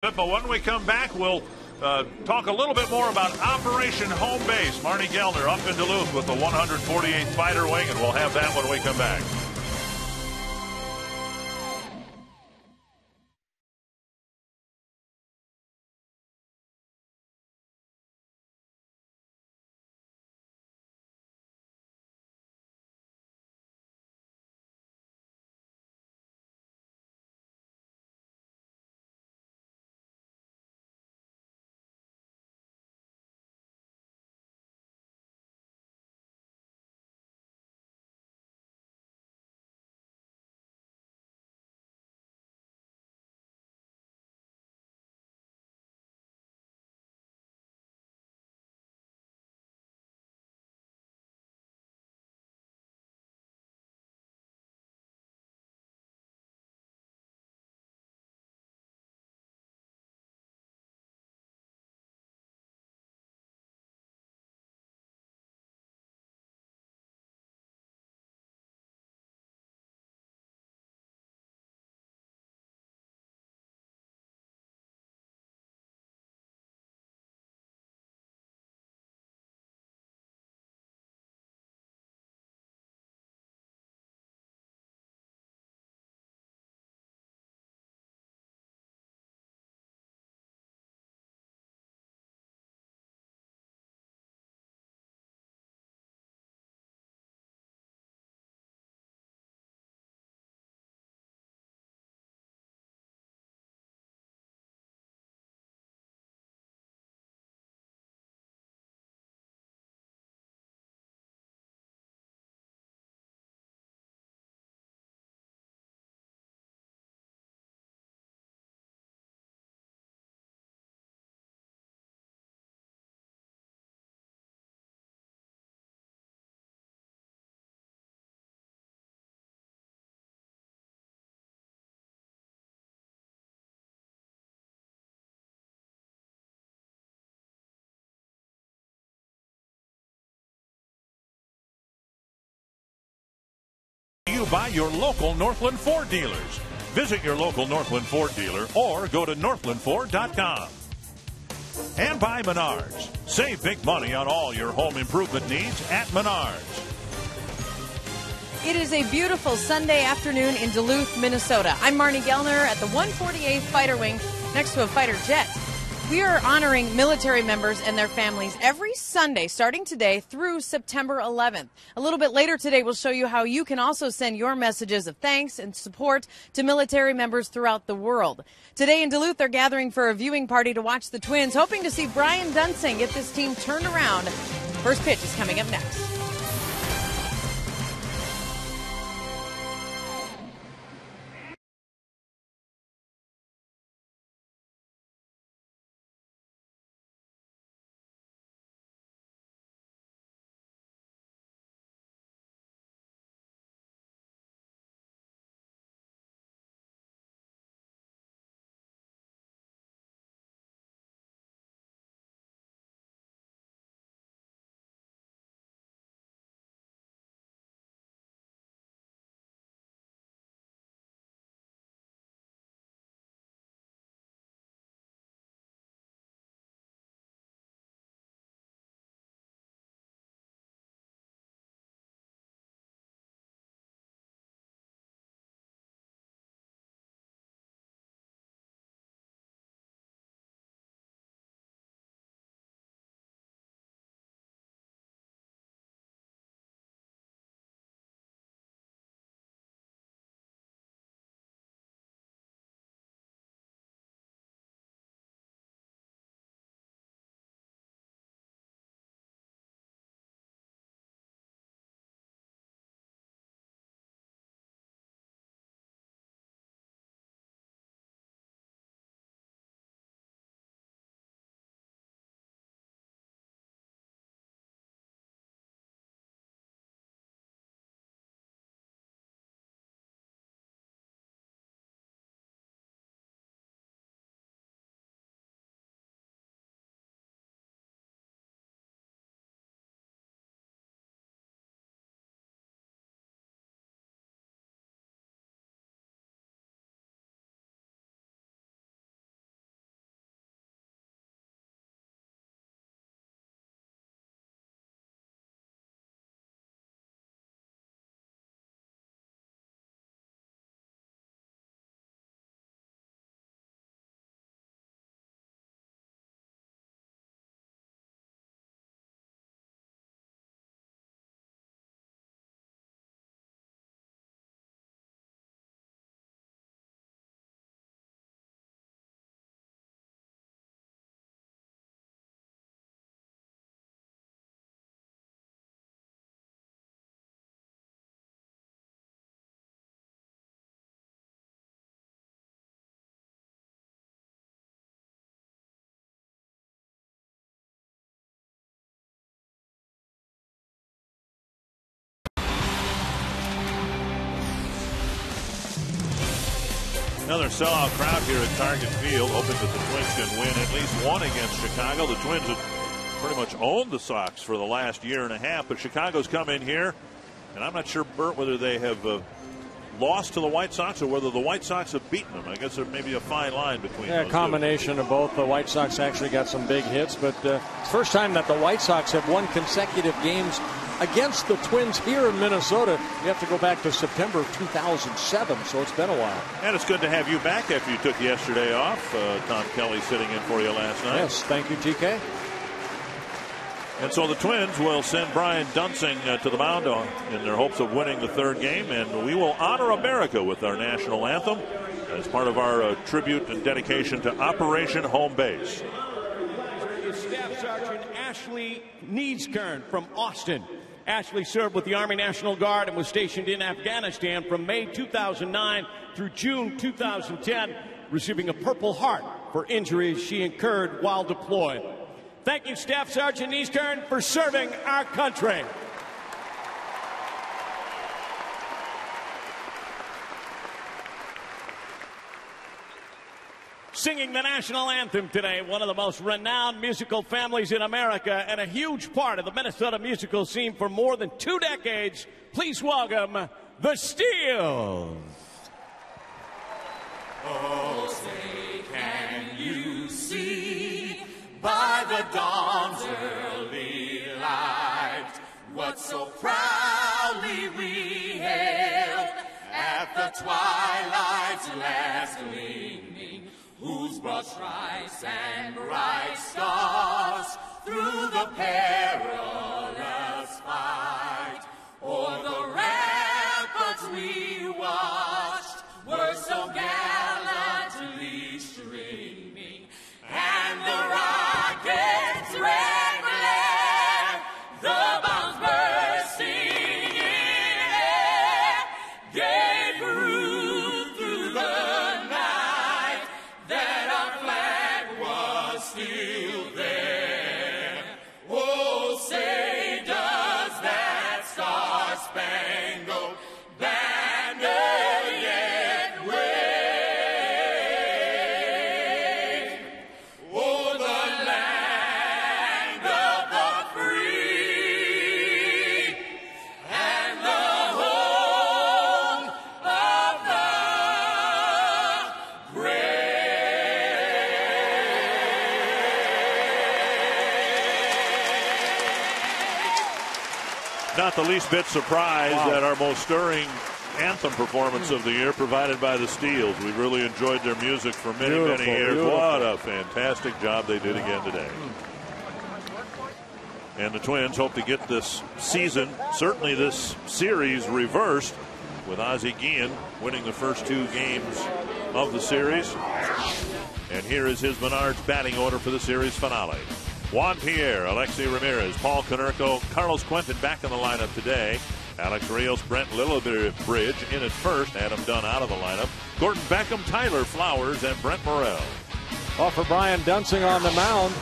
But when we come back, we'll talk a little bit more about Operation Home Base. Marnie Gellner up in Duluth with the 148th Fighter Wing, and we'll have that when we come back. You by your local Northland Ford dealers. Visit your local Northland Ford dealer or go to northlandford.com. And by Menards. Save big money on all your home improvement needs at Menards. It is a beautiful Sunday afternoon in Duluth, Minnesota. I'm Marnie Gellner at the 148th Fighter Wing next to a fighter jet. We are honoring military members and their families every Sunday, starting today through September 11th. A little bit later today, we'll show you how you can also send your messages of thanks and support to military members throughout the world. Today in Duluth, they're gathering for a viewing party to watch the Twins, hoping to see Brian Dunsing get this team turned around. First pitch is coming up next. Another sellout crowd here at Target Field, hoping that the Twins can win at least one against Chicago. The Twins have pretty much owned the Sox for the last year and a half, but Chicago's come in here, and I'm not sure, Bert, whether they have lost to the White Sox or whether the White Sox have beaten them. I guess there may be a fine line between those a combination two. of both. The White Sox actually got some big hits, but it's the first time that the White Sox have won consecutive games against the Twins here in Minnesota. You have to go back to September of 2007, so it's been a while. And it's good to have you back after you took yesterday off. Tom Kelly sitting in for you last night. Yes, thank you, TK. And so the Twins will send Brian Duensing to the mound in their hopes of winning the third game. And we will honor America with our national anthem as part of our tribute and dedication to Operation Home Base. Staff Sergeant Ashley Neeskern from Austin. Ashley served with the Army National Guard and was stationed in Afghanistan from May 2009 through June 2010, receiving a Purple Heart for injuries she incurred while deployed. Thank you, Staff Sergeant Neeskern, for serving our country. Singing the national anthem today, one of the most renowned musical families in America and a huge part of the Minnesota musical scene for more than 2 decades. Please welcome the Steels. Oh, say, can you see by the dawn's early light what so proudly we hailed at the twilight's last gleaming, whose broad stripes and bright stars through the perilous fight o'er the ramparts we watched were so gallantly streaming, and the rocket's red glare, the bombs bursting in air, gave proof through the night that our flag was still there. Oh, say does that star-spangled banner yet wave o'er the land of the free and the home of the brave. Not the least bit surprised at our most stirring anthem performance of the year provided by the Steels. We've really enjoyed their music for many, many years. Beautiful. What a fantastic job they did again today. And the Twins hope to get this season, certainly this series, reversed with Ozzie Guillen winning the first 2 games of the series. And here is his Menards batting order for the series finale. Juan Pierre, Alexi Ramirez, Paul Konerko, Carlos Quentin back in the lineup today. Alex Rios, Brent Lillibridge in at first. Adam Dunn out of the lineup. Gordon Beckham, Tyler Flowers, and Brent Morrell. Well, for Brian Duensing on the mound,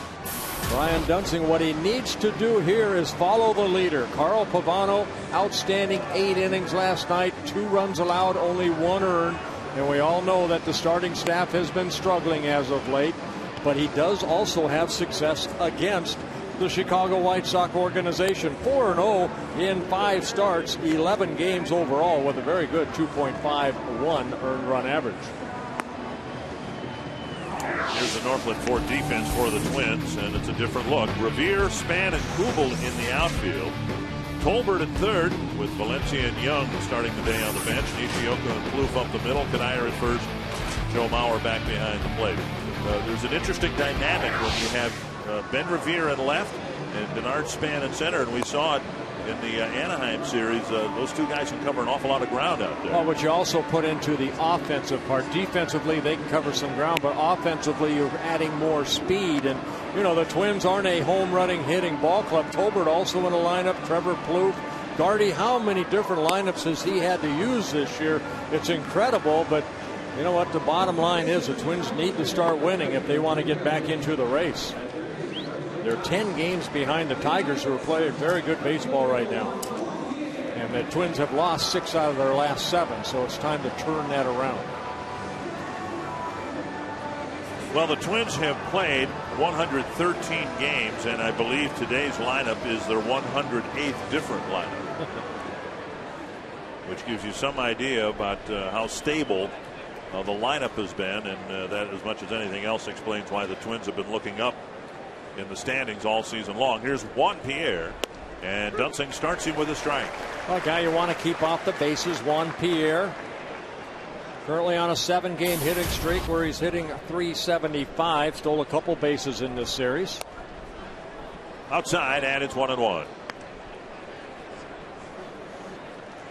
Brian Duensing, what he needs to do here is follow the leader. Carl Pavano, outstanding 8 innings last night, 2 runs allowed, only 1 earned. And we all know that the starting staff has been struggling as of late. But he does also have success against the Chicago White Sox organization. 4-0 in 5 starts, 11 games overall, with a very good 2.51 earned run average. Here's the Northland Ford defense for the Twins, and it's a different look. Revere, Span, and Kubel in the outfield. Tolbert at third, with Valencia and Young starting the day on the bench. Nishioka and Plouffe up the middle. Kadair at first. Joe Mauer back behind the plate. There's an interesting dynamic when you have Ben Revere in left and Bernard Span in center, and we saw it in the Anaheim series. Those 2 guys can cover an awful lot of ground out there. Well, what you also put into the offensive part. Defensively, they can cover some ground, but offensively, you're adding more speed. And, you know, the Twins aren't a home-running, hitting ball club. Tolbert also in the lineup, Trevor Plouffe. Gardy, how many different lineups has he had to use this year? It's incredible, but you know what? The bottom line is the Twins need to start winning if they want to get back into the race. They're 10 games behind the Tigers, who are playing very good baseball right now. And the Twins have lost 6 out of their last 7, so it's time to turn that around. Well, the Twins have played 113 games, and I believe today's lineup is their 108th different lineup, which gives you some idea about how stable the lineup has been, and that, as much as anything else, explains why the Twins have been looking up in the standings all season long. Here's Juan Pierre, and Dunsing starts him with a strike. A guy you want to keep off the bases, Juan Pierre. Currently on a 7-game hitting streak where he's hitting .375. Stole a couple bases in this series. Outside, and it's 1-1.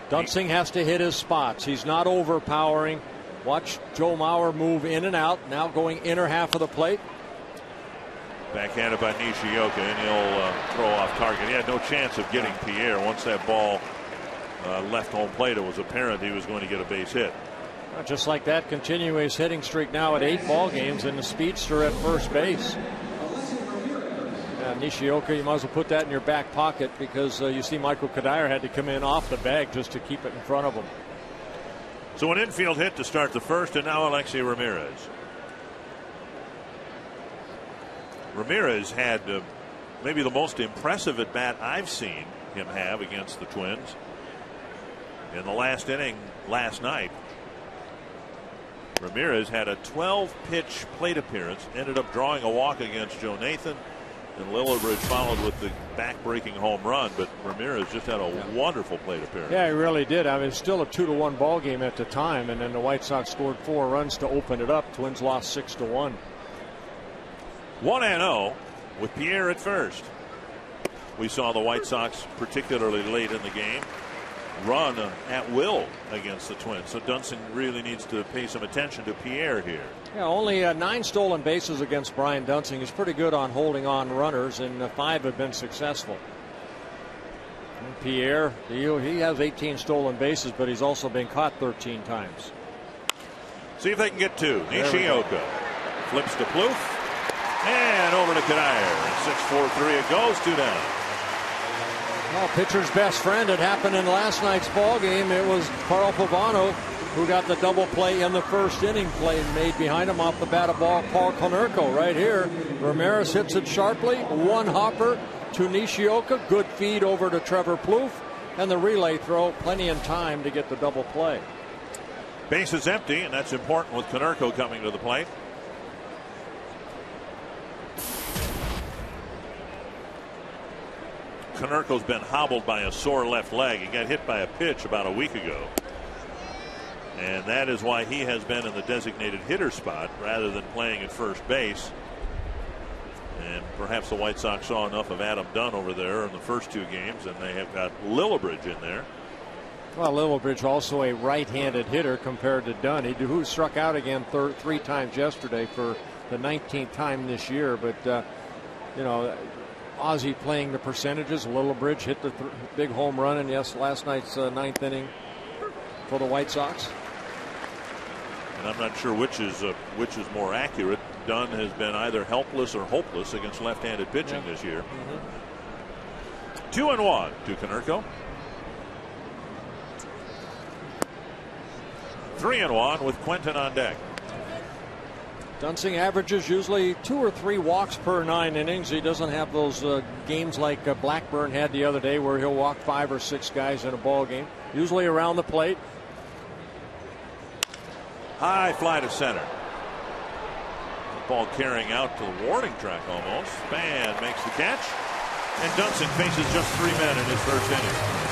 Dunsing has to hit his spots. He's not overpowering. Watch Joe Mauer move in and out. Now going inner half of the plate. Backhanded by Nishioka, and he'll throw off target. He had no chance of getting Pierre. Once that ball left home plate, it was apparent he was going to get a base hit. Just like that, continuing his hitting streak now at 8 ball games, and the speedster at first base. Nishioka, you might as well put that in your back pocket, because you see Michael Kadire had to come in off the bag just to keep it in front of him. So an infield hit to start the first, and now Alexei Ramirez. Ramirez had maybe the most impressive at bat I've seen him have against the Twins. In the last inning last night, Ramirez had a 12-pitch plate appearance, ended up drawing a walk against Joe Nathan, and Lillibridge followed with the back-breaking home run. But Ramirez just had a wonderful plate appearance. Yeah, he really did. I mean, it's still a 2-1 ball game at the time, and then the White Sox scored 4 runs to open it up. Twins lost 6-1. 1-0 with Pierre at first. We saw the White Sox, particularly late in the game, run at will against the Twins. So Dunsing really needs to pay some attention to Pierre here. Yeah, only 9 stolen bases against Brian Dunsing. He's pretty good on holding on runners, and 5 have been successful. And Pierre, he has 18 stolen bases, but he's also been caught 13 times. See if they can get 2. Nishioka flips to Plouffe, and over to Kadire. 6-4-3 it goes, 2 down. Well, pitcher's best friend. It happened in last night's ball game. It was Carl Pavano who got the double play in the first inning. Play made behind him off the bat of Paul Konerko right here. Ramirez hits it sharply. 1 hopper to Nishioka. Good feed over to Trevor Plouffe. And the relay throw. Plenty in time to get the double play. Base is empty, and that's important with Konerko coming to the plate. Konerko's been hobbled by a sore left leg. He got hit by a pitch about a week ago. And that is why he has been in the designated hitter spot rather than playing at first base. And perhaps the White Sox saw enough of Adam Dunn over there in the first 2 games, and they have got Lillibridge in there. Well, Lillibridge also a right-handed hitter compared to Dunn, who struck out again 3 times yesterday for the 19th time this year. But, you know, Ozzie playing the percentages. Lillibridge hit the big home run in last night's 9th inning for the White Sox. And I'm not sure which is more accurate. Dunn has been either helpless or hopeless against left-handed pitching this year. 2-1 to Konerko. 3-1 with Quentin on deck. Dunsing averages usually 2 or 3 walks per 9 innings. He doesn't have those games like Blackburn had the other day where he'll walk 5 or 6 guys in a ball game. Usually around the plate. High fly to center. Ball carrying out to the warning track almost. Span makes the catch. And Dunsing faces just 3 men in his first inning.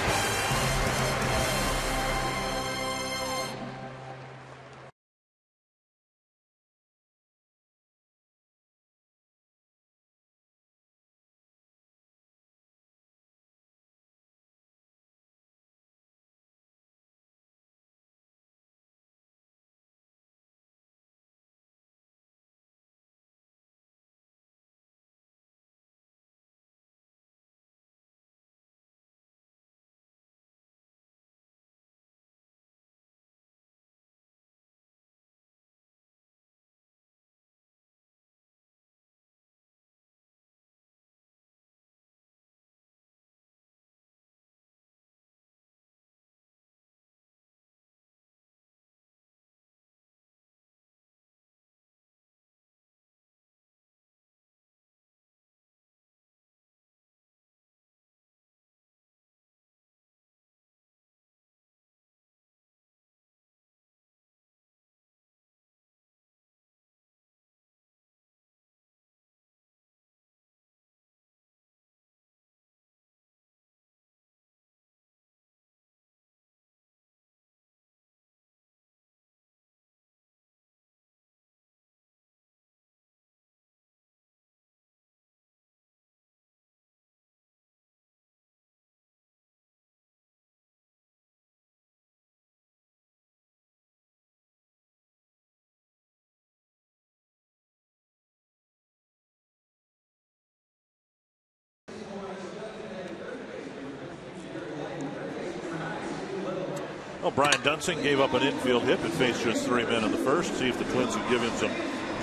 Well, Brian Dunsing gave up an infield hit but faced just 3 men in the first. See if the Twins can give him some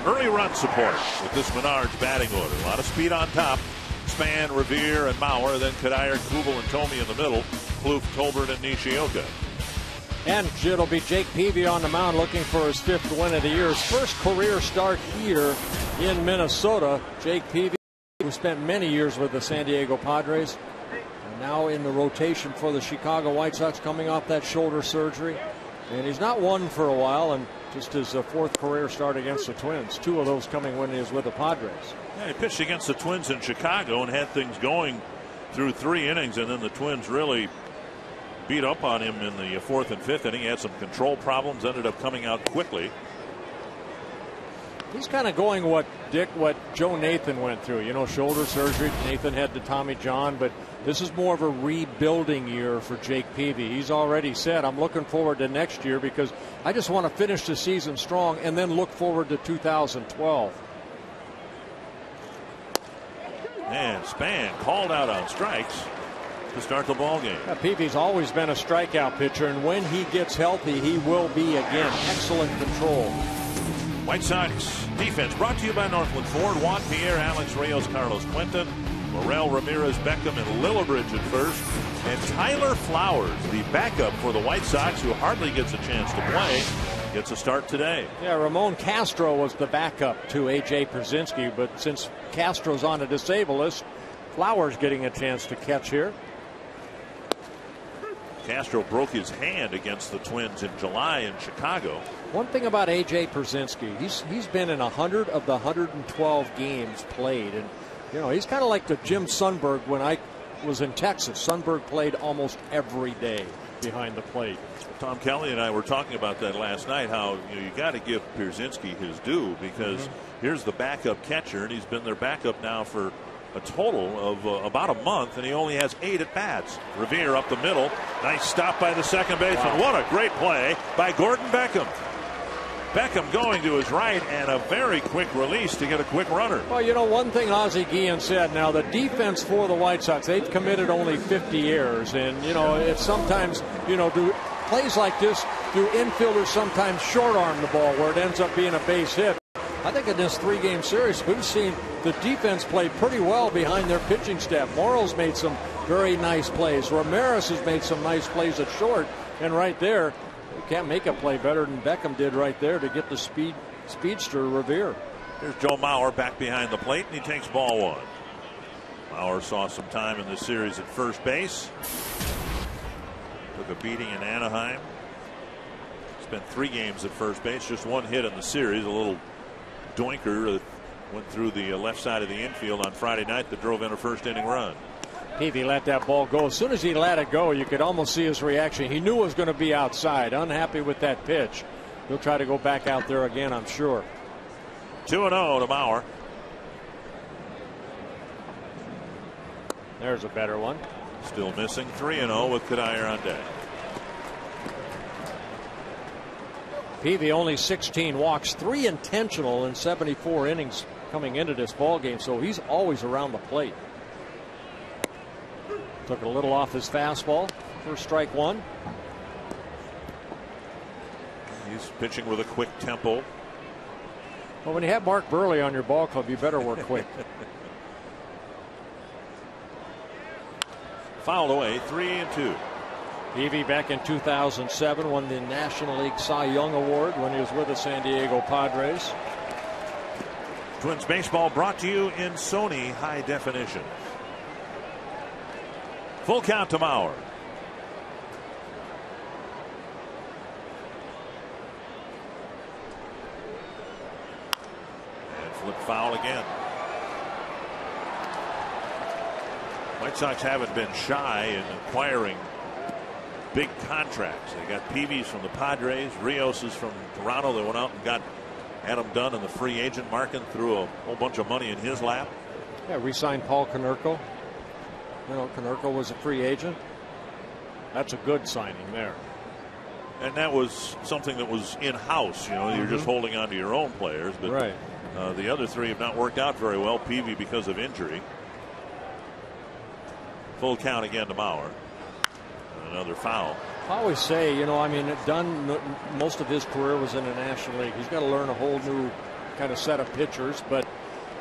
early run support with this Menards batting order. A lot of speed on top. Span, Revere, and Mauer. Then Kadire, Kubel, and Thome in the middle. Plouffe, Tolbert, and Nishioka. And it'll be Jake Peavy on the mound looking for his 5th win of the year. His first career start here in Minnesota. Jake Peavy, who spent many years with the San Diego Padres, and now in the rotation for the Chicago White Sox, coming off that shoulder surgery. And he's not won for a while, and just his 4th career start against the Twins. 2 of those coming when he was with the Padres. Yeah, he pitched against the Twins in Chicago and had things going through 3 innings, and then the Twins really beat up on him in the 4th and 5th inning. He had some control problems, ended up coming out quickly. He's kind of going what Joe Nathan went through. You know, shoulder surgery. Nathan had the Tommy John, but this is more of a rebuilding year for Jake Peavy. He's already said, I'm looking forward to next year because I just want to finish the season strong and then look forward to 2012. And Span called out on strikes to start the ball game. Yeah, Peavy's always been a strikeout pitcher, and when he gets healthy, he will be again. Excellent control. White Sox defense brought to you by Northland Ford. Juan Pierre, Alex Rios, Carlos Quentin, Morel, Ramirez, Beckham, and Lillibridge at first. And Tyler Flowers, the backup for the White Sox, who hardly gets a chance to play, gets a start today. Yeah, Ramon Castro was the backup to A.J. Pierzynski, but since Castro's on a disabled list, Flowers getting a chance to catch here. Castro broke his hand against the Twins in July in Chicago. One thing about A.J. Pierzynski, he's been in 100 of the 112 games played, and you know he's kind of like the Jim Sundberg when I was in Texas. Sundberg played almost every day behind the plate. Tom Kelly and I were talking about that last night. How you got to give Pierzynski his due because here's the backup catcher, and he's been their backup now for a total of about a month, and he only has 8 at bats. Revere up the middle. Nice stop by the second baseman. Wow. What a great play by Gordon Beckham. Beckham going to his right, and a very quick release to get a quick runner. Well, you know, one thing Ozzie Guillen said, now the defense for the White Sox, they've committed only 50 errors, and you know, it's sometimes, you know, do plays like this, do infielders sometimes short arm the ball where it ends up being a base hit. I think in this 3-game series, we've seen the defense play pretty well behind their pitching staff. Morrow's made some very nice plays. Ramirez has made some nice plays at short. And right there, you can't make a play better than Beckham did right there to get the speedster Revere. Here's Joe Mauer back behind the plate, and he takes ball 1. Mauer saw some time in this series at first base. Took a beating in Anaheim. Spent 3 games at first base, just 1 hit in the series. A little doinker that went through the left side of the infield on Friday night that drove in a first-inning run. Peavy let that ball go. As soon as he let it go, you could almost see his reaction. He knew it was going to be outside. Unhappy with that pitch. He'll try to go back out there again, I'm sure. 2-0 to Mauer. There's a better one. Still missing. 3-0 with Kadire on deck. Peavy only 16 walks, 3 intentional in 74 innings coming into this ball game, so he's always around the plate. Took a little off his fastball for strike 1. He's pitching with a quick tempo. Well, when you have Mark Burley on your ball club, you better work quick. Fouled away, 3-2. Peavy back in 2007 won the National League Cy Young Award when he was with the San Diego Padres. Twins baseball brought to you in Sony High Definition. Full count to Mauer. And flip foul again. White Sox haven't been shy in acquiring big contracts. They got Peavy's from the Padres, Rios is from Toronto. They went out and got Adam Dunn in the free agent market, threw a whole bunch of money in his lap. Yeah, re-signed Paul Konerko. You know, Konerko was a free agent. That's a good signing there. And that was something that was in-house. You know, you're just holding on to your own players. But right. The other 3 have not worked out very well. Peavy because of injury. Full count again to Mauer. Another foul. I always say, you know, I mean, Dunn, most of his career was in the National League. He's got to learn a whole new kind of set of pitchers, but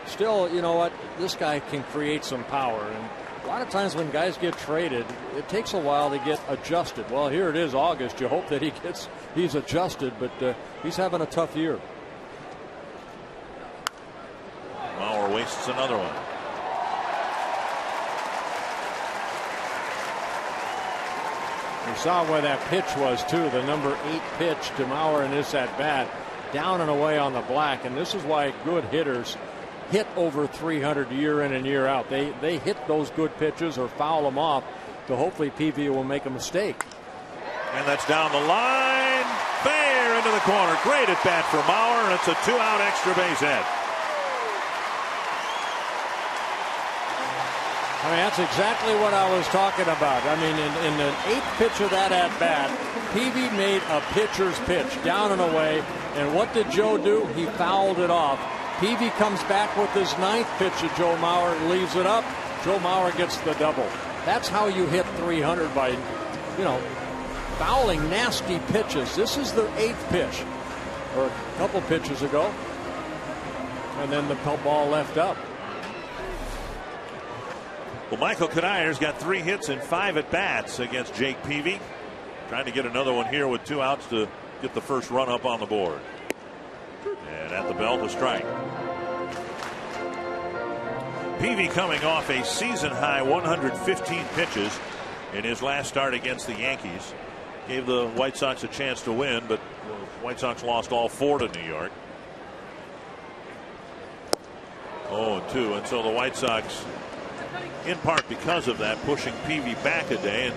still, you know what, this guy can create some power. And a lot of times when guys get traded, it takes a while to get adjusted. Well, here it is, August. You hope that he's adjusted, but he's having a tough year. Mauer wastes another one. You saw where that pitch was, too. The number 8 pitch to Mauer in this at bat, down and away on the black. And this is why good hitters hit over 300 year in and year out. They hit those good pitches or foul them off. So hopefully Peavy will make a mistake. And that's down the line. Fair into the corner. Great at bat for Mauer, and it's a 2-out extra base hit. I mean, that's exactly what I was talking about. I mean, in the 8th pitch of that at-bat, Peavy made a pitcher's pitch down and away. And what did Joe do? He fouled it off. Peavy comes back with his 9th pitch to Joe Mauer, leaves it up. Joe Mauer gets the double. That's how you hit 300 by, you know, fouling nasty pitches. This is the 8th pitch, or a couple pitches ago. And then the ball left up. Well, Michael Cuddyer's got 3 hits and 5 at-bats against Jake Peavy. Trying to get another one here with 2 outs to get the first run up on the board. And at the belt, a strike. Peavy coming off a season-high 115 pitches in his last start against the Yankees. Gave the White Sox a chance to win, but the White Sox lost all 4 to New York. 0-2, and so the White Sox, in part because of that, pushing Peavy back a day and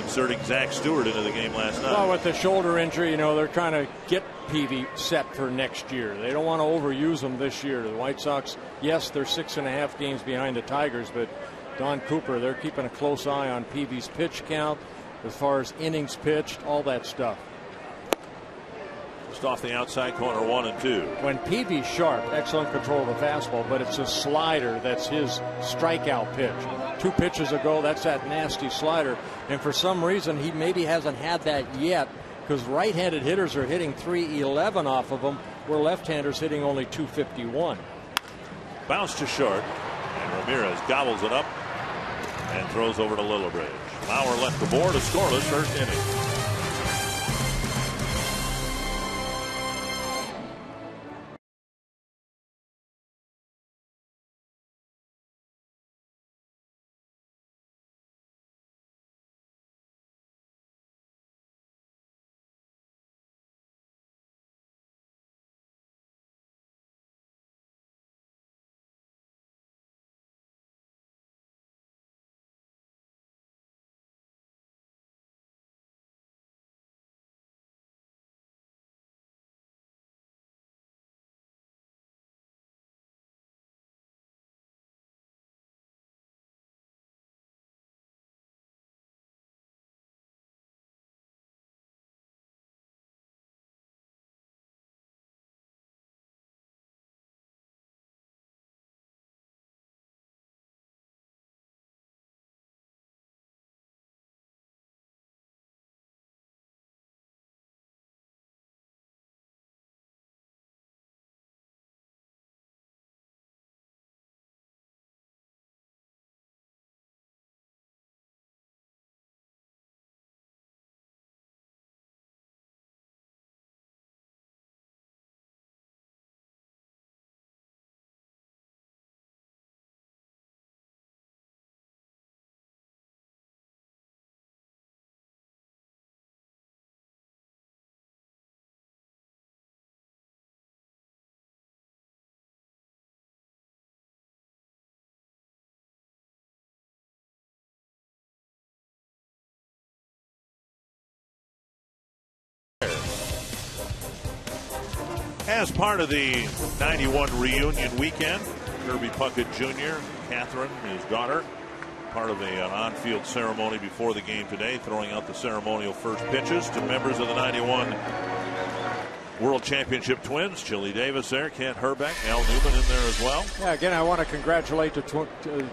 inserting Zach Stewart into the game last night. Well, with the shoulder injury, you know, they're trying to get Peavy set for next year. They don't want to overuse him this year. The White Sox, yes, they're 6.5 games behind the Tigers, but Don Cooper, they're keeping a close eye on Peavy's pitch count as far as innings pitched, all that stuff. Just off the outside corner, 1-2. When Peavy's sharp, excellent control of the fastball, but it's a slider that's his strikeout pitch. 2 pitches ago, that's that nasty slider. And for some reason, he maybe hasn't had that yet, because right-handed hitters are hitting 311 off of him, where left-handers hitting only 251. Bounce to short, and Ramirez gobbles it up and throws over to Lillibridge. Mauer left the board, a scoreless first inning. As part of the 91 reunion weekend, Kirby Puckett Jr., Catherine, his daughter, part of an on-field ceremony before the game today, throwing out the ceremonial first pitches to members of the 91 World Championship Twins. Chili Davis there, Kent Hrbek, Al Newman in there as well. Yeah, again, I want to congratulate the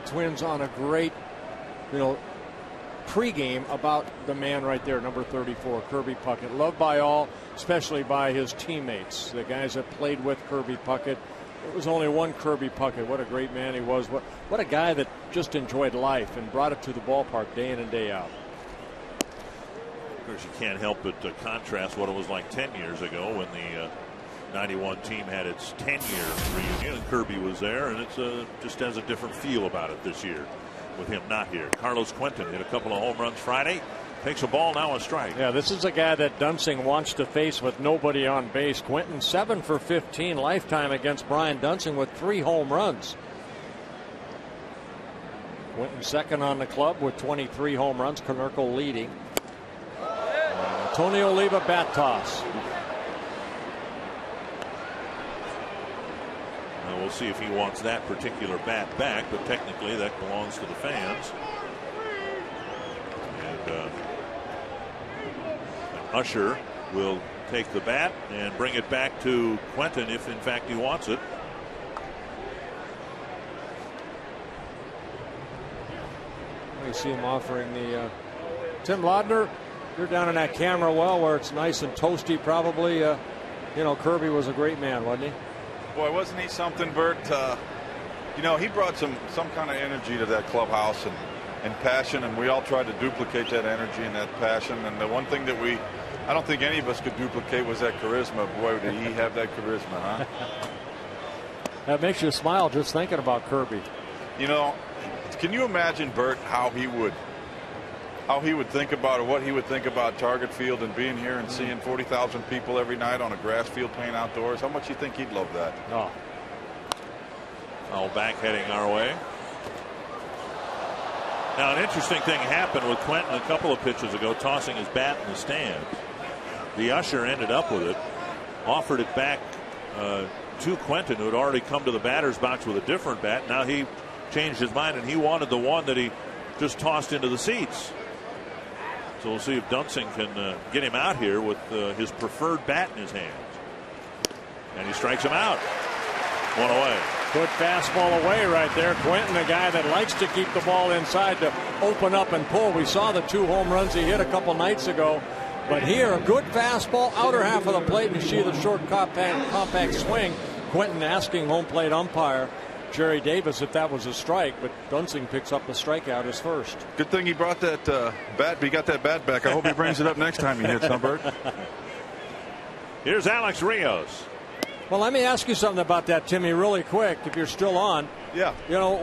Twins on a great, pregame about the man right there, number 34, Kirby Puckett. Loved by all, especially by his teammates, the guys that played with Kirby Puckett. It was only one Kirby Puckett. What a great man he was. What a guy that just enjoyed life and brought it to the ballpark day in and day out. Of course, you can't help but contrast what it was like 10 years ago when the 91 team had its 10-year reunion, and Kirby was there, and it's just has a different feel about it this year with him not here. Carlos Quentin hit a couple of home runs Friday. Takes a ball, now a strike. Yeah, this is a guy that Dunsing wants to face with nobody on base. Quentin 7 for 15 lifetime against Brian Dunsing with 3 home runs. Quentin second on the club with 23 home runs. Konerko leading. Tony Oliva bat toss. Now we'll see if he wants that particular bat back, but technically that belongs to the fans. And Usher will take the bat and bring it back to Quentin if in fact he wants it. We see him offering the Tim Laudner. You're down in that camera well where it's nice and toasty probably. You know, Kirby was a great man, wasn't he? Boy, wasn't he something, Bert? You know, he brought some kind of energy to that clubhouse and passion, and we all tried to duplicate that energy and that passion. And the one thing that I don't think any of us could duplicate was that charisma. Boy, did he have that charisma, huh? That makes you smile just thinking about Kirby. You know, can you imagine, Bert, how he would think about, or what he would think about Target Field and being here and seeing 40,000 people every night on a grass field playing outdoors? How much you think he'd love that? Oh. Foul back heading our way. Now, an interesting thing happened with Quentin a couple of pitches ago, tossing his bat in the stands. The usher ended up with it, offered it back to Quentin, who had already come to the batter's box with a different bat. Now he changed his mind, and he wanted the one that he just tossed into the seats. So we'll see if Dunsing can get him out here with his preferred bat in his hands. And he strikes him out. One away. Good fastball away right there. Quentin, a guy that likes to keep the ball inside to open up and pull. We saw the 2 home runs he hit a couple nights ago. But here, a good fastball, outer half of the plate, and you see the short compact swing. Quentin asking home plate umpire Jerry Davis if that was a strike, but Dunsing picks up the strikeout as first. Good thing he brought that bat. He got that bat back. I hope he brings it up next time he hits, huh, Bert? Here's Alex Rios. Well, let me ask you something about that, Timmy, really quick, if you're still on. Yeah. You know,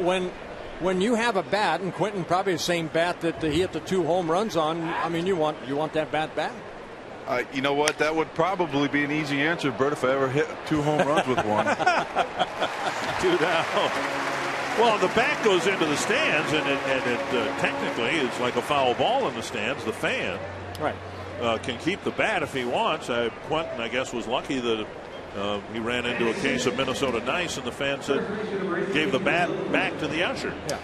when you have a bat, and Quentin probably the same bat that he hit the 2 home runs on, I mean, you want that bat back? You know what? That would probably be an easy answer, Bert, if I ever hit 2 home runs with one. 2 down. Well, the bat goes into the stands, and it technically is like a foul ball in the stands. The fan can keep the bat if he wants. Quentin, I guess, was lucky that he ran into a case of Minnesota Nice, and the fans said gave the bat back to the usher. Yeah.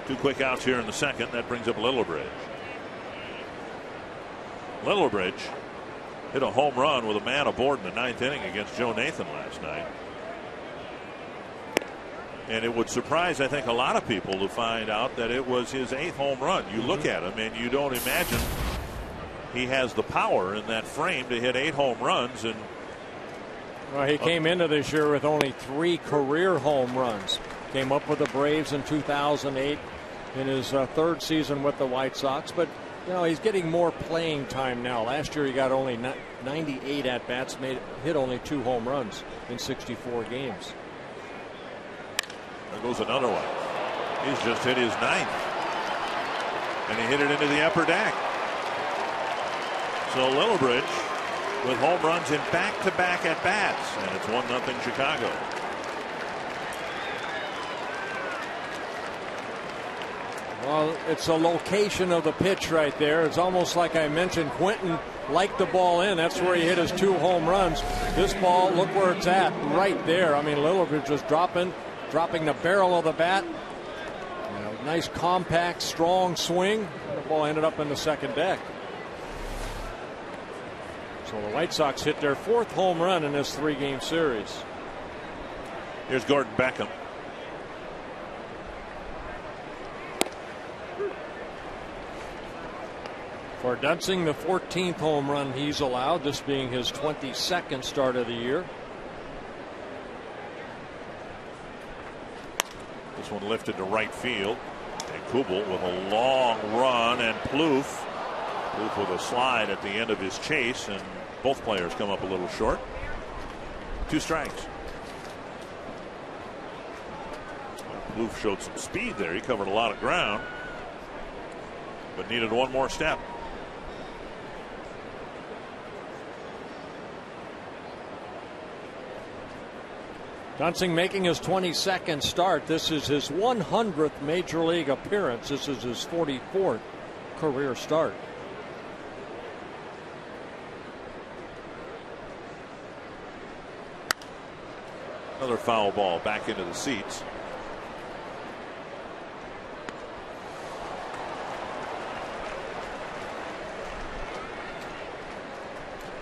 2 quick outs here in the second. That brings up Littlebridge. Littlebridge hit a home run with a man aboard in the 9th inning against Joe Nathan last night. And it would surprise, I think, a lot of people to find out that it was his 8th home run. You look at him and you don't imagine he has the power in that frame to hit 8 home runs. And well, he came into this year with only 3 career home runs. Came up with the Braves in 2008 in his 3rd season with the White Sox. But, you know, he's getting more playing time now. Last year he got only 98 at-bats, hit only 2 home runs in 64 games. There goes another one. He's just hit his 9th. And he hit it into the upper deck. So Littlebridge with home runs in back-to-back at-bats. And it's 1-0 Chicago. Well, it's a location of the pitch right there. It's almost like I mentioned, Quentin liked the ball in. That's where he hit his 2 home runs. This ball, look where it's at, right there. I mean, Littlebridge was dropping the barrel of the bat. You know, nice, compact, strong swing. The ball ended up in the second deck. So the White Sox hit their 4th home run in this 3-game series. Here's Gordon Beckham. For Duensing, the 14th home run he's allowed, this being his 22nd start of the year. This one lifted to right field. And Kubel with a long run, and Plouffe with a slide at the end of his chase, and both players come up a little short. 2 strikes. Plouffe showed some speed there. He covered a lot of ground, but needed one more step. Duensing making his 22nd start. This is his 100th major league appearance. This is his 44th career start. Another foul ball back into the seats.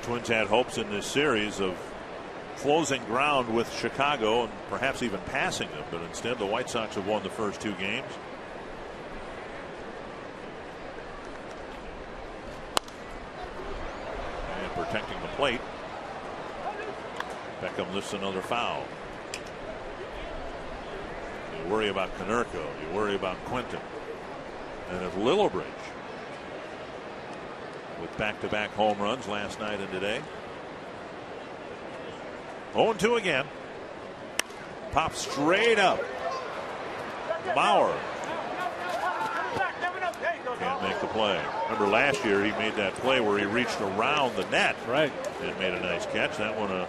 Twins had hopes in this series of closing ground with Chicago and perhaps even passing them, but instead the White Sox have won the first 2 games. And protecting the plate, Beckham lifts another foul. You worry about Konerko, you worry about Quinton, and if Lillibridge with back-to-back home runs last night and today. 0-2 again. Pops straight up. Bauer can't make the play. Remember last year he made that play where he reached around the net. Right. And made a nice catch. That one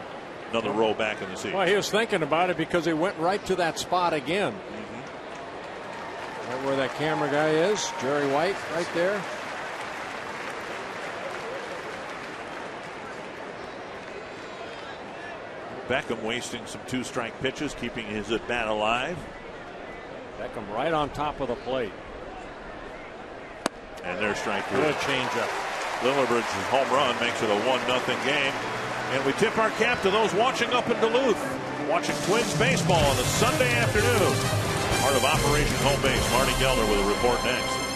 another roll back in the seat. Well, he was thinking about it because he went right to that spot again. Right where that camera guy is. Jerry White right there. Beckham wasting some 2-strike pitches, keeping his at bat alive. Beckham right on top of the plate. And there's strike 3. Good changeup. Lillibridge's home run makes it a 1-0 game. And we tip our cap to those watching up in Duluth, watching Twins baseball on a Sunday afternoon. Part of Operation Home Base. Marty Gellner with a report next.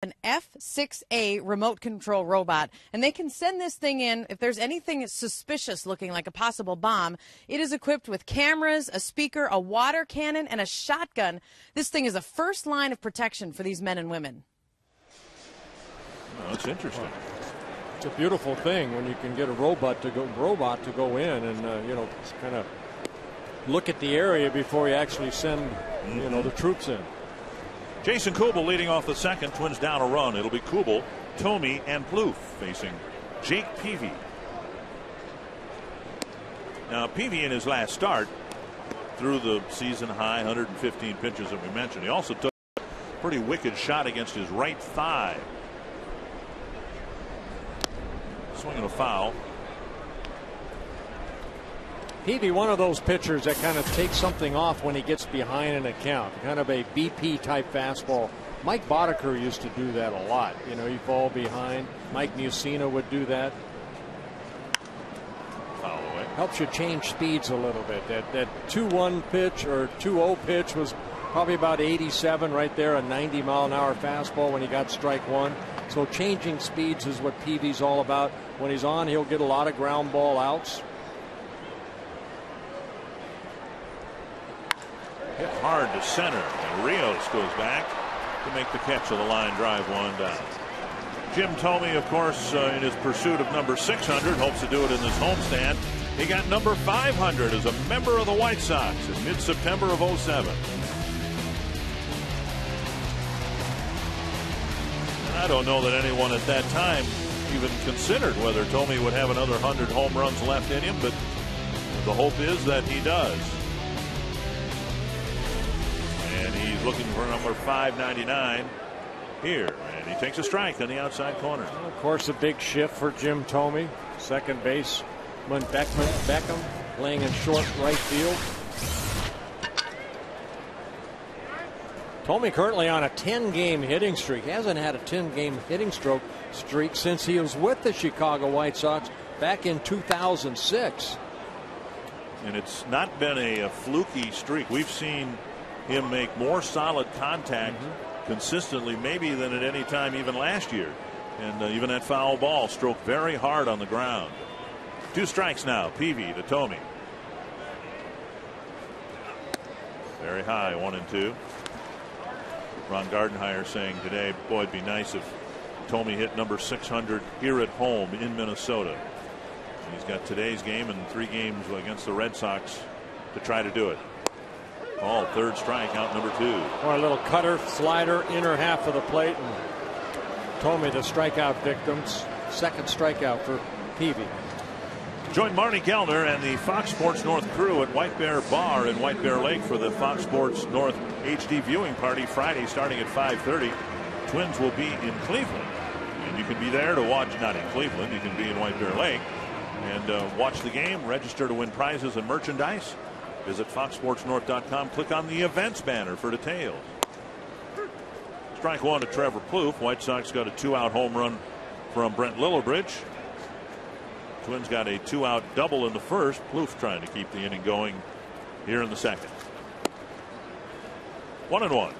An F6A remote control robot, and they can send this thing in if there's anything suspicious looking like a possible bomb. It is equipped with cameras, a speaker, a water cannon, and a shotgun. This thing is a first line of protection for these men and women. Oh, that's interesting. It's a beautiful thing when you can get a robot to go in and you know, kind of look at the area before you actually send you know, the troops in. Jason Kubel leading off the second. Twins down a run. It'll be Kubel, Thome, and Plouffe facing Jake Peavy. Now Peavy in his last start threw the season high 115 pitches that we mentioned. He also took a pretty wicked shot against his right thigh. Swinging a foul. Peavy, one of those pitchers that kind of takes something off when he gets behind an account, kind of a BP type fastball. Mike Boddicker used to do that a lot. You know, he'd fall behind. Mike Mussina would do that. Foul away. Helps you change speeds a little bit. That 2-1 pitch or 2-0 pitch was probably about 87 right there, a 90-mile-an-hour fastball when he got strike one. So changing speeds is what Peavy's all about. When he's on, he'll get a lot of ground ball outs. Hit hard to center, and Rios goes back to make the catch of the line drive, one down. Jim Thome, of course, in his pursuit of number 600, hopes to do it in this homestand. He got number 500 as a member of the White Sox in mid-September of '07. I don't know that anyone at that time even considered whether Thome would have another 100 home runs left in him, but the hope is that he does. And he's looking for number 599 here, and he takes a strike on the outside corner. Well, of course, a big shift for Jim Thome. Second baseman Beckham playing in short right field. Thome currently on a 10-game hitting streak. He hasn't had a 10-game hitting streak since he was with the Chicago White Sox back in 2006. And it's not been a fluky streak. We've seen him make more solid contact consistently maybe than at any time even last year. And even that foul ball stroked very hard on the ground. 2 strikes now. Peavy to Thome. Very high, 1-2. Ron Gardenhire saying today, boy, it'd be nice if Thome hit number 600 here at home in Minnesota. And he's got today's game and 3 games against the Red Sox to try to do it. Oh, third strike, out number 2. Or a little cutter, slider, inner half of the plate. And Thome the strikeout victims. Second strikeout for Peavy. Join Marnie Gellner and the Fox Sports North crew at White Bear Bar in White Bear Lake for the Fox Sports North HD viewing party Friday starting at 5:30. Twins will be in Cleveland, and you can be there to watch. Not in Cleveland, you can be in White Bear Lake and watch the game. Register to win prizes and merchandise. Visit foxsportsnorth.com. Click on the events banner for details. Strike one to Trevor Plouffe. White Sox got a 2-out home run from Brent Lillibridge. Twins got a 2-out double in the first. Plouffe trying to keep the inning going here in the second. 1-1.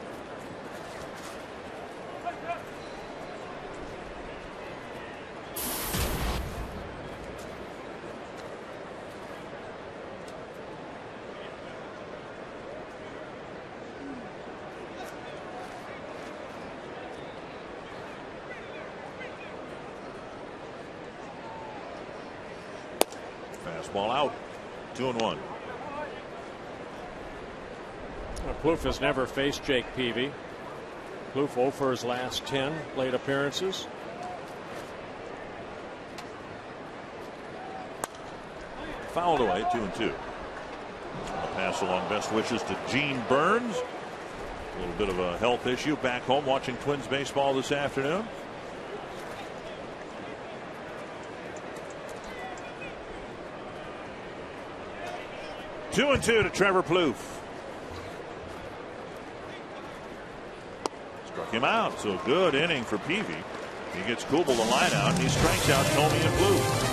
Fastball out. 2-1. Plouffe has never faced Jake Peavy. Plouffe 0 for his last 10 plate appearances. Fouled away, 2-2. A pass along, best wishes to Gene Burns. A little bit of a health issue back home watching Twins baseball this afternoon. Two and two to Trevor Plouffe. Struck him out, so good inning for Peavy. He gets Kubel the line out, and he strikes out Thome and Plouffe.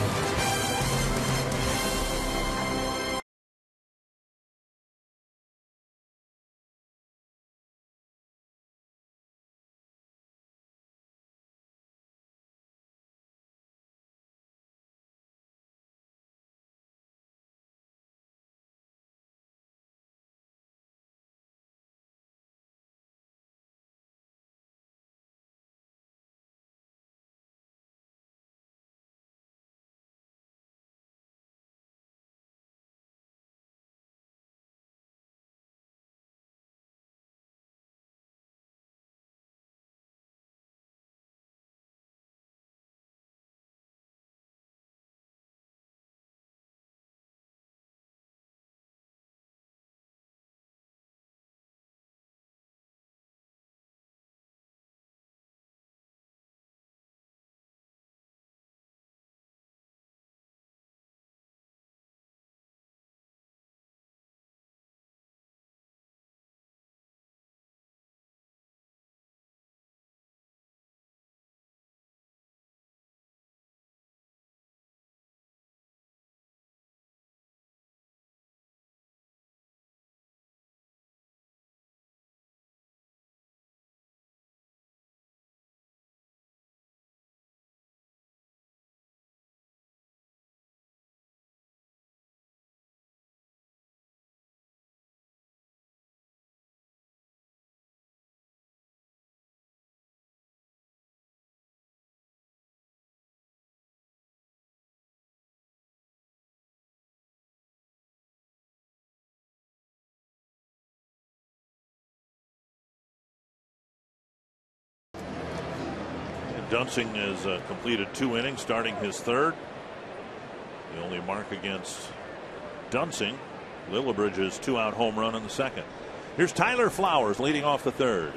Dunsing has completed 2 innings, starting his 3rd. The only mark against Dunsing, Lillibridge's 2-out home run in the 2nd. Here's Tyler Flowers leading off the 3rd.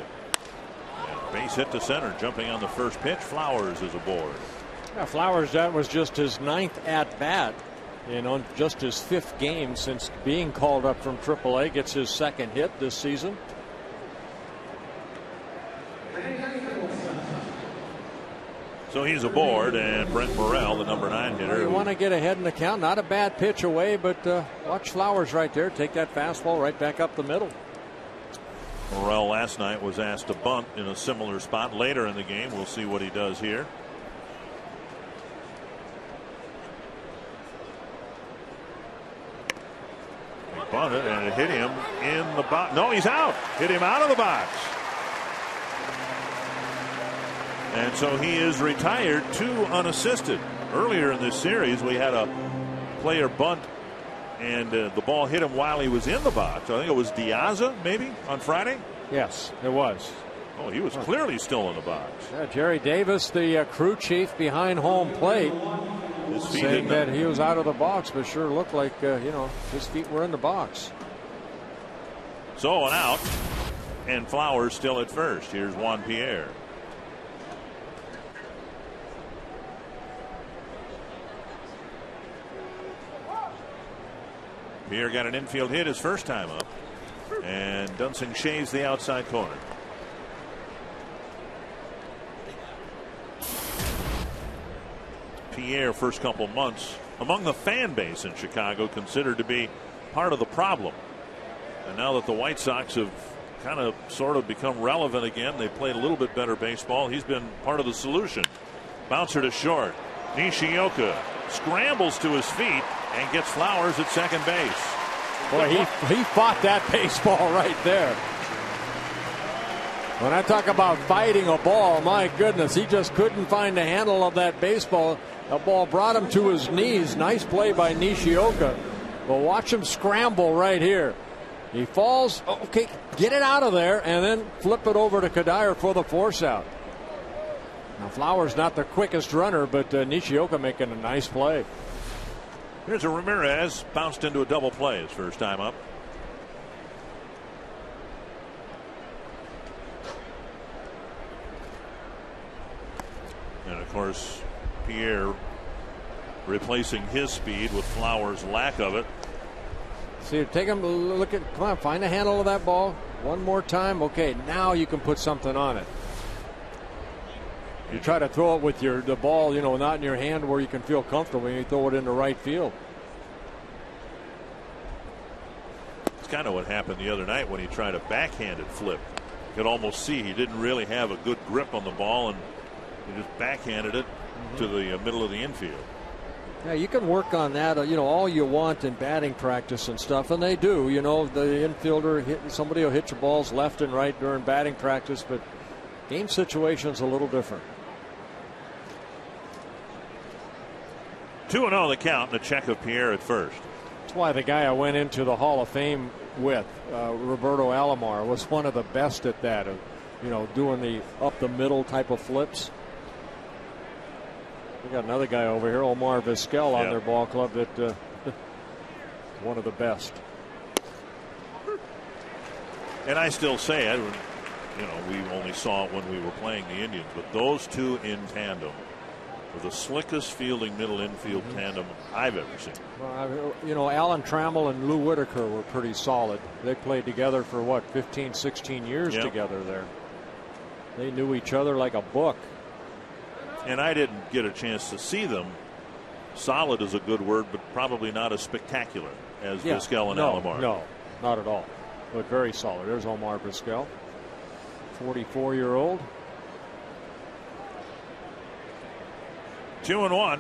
And base hit to center, jumping on the first pitch. Flowers is aboard. Yeah, Flowers, that was just his 9th at bat. Just his 5th game since being called up from AAA. Gets his 2nd hit this season. So he's aboard, and Brent Morel, the number 9 hitter. You want to get ahead in the count. Not a bad pitch away, but watch Flowers right there. Take that fastball right back up the middle. Morel last night was asked to bunt in a similar spot later in the game. We'll see what he does here. He bunted, and it hit him in the box. No, he's out. Hit him out of the box. And so he is retired 2 unassisted. Earlier in this series, we had a player bunt, and the ball hit him while he was in the box. I think it was Diaza, maybe, on Friday? Yes, it was. Oh, he was clearly still in the box. Yeah, Jerry Davis, the crew chief behind home plate, saying that he was out of the box, but sure looked like, his feet were in the box. So an out, and Flowers still at first. Here's Juan Pierre. Pierre got an infield hit his first time up, and Dunsing shaves the outside corner. Pierre, first couple months among the fan base in Chicago, considered to be part of the problem. And now that the White Sox have kind of sort of become relevant again, they played a little bit better baseball. He's been part of the solution. Bouncer to short. Nishioka scrambles to his feet and gets Flowers at second base. Boy, he fought that baseball right there. When I talk about fighting a ball, my goodness, he just couldn't find the handle of that baseball. The ball brought him to his knees. Nice play by Nishioka. But watch him scramble right here. He falls. Okay, get it out of there and then flip it over to Kadire for the force out. Now Flowers not the quickest runner, but Nishioka making a nice play. Here's a Ramirez, bounced into a double play his first time up. And of course, Pierre replacing his speed with Flowers' lack of it. See, take him, look at, come on, find the handle of that ball. One more time. Okay, now you can put something on it. You try to throw it with the ball, not in your hand where you can feel comfortable. You throw it into right field. It's kind of what happened the other night when he tried a backhanded flip. You could almost see he didn't really have a good grip on the ball, and he just backhanded it to the middle of the infield. Yeah, you can work on that, all you want in batting practice and stuff, and they do. The infielder, somebody will hit your balls left and right during batting practice, but game situation's a little different. 2-0 the count, and a check of Pierre at first. That's why the guy I went into the Hall of Fame with, Roberto Alomar, was one of the best at that, of doing the up the middle type of flips. We got another guy over here, Omar Vizquel, on their ball club, that one of the best. And I still say it, we only saw it when we were playing the Indians, but those two in tandem were the slickest fielding middle infield tandem I've ever seen. Well, Alan Trammell and Lou Whitaker were pretty solid. They played together for 15, 16 years together there. They knew each other like a book. And I didn't get a chance to see them. Solid is a good word, but probably not as spectacular as Vizquel and Alomar. No, not at all. But very solid. There's Omar Vizquel, 44-year-old. 2-1.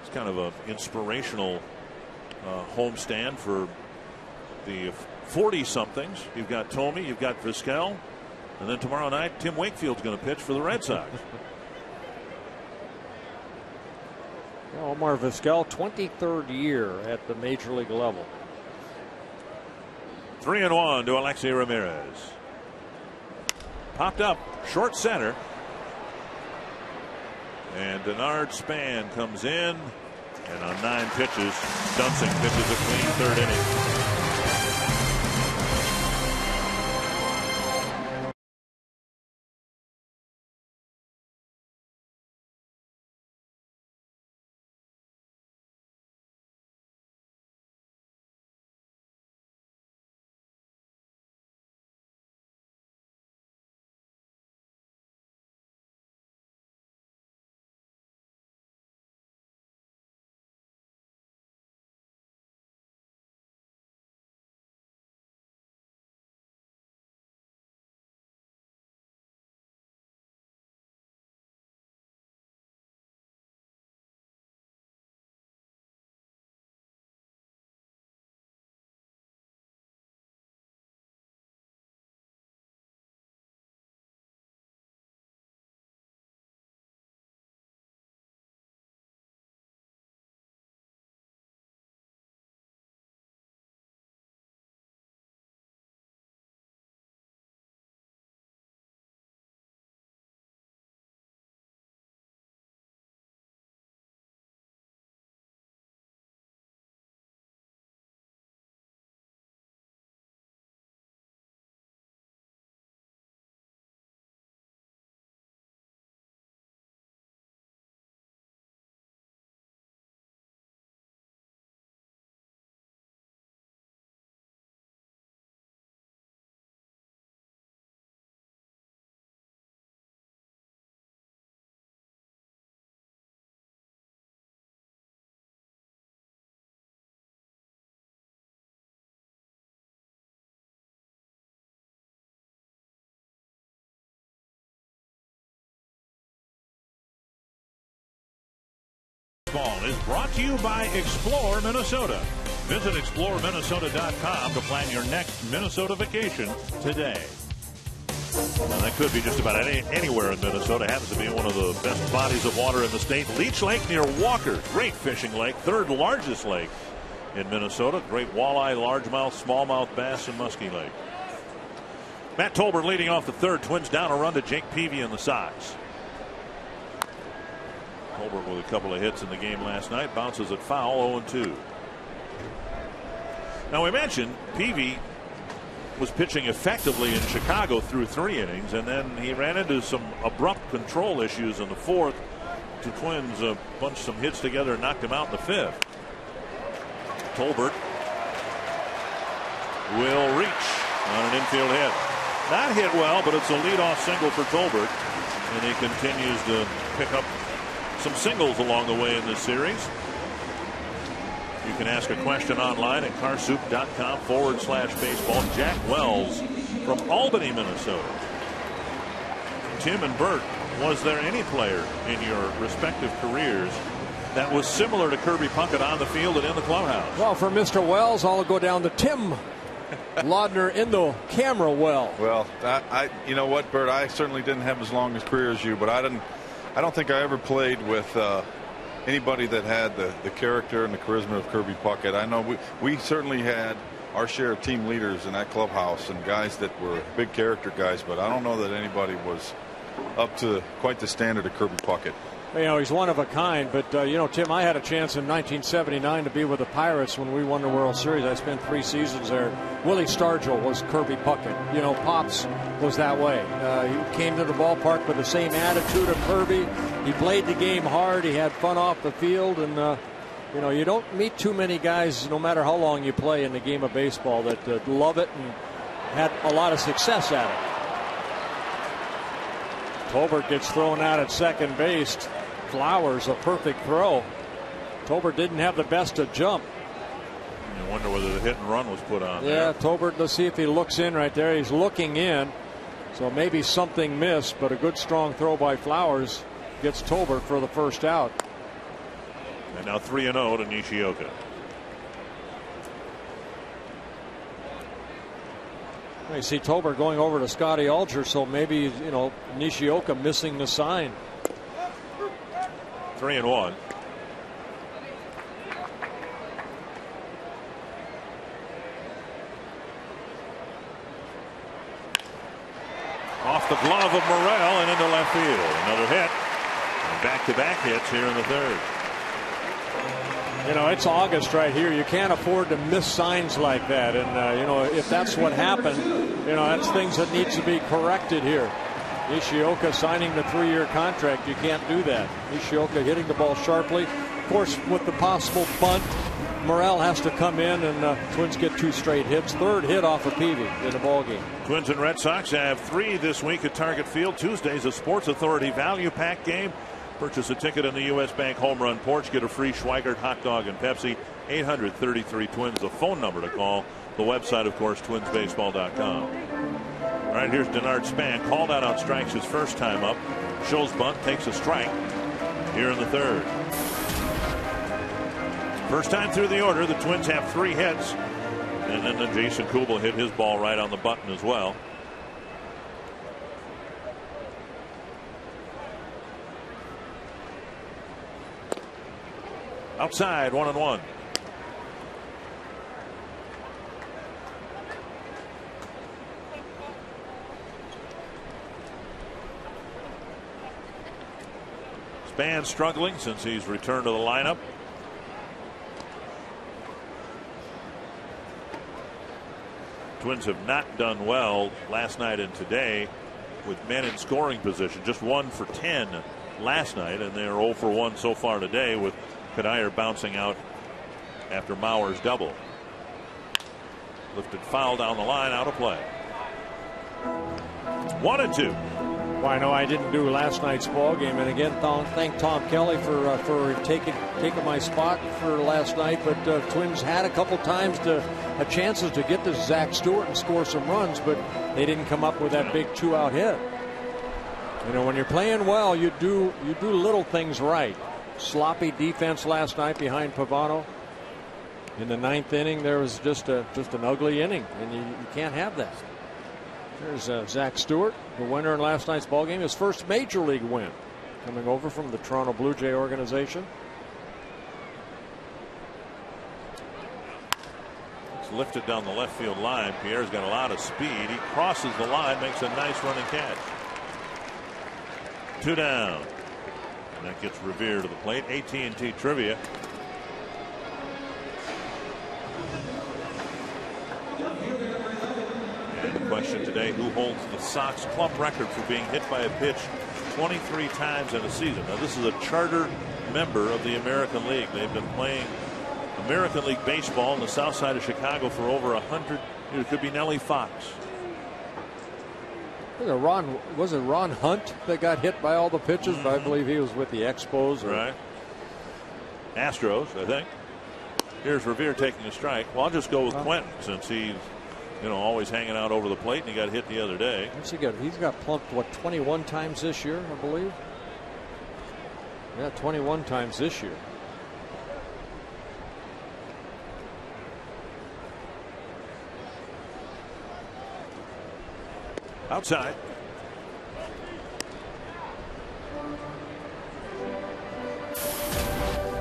It's kind of an inspirational homestand for the 40-somethings. You've got Thome, you've got Vizquel, and then tomorrow night Tim Wakefield's going to pitch for the Red Sox. Omar Vizquel, 23rd year at the major league level. 3-1 to Alexei Ramirez. popped up short center. And Denard Span comes in, and on 9 pitches, Dunsing pitches a clean 3rd inning. Ball is brought to you by Explore Minnesota. Visit exploreminnesota.com to plan your next Minnesota vacation today. Well, that could be just about anywhere in Minnesota. Happens to be one of the best bodies of water in the state. Leech Lake near Walker. Great fishing lake. 3rd largest lake in Minnesota. Great walleye, largemouth, smallmouth bass, and muskie lake. Matt Tolbert leading off the 3rd. Twins down a run to Jake Peavy in the Sox. Tolbert with a couple of hits in the game last night. Bounces at foul, 0-2. Now we mentioned Peavy was pitching effectively in Chicago through 3 innings, and then he ran into some abrupt control issues in the 4th. The Twins bunched some hits together and knocked him out in the 5th. Tolbert will reach on an infield hit. Not hit well, but it's a leadoff single for Tolbert, and he continues to pick up some singles along the way in this series. You can ask a question online at carsoup.com/baseball. Jack Wells from Albany, Minnesota. Tim and Bert, was there any player in your respective careers that was similar to Kirby Puckett on the field and in the clubhouse? Well, for Mr. Wells, I'll go down to Tim Laudner in the camera well. Well, you know what, Bert, I certainly didn't have as long a career as you, but I don't think I ever played with anybody that had the character and the charisma of Kirby Puckett. I know we certainly had our share of team leaders in that clubhouse and guys that were big character guys, but I don't know that anybody was up to quite the standard of Kirby Puckett. You know, he's one of a kind, but you know, Tim, I had a chance in 1979 to be with the Pirates when we won the World Series. I spent 3 seasons there. Willie Stargell was Kirby Puckett. You know, Pops was that way. He came to the ballpark with the same attitude of Kirby. He played the game hard. He had fun off the field, and you know, you don't meet too many guys, no matter how long you play in the game of baseball, that love it and had a lot of success at it. Tolbert gets thrown out at second base. Flowers, a perfect throw. Tolbert didn't have the best of jump. You wonder whether the hit and run was put on. Yeah, there. Tolbert, let's see if he looks in right there. He's looking in. So maybe something missed, but a good strong throw by Flowers gets Tolbert for the first out. And now 3-0 to Nishioka. You see Tolbert going over to Scotty Alger, so maybe, you know, Nishioka missing the sign. 3-1. Off the glove of Morel and into left field. Another hit. And back-to-back hits here in the third. You know, it's August right here. You can't afford to miss signs like that. And, you know, if that's what happened, you know, that's things that needs to be corrected here. Nishioka signing the 3-year contract. You can't do that. Nishioka hitting the ball sharply. Of course, with the possible bunt, Morel has to come in, and Twins get 2 straight hits. Third hit off of Peavy in the ball game. Twins and Red Sox have 3 this week at Target Field. Tuesday's a Sports Authority value pack game. Purchase a ticket in the U.S. Bank home run porch. Get a free Schweigert hot dog and Pepsi. 833 Twins, the phone number to call. The website, of course, twinsbaseball.com. All right, here's Denard Span. Called out on strikes his first time up. Shows bunt, takes a strike here in the third. First time through the order, the Twins have 3 hits. And then Jason Kubel hit his ball right on the button as well. Outside, 1-1. Span struggling since he's returned to the lineup. Twins have not done well last night and today with men in scoring position. Just 1 for 10 last night, and they're 0 for 1 so far today, with Kadair bouncing out after Mauer's double. Lifted foul down the line, out of play. 1-2. Well, I know I didn't do last night's ball game, and again, thank Tom Kelly for taking my spot for last night. But Twins had a couple times chances to get to Zach Stewart and score some runs, but they didn't come up with that big 2-out hit. You know, when you're playing well, you do little things right. Sloppy defense last night behind Pavano. In the 9th inning, there was just an ugly inning, and you can't have that. There's Zach Stewart, the winner in last night's ball game, his first major league win, coming over from the Toronto Blue Jay organization. It's lifted down the left field line. Pierre's got a lot of speed. He crosses the line, makes a nice running catch. 2 down. And that gets Revere to the plate. AT&T trivia. And the question today, who holds the Sox club record for being hit by a pitch 23 times in a season? Now, this is a charter member of the American League. They've been playing American League baseball in the south side of Chicago for over 100. It could be Nellie Fox. Was it Ron Hunt that got hit by all the pitches? But I believe he was with the Expos. Right. Astros, I think. Here's Revere taking a strike. Well, I'll just go with Quentin, since he's, always hanging out over the plate, and he got hit the other day. What's he got? He's got plunked, 21 times this year, I believe? Yeah, 21 times this year. Outside.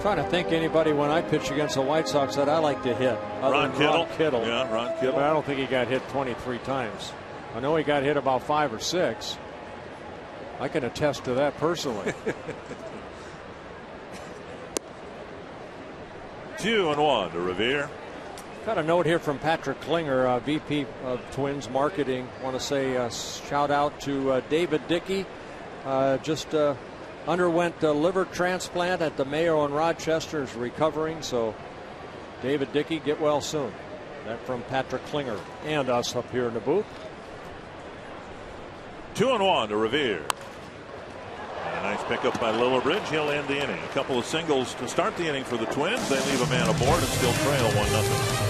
Trying to think anybody when I pitch against the White Sox that I like to hit. Ron Kittle. Yeah, Ron Kittle. But I don't think he got hit 23 times. I know he got hit about 5 or 6. I can attest to that personally. 2-1 to Revere. Got a note here from Patrick Klinger, VP of Twins Marketing. Want to say shout out to David Dickey. Just underwent a liver transplant at the Mayo in Rochester, is recovering. So David Dickey, get well soon. That from Patrick Klinger and us up here in the booth. 2-1 to Revere. And a nice pickup by Lillibridge. He'll end the inning. A couple of singles to start the inning for the Twins. They leave a man aboard and still trail 1-0.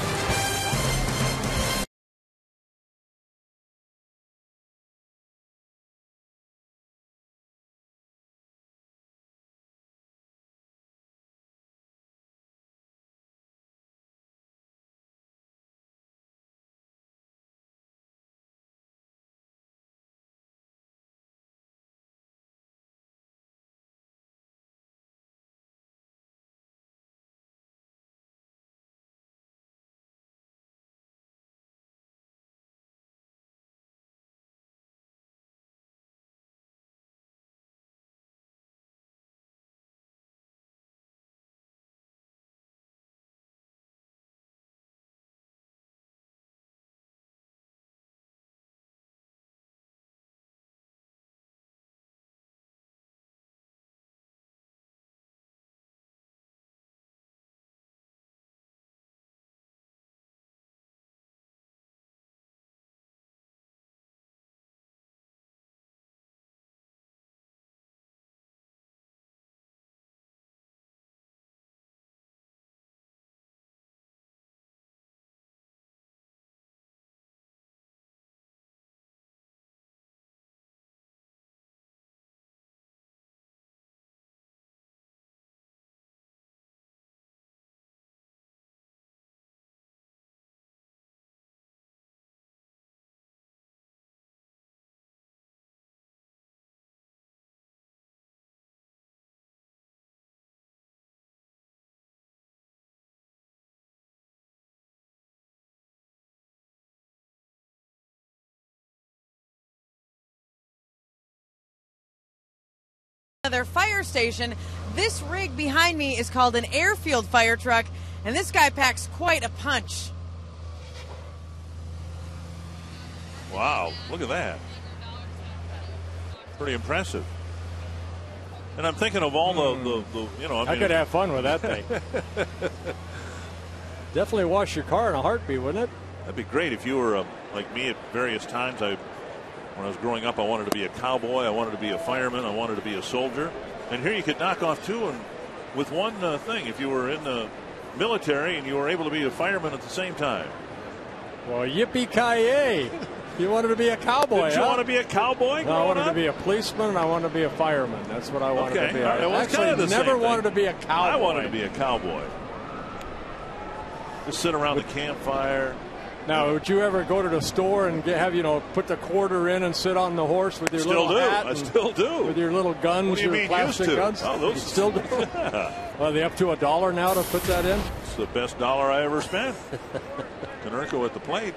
of their fire station. This rig behind me is called an airfield fire truck, and this guy packs quite a punch. Wow, look at that. Pretty impressive. And I'm thinking of all the you know. I could have fun with that thing. Definitely wash your car in a heartbeat, wouldn't it? That'd be great if you were like me at various times. When I was growing up, I wanted to be a cowboy. I wanted to be a fireman. I wanted to be a soldier. And here you could knock off two and with one thing. If you were in the military and you were able to be a fireman at the same time. Well, yippee-ki-yay. You wanted to be a cowboy, Did you want to be a cowboy? No, I wanted to be a policeman, and I wanted to be a fireman. That's what I wanted to be. Right. Well, actually never wanted to be a cowboy. I wanted to be a cowboy. Just sit around the campfire. Now, would you ever go to the store and put the quarter in and sit on the horse with your little hat? I still do. With your little guns, what do you your mean plastic used to? guns? Oh, those you still do? Are they up to $1 now to put that in? It's the best dollar I ever spent. Konerko at the plate.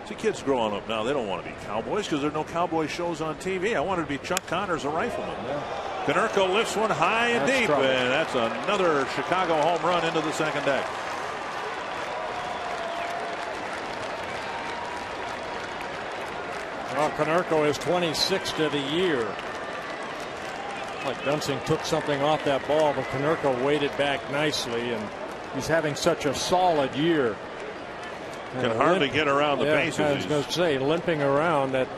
See, kids growing up now, they don't want to be cowboys because there are no cowboy shows on TV. I wanted to be Chuck Connors, a rifleman. Yeah. Konerko lifts one high and deep, and that's another Chicago home run into the second deck. Well, Konerko is 26th of the year. Like Dunsing took something off that ball, but Konerko weighted back nicely, and he's having such a solid year. Can hardly get around the bases. I was going to say, limping around, that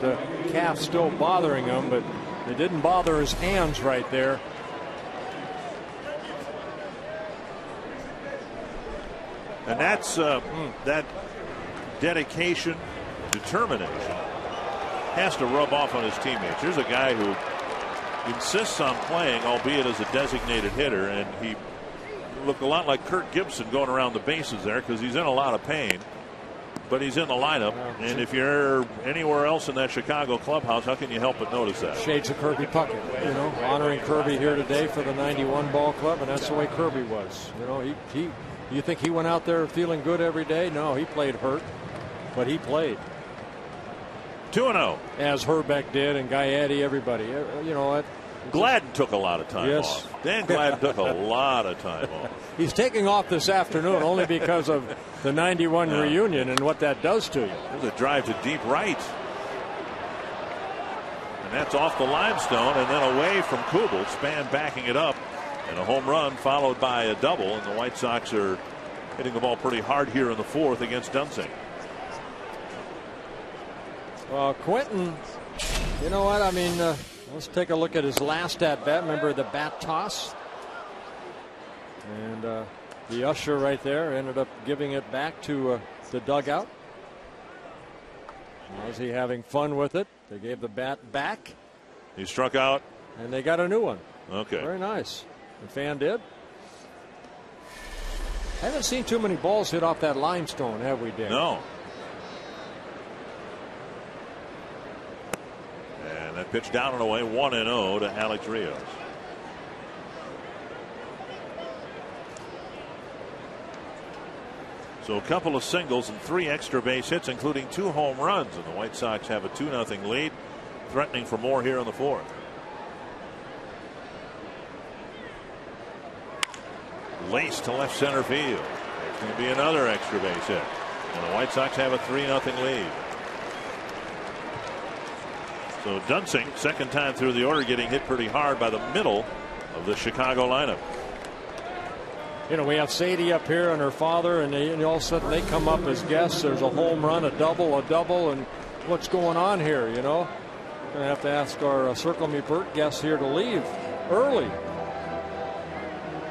calf still bothering him, but it didn't bother his hands right there. And that's that dedication, determination has to rub off on his teammates. Here's a guy who insists on playing, albeit as a designated hitter, and he looked a lot like Kirk Gibson going around the bases there because he's in a lot of pain. But he's in the lineup, and if you're anywhere else in that Chicago clubhouse, how can you help but notice that? Shades of Kirby Puckett, honoring Kirby here today for the 91 ball club, and that's the way Kirby was. You think he went out there feeling good every day? No, he played hurt, but he played. 2-0. As Herbeck did, and Gaetti, everybody. You know what? Gladden took a lot of time off. Dan Gladden took a lot of time off. He's taking off this afternoon only because of the 91 reunion and what that does to you. There's a drive to deep right. And that's off the limestone and then away from Kubel. Span backing it up. And a home run followed by a double. And the White Sox are hitting the ball pretty hard here in the fourth against Dunsing. Well, Quentin, you know what? I mean, let's take a look at his last at bat. Remember the bat toss? And the usher right there ended up giving it back to the dugout. Was he having fun with it? They gave the bat back. He struck out. And they got a new one. Okay. Very nice. The fan did. I haven't seen too many balls hit off that limestone, have we, Dan? No. And that pitch down and away, 1-0 to Alex Rios. So a couple of singles and 3 extra base hits, including 2 home runs. And the White Sox have a 2-0 lead, threatening for more here in the fourth. Lace to left center field. There's going to be another extra base hit. And the White Sox have a 3-0 lead. So Dunsing, second time through the order, getting hit pretty hard by the middle of the Chicago lineup. You know, we have Sadie up here and her father, and all of a sudden they come up as guests. There's a home run, a double, and what's going on here, you know? Going to have to ask our Circle Me Burt guests here to leave early.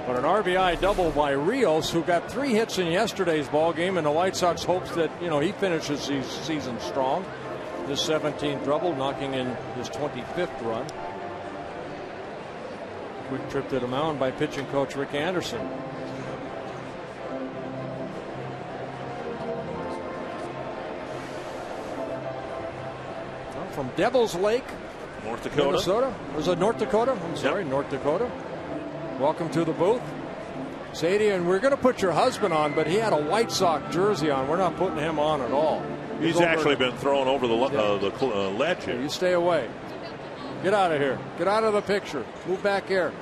But an RBI double by Rios, who got 3 hits in yesterday's ball game, and the White Sox hopes that, you know, he finishes the season strong. His 17th double, knocking in his 25th run. Quick trip to the mound by pitching coach Rick Anderson. From Devil's Lake, North Dakota. Minnesota. Was it North Dakota? I'm sorry, yep. North Dakota. Welcome to the booth, Sadie. And we're going to put your husband on, but he had a White Sox jersey on. We're not putting him on at all. He's actually been thrown over the ledge here. You stay away. Get out of here. Get out of the picture. Move back here.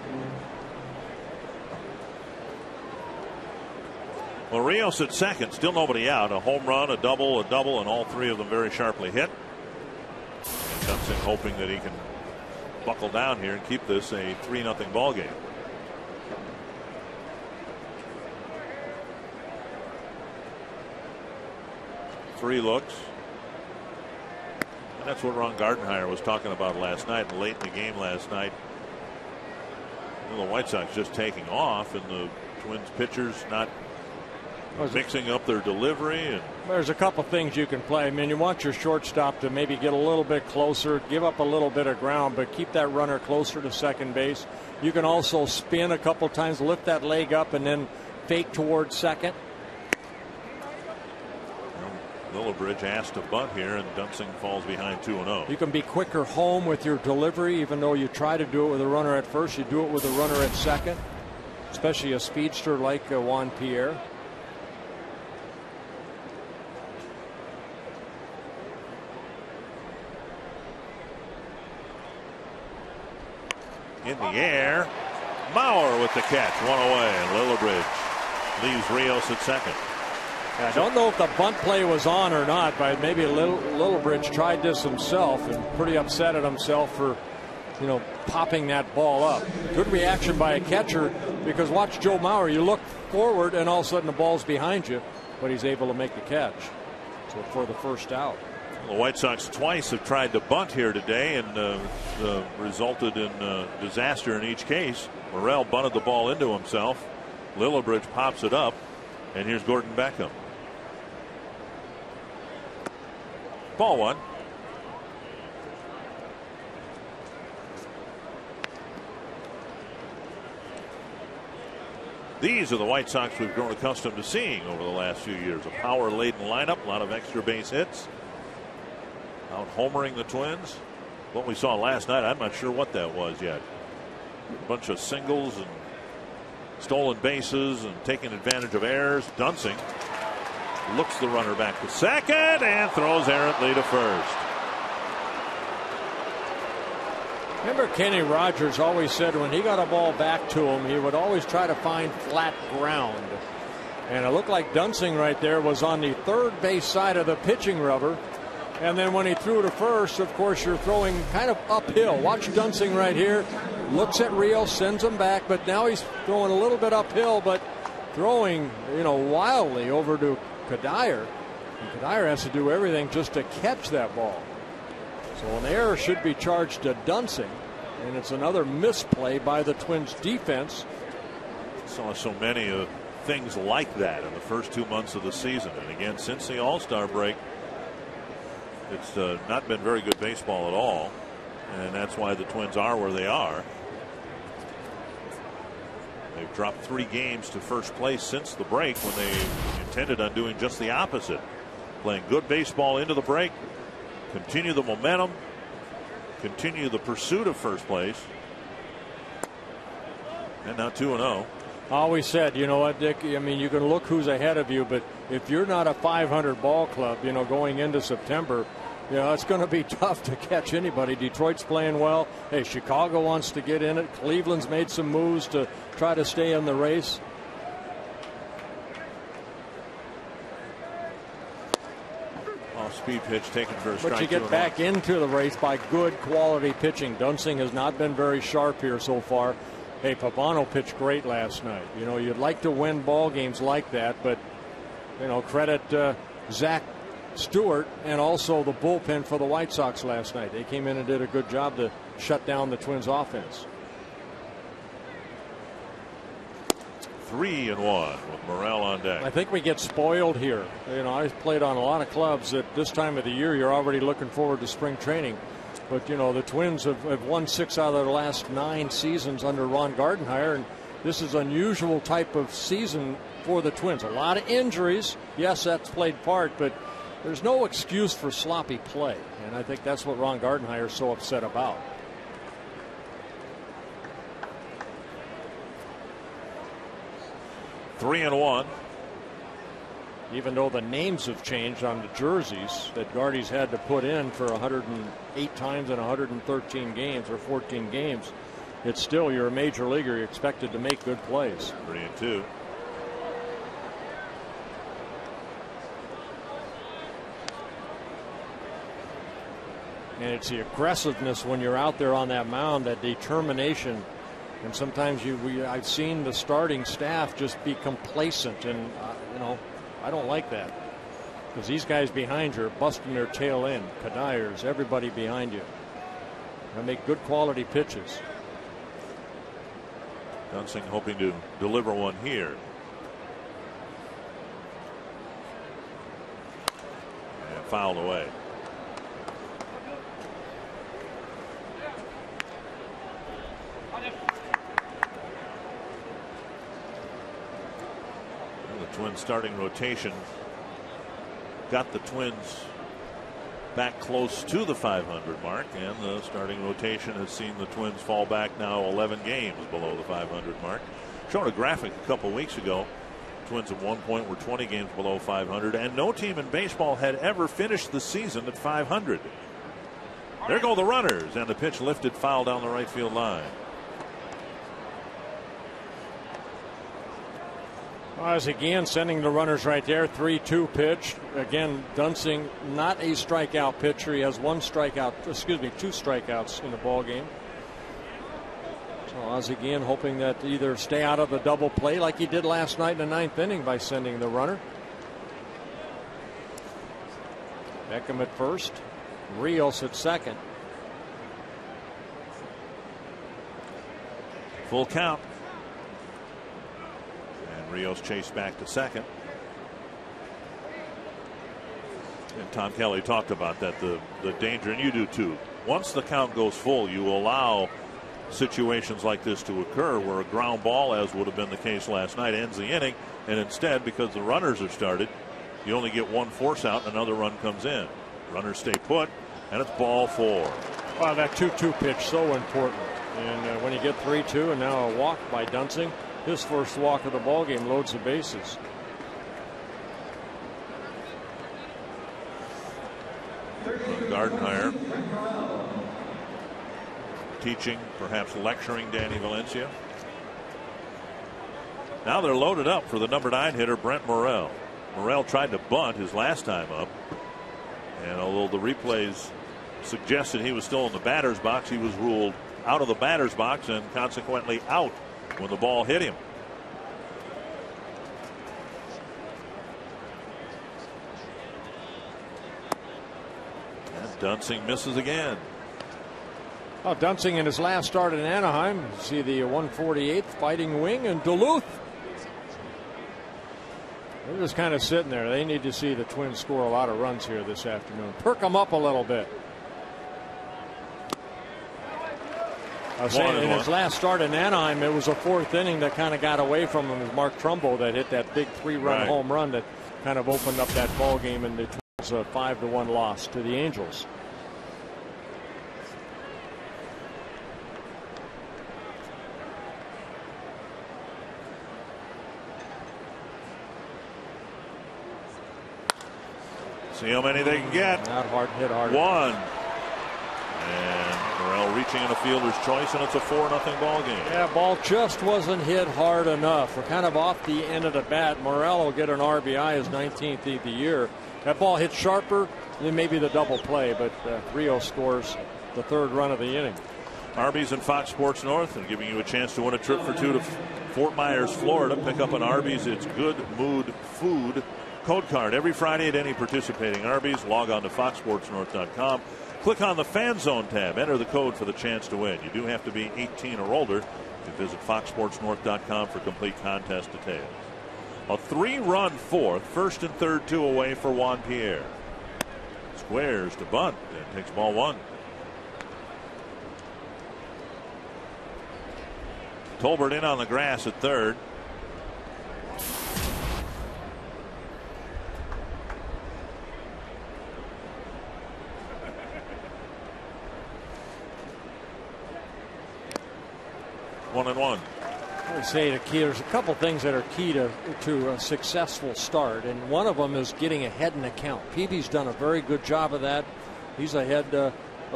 Well, Rios at second, still nobody out. A home run, a double, and all three of them very sharply hit. Dunsing hoping that he can buckle down here and keep this a 3-0 ball game. Three looks. And that's what Ron Gardenhire was talking about last night and late in the game last night. The White Sox just taking off, and the Twins pitchers not mixing up their delivery. And there's a couple things you can play. I mean, you want your shortstop to maybe get a little bit closer, give up a little bit of ground, but keep that runner closer to second base. You can also spin a couple times, lift that leg up, and then fake towards second. Lillibridge asked to bunt here, and Dunsing falls behind 2-0. You can be quicker home with your delivery, even though you try to do it with a runner at first. You do it with a runner at second, especially a speedster like Juan Pierre. In the air, Mauer with the catch, one away, and Lillibridge leaves Rios at second. I don't know if the bunt play was on or not, but maybe Lillibridge tried this himself and pretty upset at himself for, popping that ball up. Good reaction by a catcher, because watch Joe Mauer. You look forward and all of a sudden the ball's behind you, but he's able to make the catch. So for the first out. The White Sox twice have tried to bunt here today, and resulted in disaster in each case. Morel bunted the ball into himself. Lillibridge pops it up, and here's Gordon Beckham. Ball one. These are the White Sox we've grown accustomed to seeing over the last few years. A power-laden lineup, a lot of extra base hits. Out homering the Twins. What we saw last night, I'm not sure what that was yet. A bunch of singles and stolen bases and taking advantage of errors. Dunsing looks the runner back to second and throws errantly to first. Remember, Kenny Rogers always said when he got a ball back to him, he would always try to find flat ground. And it looked like Dunsing right there was on the third base side of the pitching rubber. And then when he threw to first, of course, you're throwing kind of uphill. Watch Dunsing right here. Looks at Rios, sends him back, but now he's throwing a little bit uphill, but throwing, wildly over to Cuddyer. And Cuddyer has to do everything just to catch that ball. So an error should be charged to Dunsing, and it's another misplay by the Twins defense. Saw so many things like that in the first 2 months of the season, and again since the All-Star break, it's not been very good baseball at all, and that's why the Twins are where they are. They've dropped 3 games to first place since the break, when they intended on doing just the opposite, playing good baseball into the break, continue the momentum, continue the pursuit of first place, and now 2-0. I always said, you know what, Dick, I mean, you can look who's ahead of you, but if you're not a 500 ball club, going into September, it's going to be tough to catch anybody. Detroit's playing well. Hey, Chicago wants to get in it. Cleveland's made some moves to try to stay in the race. Speed pitch taken for a strike. But you get back into the race by good quality pitching. Dunsing has not been very sharp here so far. Hey, Pavano pitched great last night. You'd like to win ball games like that, but credit Zach Stewart and also the bullpen for the White Sox last night. They came in and did a good job to shut down the Twins offense. 3-1 with Morel on deck. I think we get spoiled here. I played on a lot of clubs at this time of the year. You're already looking forward to spring training. But, the Twins have won 6 out of their last 9 seasons under Ron Gardenhire. And this is an unusual type of season for the Twins. A lot of injuries. Yes, that's played part, but there's no excuse for sloppy play. And I think that's what Ron Gardenhire is so upset about. even though the names have changed on the jerseys that Gardy's had to put in for 108 times in 113 games or 14 games, it's still, you're a major leaguer, you're expected to make good plays. 3-2. And it's the aggressiveness when you're out there on that mound, that determination. And sometimes I've seen the starting staff just be complacent, and I don't like that, because these guys behind you are busting their tail in. Kadires, everybody behind you. They make good quality pitches. Dunsing hoping to deliver one here. And fouled away. Twins starting rotation got the Twins back close to the 500 mark, and the starting rotation has seen the Twins fall back now 11 games below the 500 mark. Showing a graphic a couple weeks ago, Twins at one point were 20 games below 500, and no team in baseball had ever finished the season at 500. There go the runners, and the pitch lifted foul down the right field line. As again sending the runners right there. 3-2 pitch. Again, Dunsing not a strikeout pitcher. He has two strikeouts in the ball game. So Oz again hoping that either stay out of the double play like he did last night in the ninth inning by sending the runner. Beckham at first. Rios at second. Full count. Rios chased back to second. And Tom Kelly talked about that, the danger, and you do too. Once the count goes full, you allow situations like this to occur where a ground ball, as would have been the case last night, ends the inning, and instead, because the runners are started, you only get one force out and another run comes in. Runners stay put, and it's ball 4. Wow, that 2-2 pitch so important. And when you get 3-2 and now a walk by Dunsing, his first walk of the ball game, loads the bases. Gardenhire teaching, perhaps lecturing Danny Valencia. Now they're loaded up for the number 9 hitter, Brent Morel. Morel tried to bunt his last time up, and although the replays suggested he was still in the batter's box, he was ruled out of the batter's box and consequently out when the ball hit him. And Dunsing misses again. Oh, Dunsing in his last start in Anaheim. You see the 148th Fighting Wing in Duluth. They're just kind of sitting there. They need to see the Twins score a lot of runs here this afternoon. Perk them up a little bit. I was saying in his last start in Anaheim, it was a fourth inning that kind of got away from him. It was Mark Trumbo that hit that big 3-run home run that kind of opened up that ball game, and it was a 5-1 loss to the Angels. See how many they can get. Not hard hit hard. 1. And Morel reaching in a fielder's choice, and it's a 4-0 ball game. Yeah, ball just wasn't hit hard enough. We're kind of off the end of the bat. Morel will get an RBI, his 19th of the year. That ball hit sharper, then maybe the double play, but Rio scores the 3rd run of the inning. Arby's and Fox Sports North are giving you a chance to win a trip for 2 to Fort Myers, Florida. Pick up an Arby's. It's Good Mood Food code card every Friday at any participating Arby's. Log on to foxsportsnorth.com. Click on the Fan Zone tab. Enter the code for the chance to win. You do have to be 18 or older. You visit foxsportsnorth.com for complete contest details. A 3-run fourth, first and third, 2 away for Juan Pierre. Squares to bunt and takes ball 1. Tolbert in on the grass at third. One and one. I would say there's a couple things that are key to a successful start, and one of them is getting ahead in the count. Peavy's done a very good job of that. He's ahead of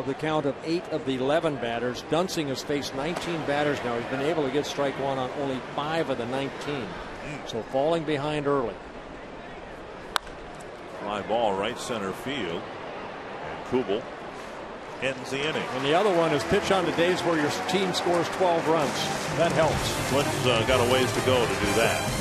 the count of 8 of the 11 batters. Dunsing has faced 19 batters now. He's been able to get strike one on only 5 of the 19. So falling behind early. Fly ball right center field. And Kubel ends the inning. And the other one is pitch on the days where your team scores 12 runs. That helps. Twins got a ways to go to do that.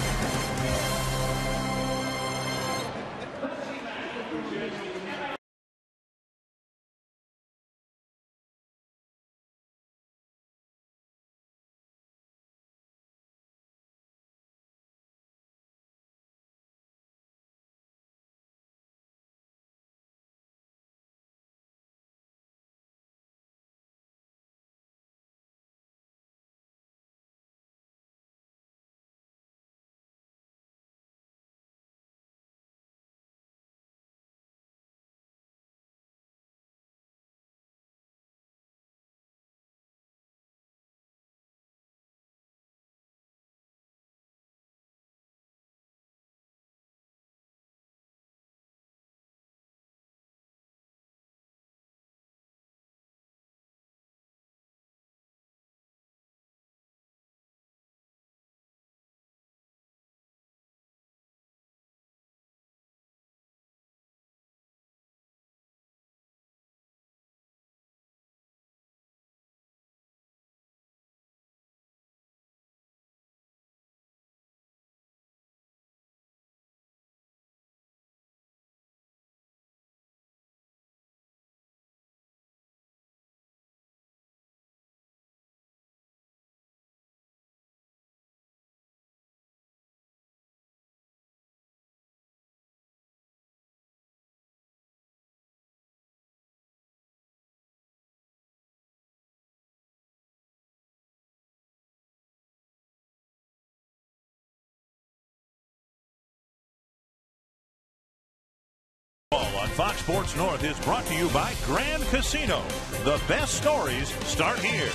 On Fox Sports North is brought to you by Grand Casino. The best stories start here.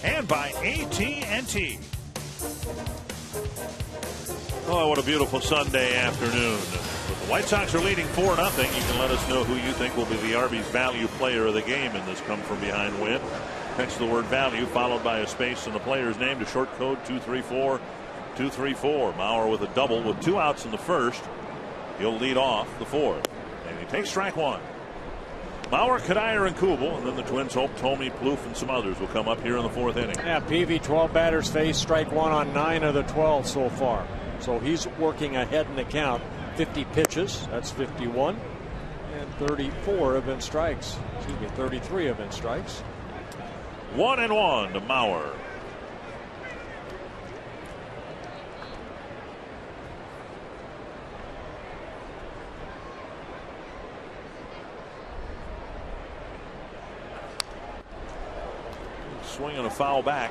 And by AT&T. Oh, what a beautiful Sunday afternoon. But the White Sox are leading 4-0. You can let us know who you think will be the Arby's value player of the game in this come-from-behind win. Text the word value followed by a space and the player's name to short code 234-234. Mauer with a double with 2 outs in the first. He'll lead off the 4th. And he takes strike 1. Mauer, Cuddyer, and Kubel. And then the Twins hope Thome, Plouffe, and some others will come up here in the 4th inning. Yeah, Peavy, 12 batters faced, strike 1 on 9 of the 12 so far. So he's working ahead in the count. 50 pitches, that's 51. And 34 have been strikes. 33 have been strikes. 1-1 to Mauer. Swinging a foul back.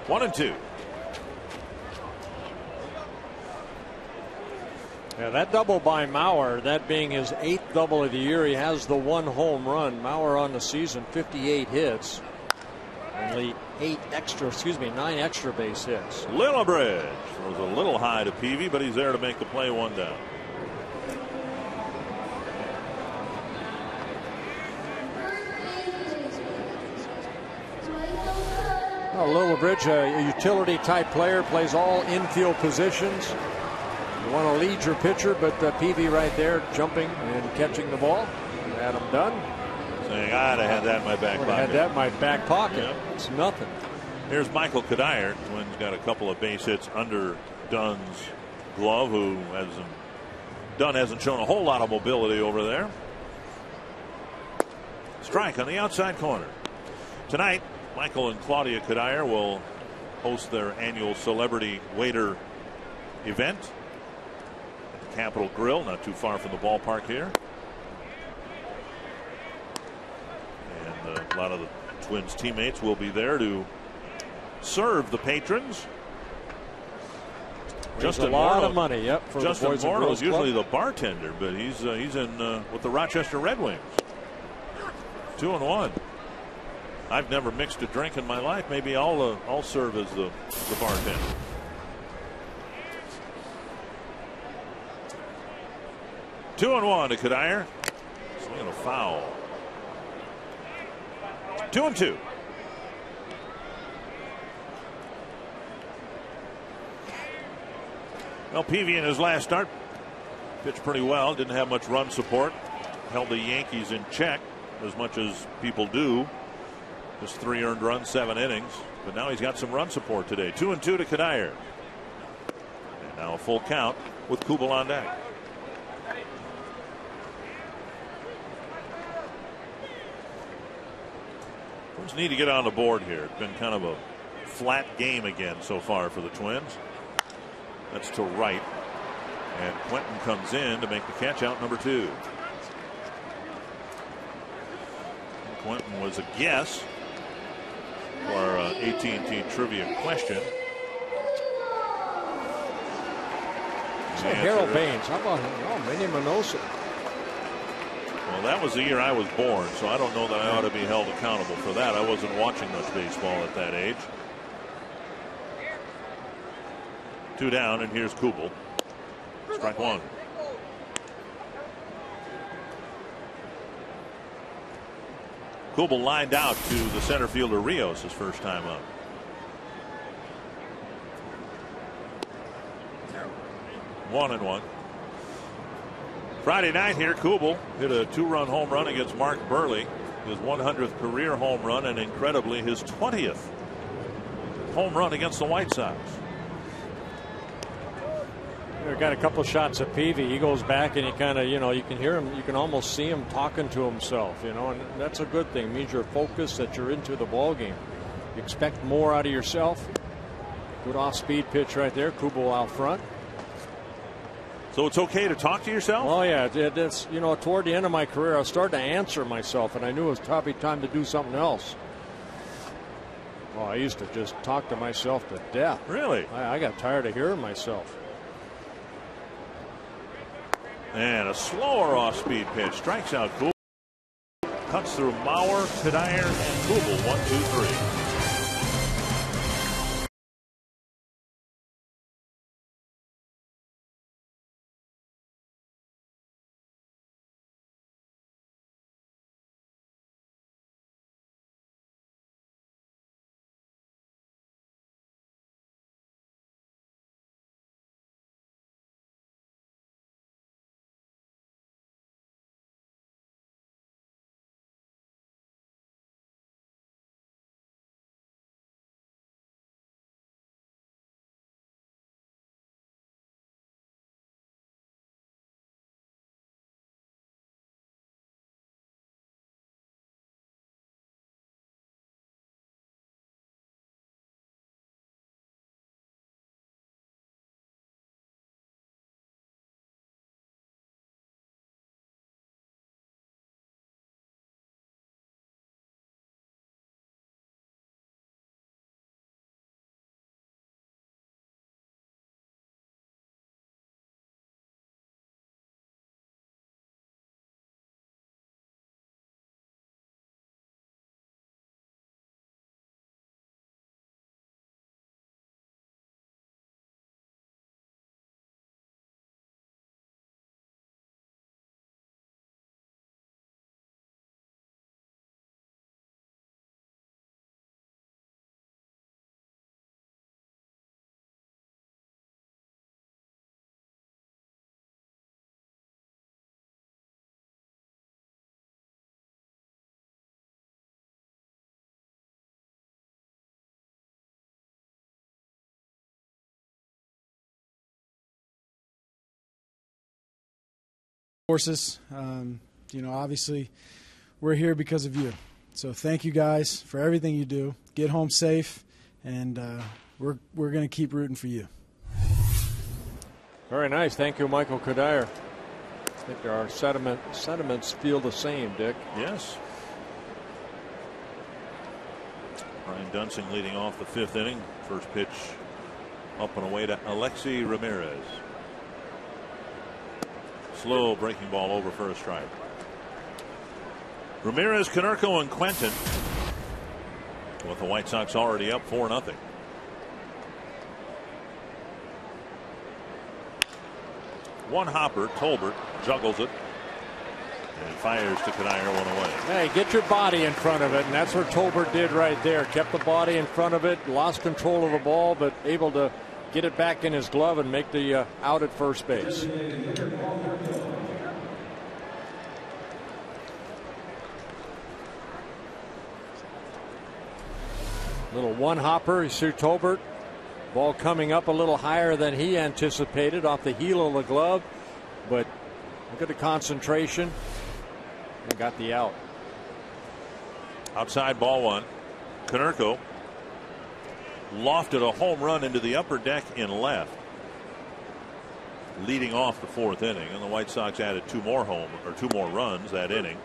One and two. Yeah, that double by Mauer, that being his 8th double of the year. He has the 1 home run. Mauer on the season, 58 hits. Only 9 extra base hits. Lillibridge was a little high to Peavy, but he's there to make the play, 1 down. Well, Lillibridge, a utility type player, plays all infield positions. You want to lead your pitcher, but Peavy right there jumping and catching the ball. Adam Dunn saying, I'd have had that in my back pocket. Had that in my back pocket. Yep. It's nothing. Here's Michael Cuddyer. Twins got a couple of base hits under Dunn's glove, who Dunn hasn't shown a whole lot of mobility over there. Strike on the outside corner. Tonight, Michael and Claudia Cuddyer will host their annual celebrity waiter event at the Capitol Grill, not too far from the ballpark here. And a lot of the Twins teammates will be there to serve the patrons. Just a lot of money, yep. For Justin the Boys and Morneau is Girls usually Club. the bartender, but he's in with the Rochester Red Wings. 2-1. I've never mixed a drink in my life. Maybe I'll serve as the bartender. Two and 1 to Cuddyer. Swinging a foul. 2-2. Well, Peavy in his last start pitched pretty well. Didn't have much run support. Held the Yankees in check as much as people do. Just 3 earned runs, 7 innings. But now he's got some run support today. 2-2 to Cuddyer. And now a full count with Kubel on deck. Twins need to get on the board here. It's been kind of a flat game again so far for the Twins. That's to right. And Quentin comes in to make the catch out number 2. Quentin was a guess for our AT&T trivia question. So Harold Baines. How about him? Oh, Manny Minoso. Well, that was the year I was born, so I don't know that I ought to be held accountable for that. I wasn't watching much baseball at that age. 2 down, and here's Kubel. Strike 1. Kubel lined out to the center fielder Rios his first time up. One and 1. Friday night here, Kubel hit a 2-run home run against Mark Burley, his 100th career home run, and incredibly his 20th home run against the White Sox. They got a couple shots at Peavy. He goes back and he kind of, you can hear him. You can almost see him talking to himself, and that's a good thing. It means you're focused, that you're into the ball game. You expect more out of yourself. Good off-speed pitch right there. Kubel out front. So it's okay to talk to yourself? Oh, yeah. It's, toward the end of my career, I was starting to answer myself, and I knew it was probably time to do something else. Oh, I used to just talk to myself to death. Really? I got tired of hearing myself. And a slower off-speed pitch. Strikes out Kubel. Cuts through Mauer, Cuddyer, and Kubel. 1-2-3. Forces, obviously we're here because of you. So thank you guys for everything you do. Get home safe, and we're going to keep rooting for you. Very nice. Thank you, Michael Cuddyer. I think our sentiments feel the same, Dick. Yes. Ryan Dunsing leading off the 5th inning. First pitch up and away to Alexi Ramirez. Slow breaking ball over for a strike. Ramirez, Konerko, and Quentin, with the White Sox already up 4-0. One hopper. Tolbert juggles it and fires to Kanier, one away. Hey, get your body in front of it, and that's what Tolbert did right there. Kept the body in front of it, lost control of the ball, but able to get it back in his glove and make the out at first base. Little one hopper. You see Tolbert. Ball coming up a little higher than he anticipated off the heel of the glove. But look at the concentration. And got the out. Outside ball one. Konerko lofted a home run into the upper deck in left, leading off the 4th inning, and the White Sox added two more runs that inning.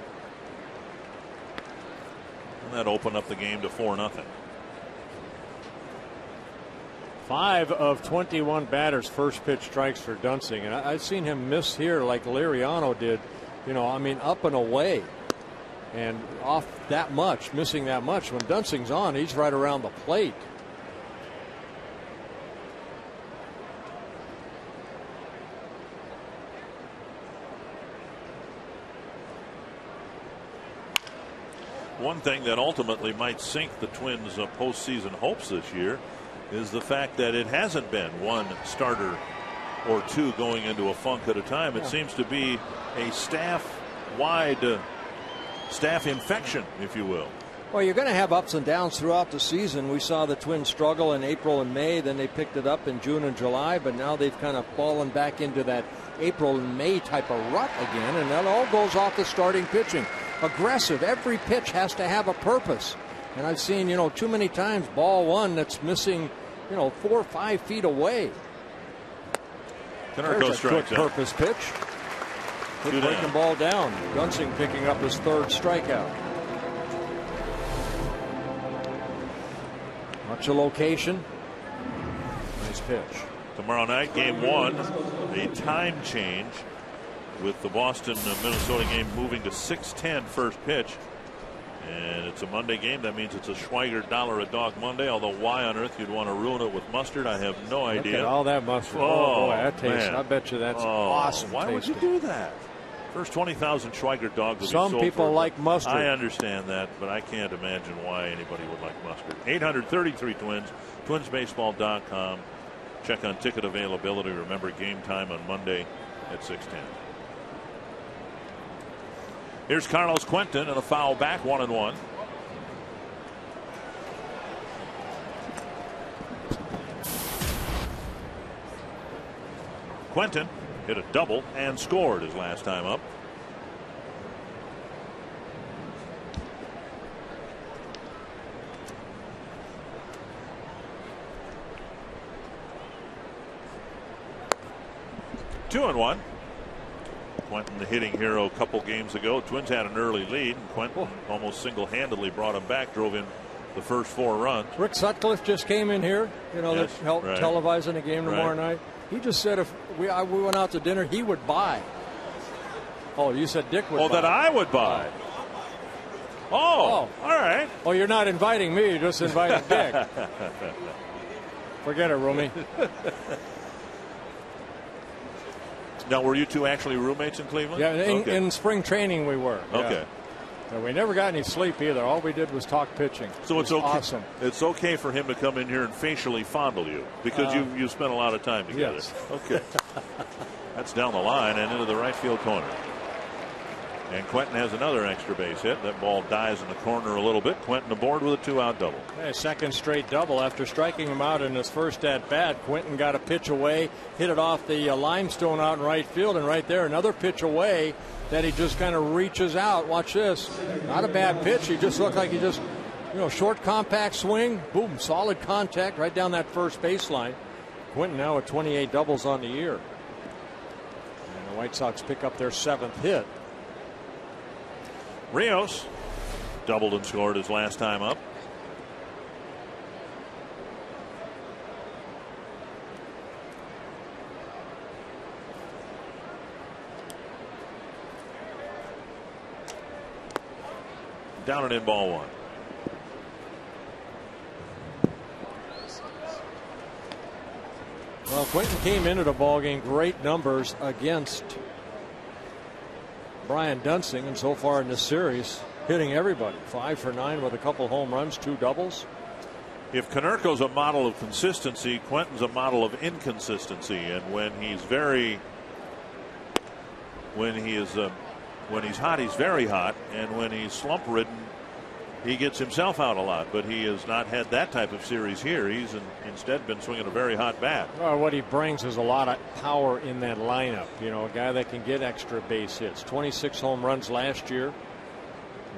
And that opened up the game to 4-0. 5 of 21 batters first pitch strikes for Dunsing, and I've seen him miss here like Liriano did. You know, I mean, up and away, and off that much, missing that much. When Dunsing's on, he's right around the plate. One thing that ultimately might sink the Twins' postseason hopes this year is the fact that it hasn't been one starter or two going into a funk at a time. It seems to be a staff-wide staff infection, if you will. Well, you're going to have ups and downs throughout the season. We saw the Twins struggle in April and May, then they picked it up in June and July, but now they've kind of fallen back into that April and May type of rut again, and that all goes off the starting pitching. Aggressive. Every pitch has to have a purpose. And I've seen, too many times ball one that's missing, 4 or 5 feet away. Konerko strikes out. Purpose pitch. Good breaking ball down. Dunsing picking up his 3rd strikeout. Watch the location. Nice pitch. Tomorrow night, game 1, a time change with the Boston Minnesota game moving to 6:10 first pitch. And it's a Monday game. That means it's a Schweiger $1 a dog Monday. Although why on earth you'd want to ruin it with mustard, I have no idea. Look at all that mustard. Oh boy, that tastes. I bet you that's awesome. Why would you do that? First 20,000 Schweiger dogs will be sold. Some people like mustard. I understand that, but I can't imagine why anybody would like mustard. 833 Twins, twinsbaseball.com. Check on ticket availability. Remember, game time on Monday at 6:10. Here's Carlos Quentin and a foul back, 1-1. Quentin hit a double and scored his last time up. Two and one. Quentin, the hitting hero, a couple games ago. Twins had an early lead, and Quentin almost single-handedly brought him back, drove in the first 4 runs. Rick Sutcliffe just came in here, that helped televising the game tomorrow night. He just said if we went out to dinner, he would buy. Oh, you said Dick would buy. Oh, that I would buy. Oh, all right. Oh, you're not inviting me, you're just inviting Dick. Forget it, Roomy. Now, were you two actually roommates in Cleveland? Yeah, in spring training we were. Okay. Yeah. And we never got any sleep either. All we did was talk pitching. So it's okay. Awesome. It's okay for him to come in here and facially fondle you because you spent a lot of time together. Yes. Okay. That's down the line and into the right field corner. And Quentin has another extra base hit. That ball dies in the corner a little bit. Quentin aboard with a 2-out double. Hey, second straight double after striking him out in his first at bat. Quentin got a pitch away, hit it off the limestone out in right field, and right there another pitch away that he just kind of reaches out. Watch this. Not a bad pitch. He just looked like he just, short compact swing. Boom, solid contact right down that first baseline. Quentin now with 28 doubles on the year. And the White Sox pick up their 7th hit. Rios doubled and scored his last time up. Down and in, ball one. Well, Quentin came into the ballgame great numbers against Brian Duensing, and so far in this series, hitting everybody. 5 for 9 with a couple home runs, 2 doubles. If Konerko's a model of consistency, Quentin's a model of inconsistency, and when he's hot, he's very hot, and when he's slump ridden, he gets himself out a lot. But he has not had that type of series here. He's instead been swinging a very hot bat. Well, what he brings is a lot of power in that lineup. You know, a guy that can get extra base hits. 26 home runs last year,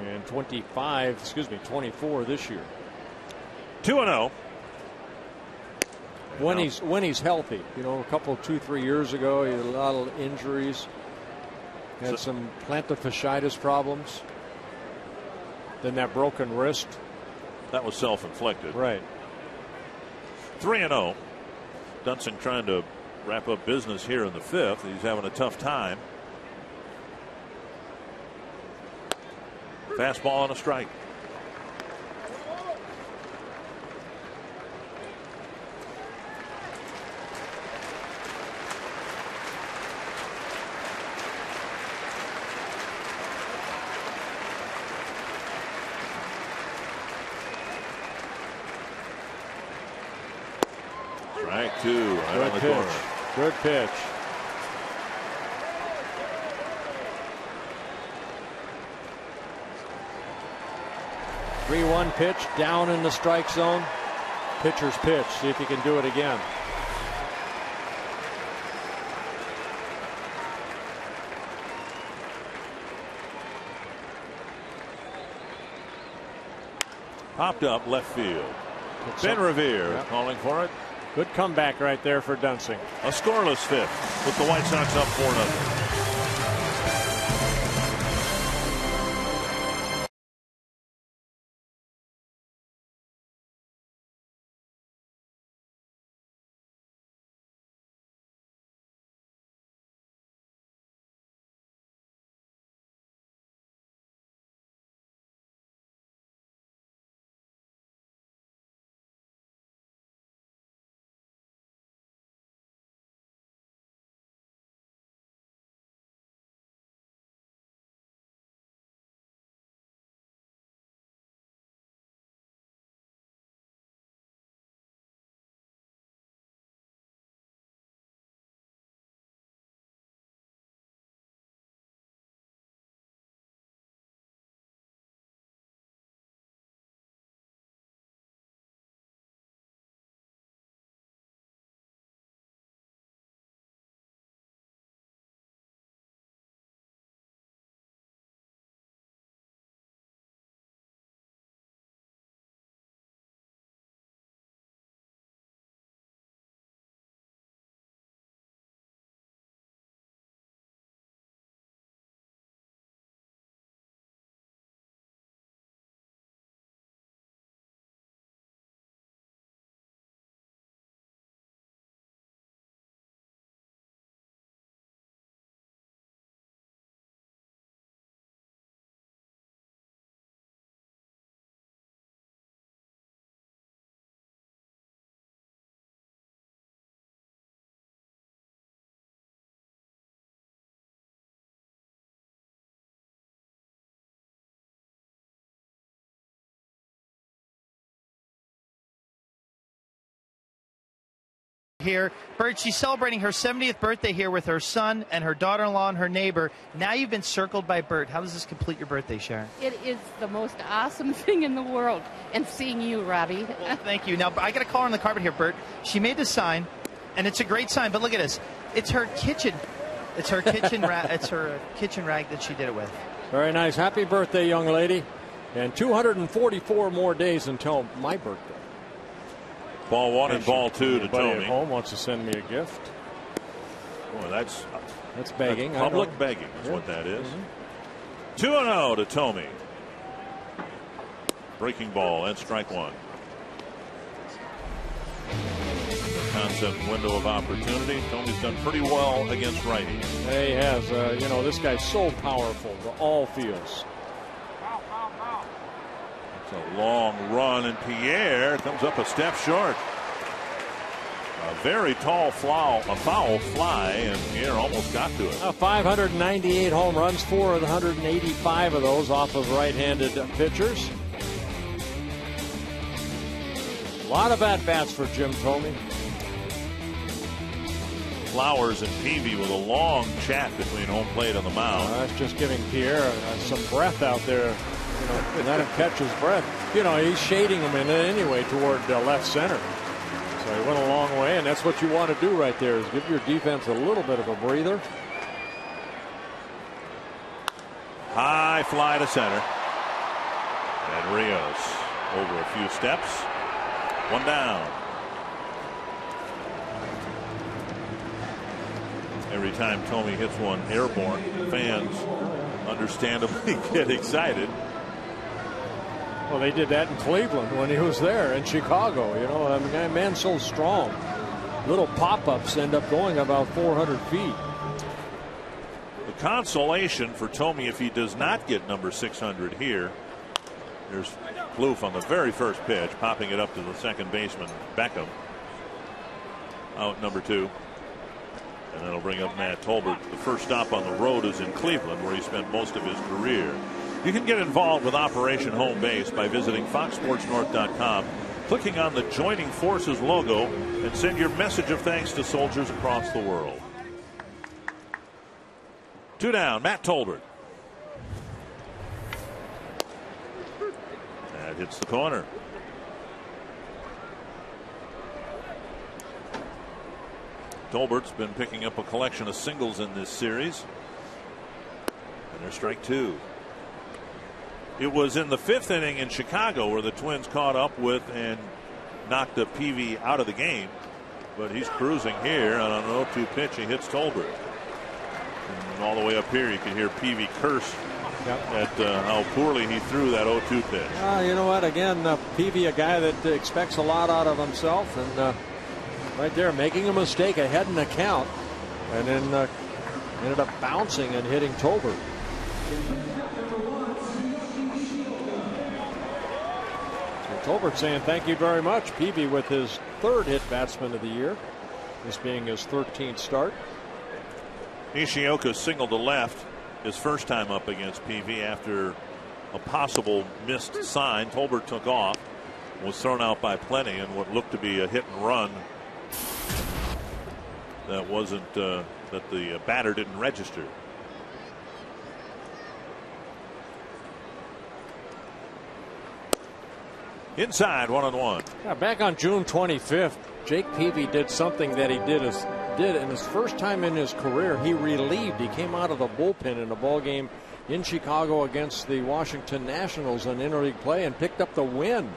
and 24 this year. 2-0. When he's healthy, you know, a couple 2-3 years ago, he had a lot of injuries, had some plantar fasciitis problems, then that broken wrist. That was self-inflicted. Right. 3-0. Duensing trying to wrap up business here in the 5th. He's having a tough time. Fastball and a strike. Strike 2 right on the corner. Good pitch. Three-one pitch down in the strike zone. Pitcher's pitch. See if he can do it again. Popped up left field. Ben Revere calling for it. Good comeback right there for Duensing. A scoreless 5th with the White Sox up 4-0. Here, Bert, she's celebrating her 70th birthday here with her son and her daughter-in-law and her neighbor. Now you've been circled by Bert. How does this complete your birthday, Sharon? It is the most awesome thing in the world, and seeing you, Robbie. Well, thank you. Now, I got to call her on the carpet here, Bert. She made this sign, and it's a great sign, but look at this. It's her kitchen. It's her kitchen it's her kitchen rag that she did it with. Very nice. Happy birthday, young lady. And 244 more days until my birthday. Ball 1 and ball 2 to Thome. At home wants to send me a gift. Boy, that's begging. Public begging is what that is. 2-0 to Thome. Breaking ball and strike 1. Concept window of opportunity. Thome's done pretty well against righties. He has. You know, this guy's so powerful to all fields. It's a long run, and Pierre comes up a step short. A very tall foul fly, and Pierre almost got to it. 598 home runs, 485 of those off of right-handed pitchers. A lot of at-bats for Jim Thome. Flowers and Peavy with a long chat between home plate and the mound. That's just giving Pierre some breath out there. Let him catch his breath. He's shading him in anyway toward left center. So he went a long way, and that's what you want to do right there, is give your defense a little bit of a breather. High fly to center. And Rios over a few steps. One down. Every time Thome hits one airborne, fans understandably get excited. Well, they did that in Cleveland when he was there, in Chicago. Man's so strong. Little pop-ups end up going about 400 feet. The consolation for Thome, if he does not get number 600 here, there's Plouffe on the very first pitch, popping it up to the second baseman, Beckham. Out number 2. And that'll bring up Matt Tolbert. The first stop on the road is in Cleveland, where he spent most of his career. You can get involved with Operation Home Base by visiting FoxSportsNorth.com, clicking on the Joining Forces logo, and send your message of thanks to soldiers across the world. 2 down, Matt Tolbert. That hits the corner. Tolbert's been picking up a collection of singles in this series. And there's strike 2. It was in the 5th inning in Chicago where the Twins caught up with and knocked the Peavy out of the game. But he's cruising here on an 0-2 pitch. He hits Tolbert. And all the way up here, you can hear Peavy curse at how poorly he threw that 0-2 pitch. You know what? Again, Peavy, a guy that expects a lot out of himself, and right there, making a mistake ahead in the count, and then ended up bouncing and hitting Tolbert. Tolbert saying thank you very much. Peavy with his 3rd hit batsman of the year, this being his 13th start. Nishioka singled to left his first time up against Peavy after a possible missed sign. Tolbert took off, was thrown out by Plenty, and what looked to be a hit and run that wasn't that the batter didn't register. Inside, 1-1. Yeah, back on June 25th, Jake Peavy did something that he did in his first time in his career. He relieved. He came out of the bullpen in a ball game in Chicago against the Washington Nationals in interleague play and picked up the win.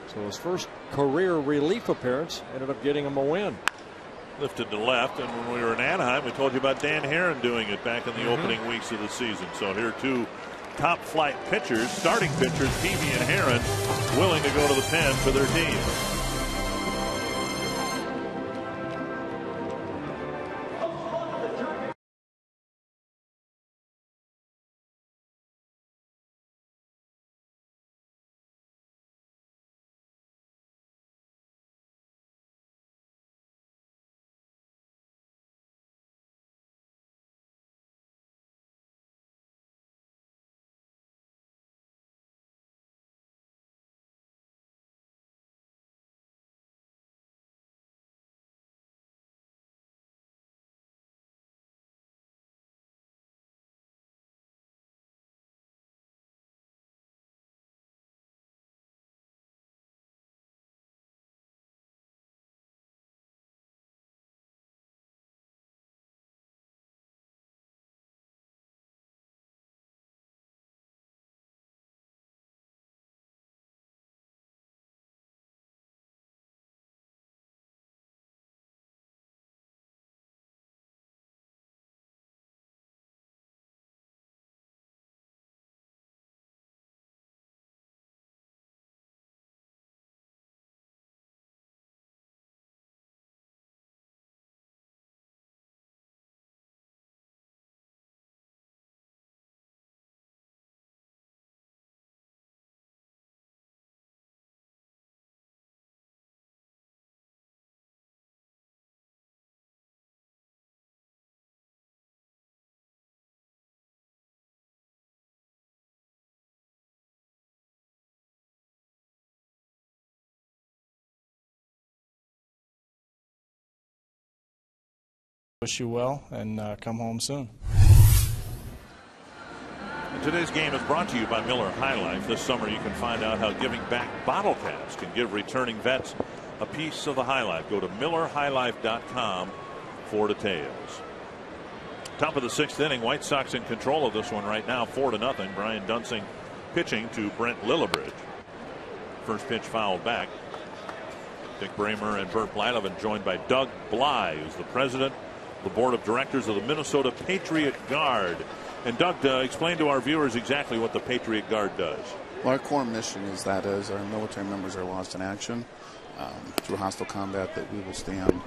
So his first career relief appearance ended up getting him a win. Lifted to left, and when we were in Anaheim, we told you about Dan Herron doing it back in the opening weeks of the season. So here are 2 top flight pitchers, starting pitchers, Peavy and Herron, willing to go to the pen for their team. Wish you well and come home soon. Today's game is brought to you by Miller High Life. This summer you can find out how giving back bottle caps can give returning vets a piece of the High Life. Go to MillerHighLife.com for details. Top of the 6th inning, White Sox in control of this one right now, 4-0. Brian Dunsing pitching to Brent Lillibridge. First pitch fouled back. Dick Bramer and Bert Blyleven joined by Doug Bly, who's the president of the board of directors of the Minnesota Patriot Guard. And Doug, explain to our viewers exactly what the Patriot Guard does. Well, our core mission is that as our military members are lost in action through hostile combat, that we will stand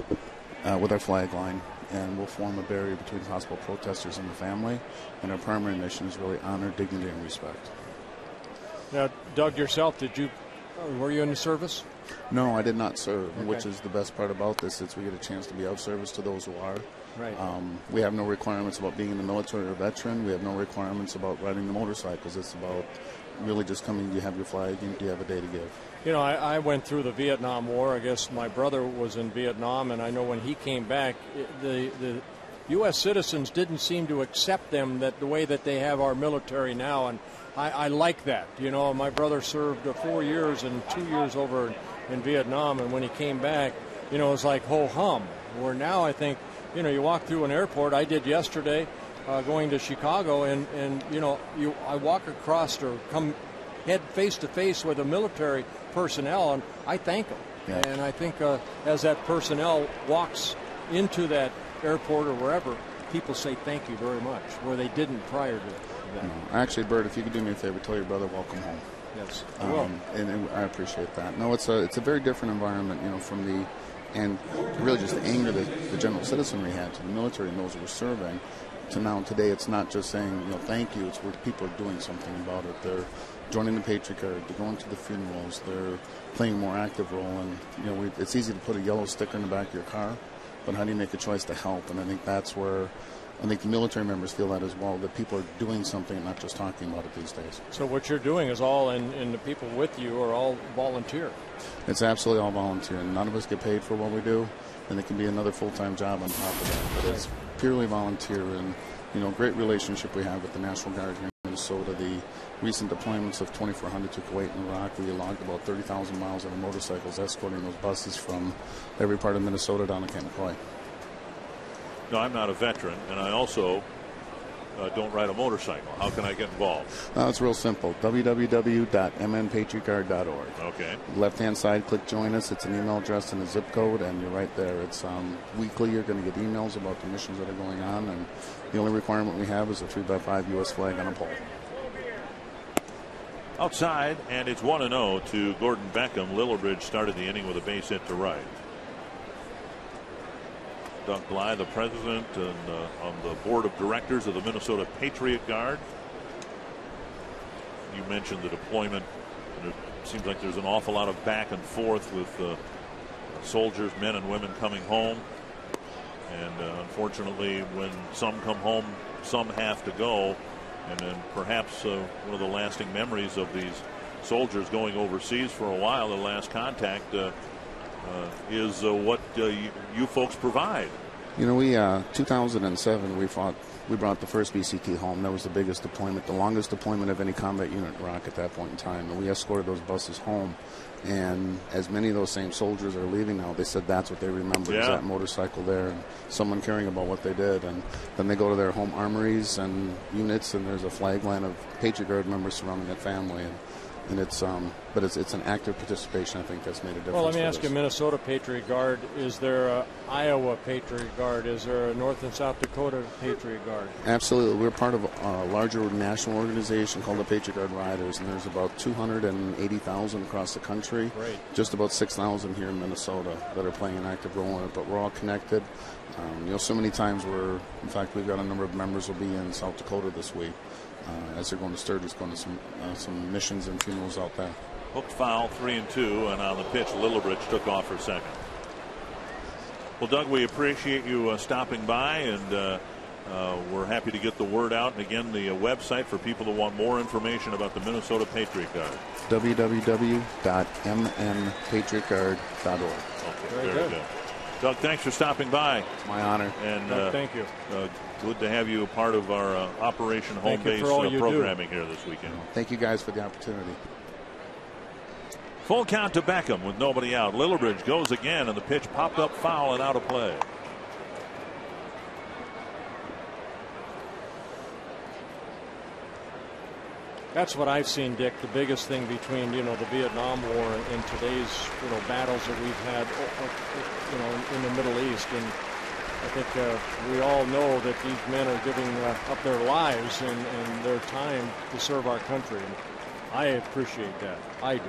with our flag line and we'll form a barrier between hostile protesters and the family. And our primary mission is really honor, dignity, and respect. Now, Doug, yourself, were you in the service? No, I did not serve, okay. Which is the best part about this. Is we get a chance to be of service to those who are. Right. We have no requirements about being in the military or a veteran. We have no requirements about riding the motorcycles. It's about really just coming. Do you have your flag? Do you have a day to give? You know, I went through the Vietnam War. I guess my brother was in Vietnam, and I know when he came back, the U.S. citizens didn't seem to accept them the way that they have our military now, and I like that. You know, my brother served 4 years and 2 years over in Vietnam, and when he came back, you know, it was like ho-hum. Where now I think, you know, you walk through an airport. I did yesterday going to Chicago, and you know, I walk across or come head face to face with a military personnel, and I thank them. Yeah. And I think as that personnel walks into that airport or wherever, people say thank you very much, where they didn't prior to that. No. Actually, Bert, if you could do me a favor, tell your brother welcome home. Yes, and I appreciate that. No, it's a very different environment, you know, from the and really just the anger that the general citizenry had to the military and those who were serving. To now, today, it's not just saying, you know, thank you. It's where people are doing something about it. They're joining the Patriot Guard. They're going to the funerals. They're playing a more active role. And, you know, it's easy to put a yellow sticker in the back of your car, but how do you make a choice to help? And I think that's where I think the military members feel that as well, that people are doing something and not just talking about it these days. So what you're doing is all, and the people with you are all volunteer. It's absolutely all volunteer. None of us get paid for what we do, and it can be another full-time job on top of that. But it's purely volunteer, and, you know, great relationship we have with the National Guard here in Minnesota. The recent deployments of 2,400 to Kuwait and Iraq, we logged about 30,000 miles on motorcycles escorting those buses from every part of Minnesota down to Camp McCoy. No, I'm not a veteran, and I also don't ride a motorcycle. How can I get involved? It's real simple. www.mnpatriotguard.org. Okay. Left-hand side, click join us. It's an email address and a zip code, and you're right there. It's weekly. You're going to get emails about the missions that are going on, and the only requirement we have is a 3x5 U.S. flag on a pole. Outside, and it's 1-0 to Gordon Beckham. Lillibridge started the inning with a base hit to right. Doug Bly, the president and on the board of directors of the Minnesota Patriot Guard. You mentioned the deployment, and it seems like there's an awful lot of back and forth with soldiers, men and women coming home. And unfortunately, when some come home, some have to go. And then perhaps one of the lasting memories of these soldiers going overseas for a while, the last contact, is what you folks provide. You know, we 2007 we brought the first VCT home. That was the biggest deployment, the longest deployment of any combat unit in Iraq at that point in time. And we escorted those buses home. And as many of those same soldiers are leaving now, they said that's what they remember, is that motorcycle there and someone caring about what they did. And then they go to their home armories and units, and there's a flag line of Patriot Guard members surrounding that family. And it's but it's an active participation, I think, that's made a difference. Well, let me ask you, Minnesota Patriot Guard, is there a Iowa Patriot Guard? Is there a North and South Dakota Patriot Guard? Absolutely. We're part of a larger national organization called the Patriot Guard Riders, and there's about 280,000 across the country. Right. Just about 6,000 here in Minnesota that are playing an active role in it, but we're all connected. You know, so many times in fact, we've got a number of members will be in South Dakota this week. As they're going to Sturgis, going to some missions and funerals out there. Hooked foul, 3-2, and on the pitch, Lillibridge took off for second. Well, Doug, we appreciate you stopping by, and we're happy to get the word out. And again, the website for people that want more information about the Minnesota Patriot Guard. www.mnpatriotguard.org. Okay, very good. Doug, thanks for stopping by. It's my honor. And Doug, thank you. Good to have you a part of our Operation Home Base programming here this weekend. Thank you guys for the opportunity. Full count to Beckham with nobody out. Lillibridge goes again, and the pitch popped up foul and out of play. That's what I've seen, Dick. The biggest thing between the Vietnam War and today's battles that we've had in the Middle East, and I think we all know that these men are giving up their lives and their time to serve our country. And I appreciate that. I do.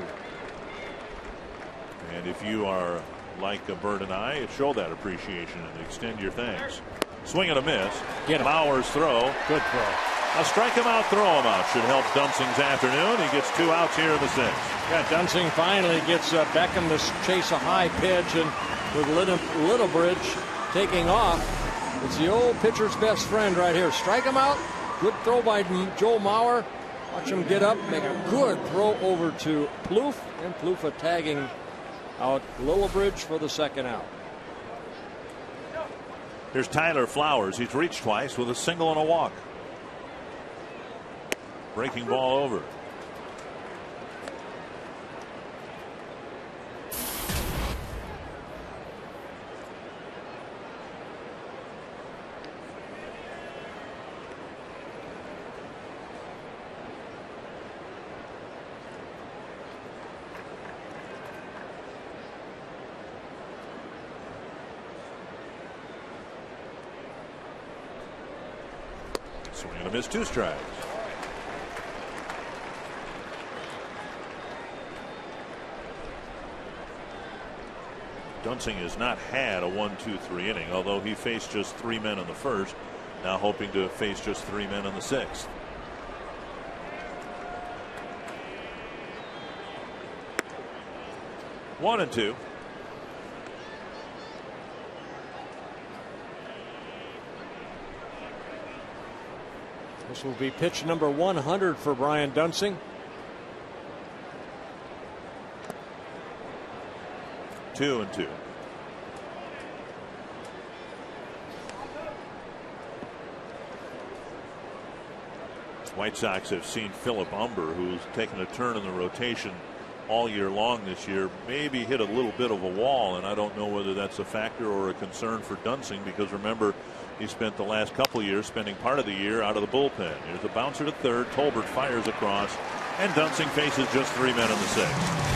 And if you are like Bert and I, show that appreciation and extend your thanks. Swing and a miss. Bauer's throw. Good throw. A strike him out, throw him out should help Dunsing's afternoon. He gets 2 outs here in the 6th. Yeah, Dunsing finally gets Beckham to chase a high pitch, and with Littlebridge taking off, it's the old pitcher's best friend right here. Strike him out. Good throw by Joe Mauer. Watch him get up, make a good throw over to Plouffe, and Plouffe tagging out Littlebridge for the 2nd out. Here's Tyler Flowers. He's reached twice with a single and a walk. Breaking ball over. Swing and a miss, 2 strikes. Dunsing has not had a 1-2-3 inning, although he faced just 3 men in the 1st. Now hoping to face just 3 men in the 6th. One and 2. This will be pitch number 100 for Brian Dunsing. 2 and 2. White Sox have seen Philip Humber, who's taken a turn in the rotation all year long this year, maybe hit a little bit of a wall, and I don't know whether that's a factor or a concern for Dunsing, because remember, he spent the last couple of years spending part of the year out of the bullpen. Here's a bouncer to third. Tolbert fires across, and Dunsing faces just 3 men in the 6th.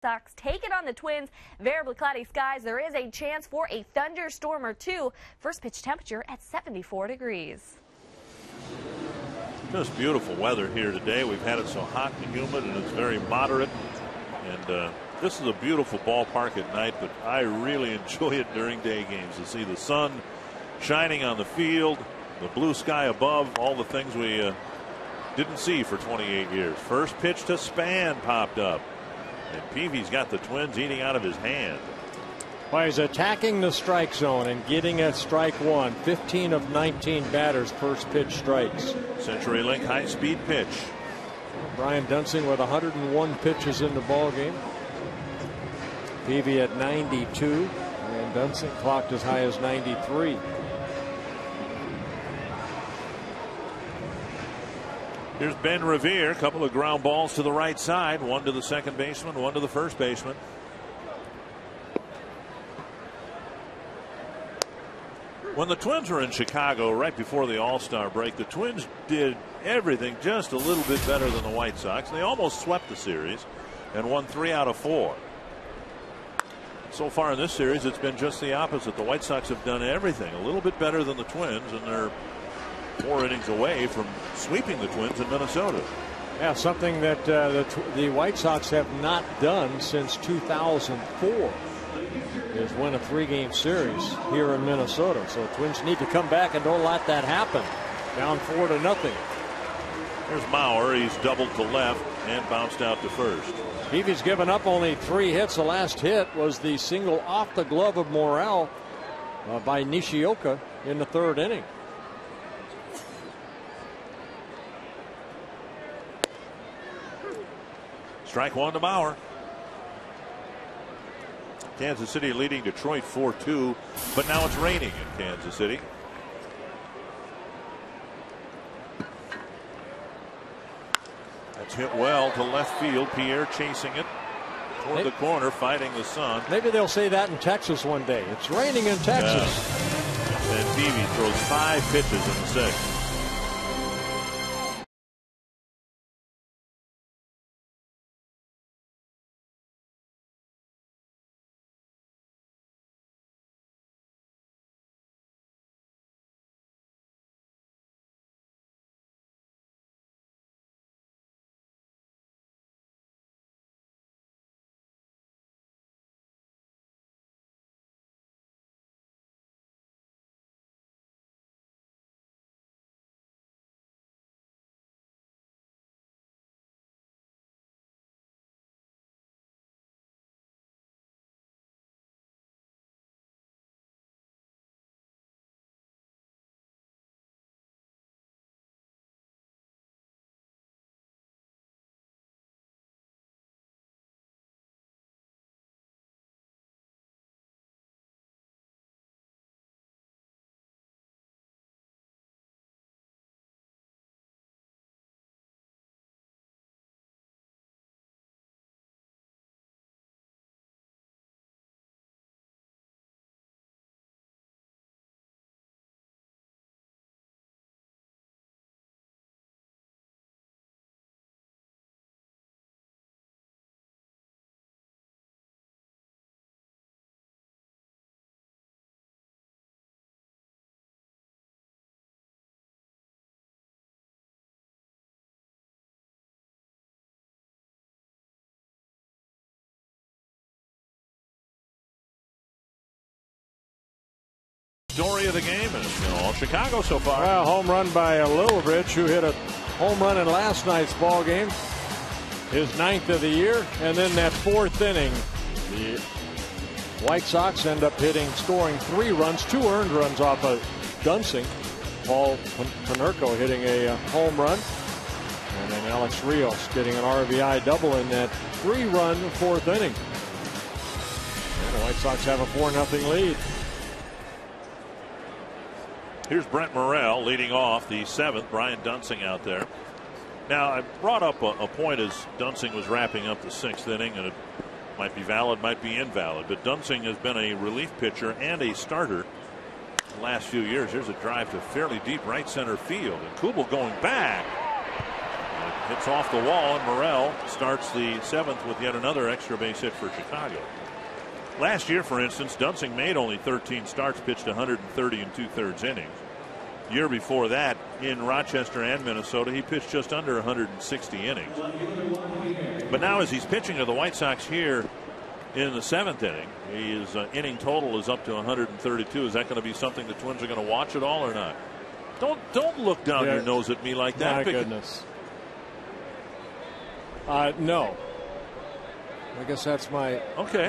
Sox take it on the Twins. Variably cloudy skies. There is a chance for a thunderstorm or two. First pitch temperature at 74 degrees. Just beautiful weather here today. We've had it so hot and humid, and it's very moderate. And this is a beautiful ballpark at night, but I really enjoy it during day games to see the sun shining on the field, the blue sky above, all the things we didn't see for 28 years. First pitch to Span popped up, and Peavy's got the Twins eating out of his hand. Well, he's attacking the strike zone and getting a strike one. 15 of 19 batters first pitch strikes. CenturyLink high-speed pitch. Brian Duensing with 101 pitches in the ball game. Peavy at 92, and Duensing clocked as high as 93. Here's Ben Revere. A couple of ground balls to the right side. One to the second baseman, one to the first baseman. When the Twins were in Chicago right before the All-Star break, the Twins did everything just a little bit better than the White Sox. They almost swept the series and won 3 out of 4. So far in this series, it's been just the opposite. The White Sox have done everything a little bit better than the Twins, and they're 4 innings away from sweeping the Twins in Minnesota. Yeah, something that the White Sox have not done since 2004. Is win a 3-game series here in Minnesota. So the Twins need to come back and don't let that happen. Down 4-0. There's Mauer. He's doubled to left and bounced out to first. Peavy's given up only 3 hits. The last hit was the single off the glove of Morel by Nishioka in the 3rd inning. Strike one to Bauer. Kansas City leading Detroit 4-2, but now it's raining in Kansas City. That's hit well to left field. Pierre chasing it toward the corner, fighting the sun. Maybe they'll say that in Texas one day. It's raining in Texas. Yeah. And Peavy throws 5 pitches in the 6th. Story of the game is all Chicago so far. Well, home run by Littledrich, who hit a home run in last night's ball game, his 9th of the year, and then that 4th inning, the White Sox end up scoring 3 runs, 2 earned runs off of Duensing. Paul Konerko hitting a home run, and then Alex Rios getting an RBI double in that 3-run 4th inning. And the White Sox have a 4-0 lead. Here's Brent Morel leading off the 7th. Brian Duensing out there. Now, I brought up a point as Duensing was wrapping up the 6th inning, and it might be valid, might be invalid, but Duensing has been a relief pitcher and a starter the last few years. Here's a drive to fairly deep right center field, and Kubel going back. It hits off the wall, and Morel starts the 7th with yet another extra base hit for Chicago. Last year, for instance, Duensing made only 13 starts, pitched 130 2/3 innings. Year before that, in Rochester and Minnesota, he pitched just under 160 innings. But now as he's pitching to the White Sox here in the 7th inning, his inning total is up to 132. Is that going to be something the Twins are going to watch at all or not? Don't look down your nose at me like that. My goodness. No. I guess that's my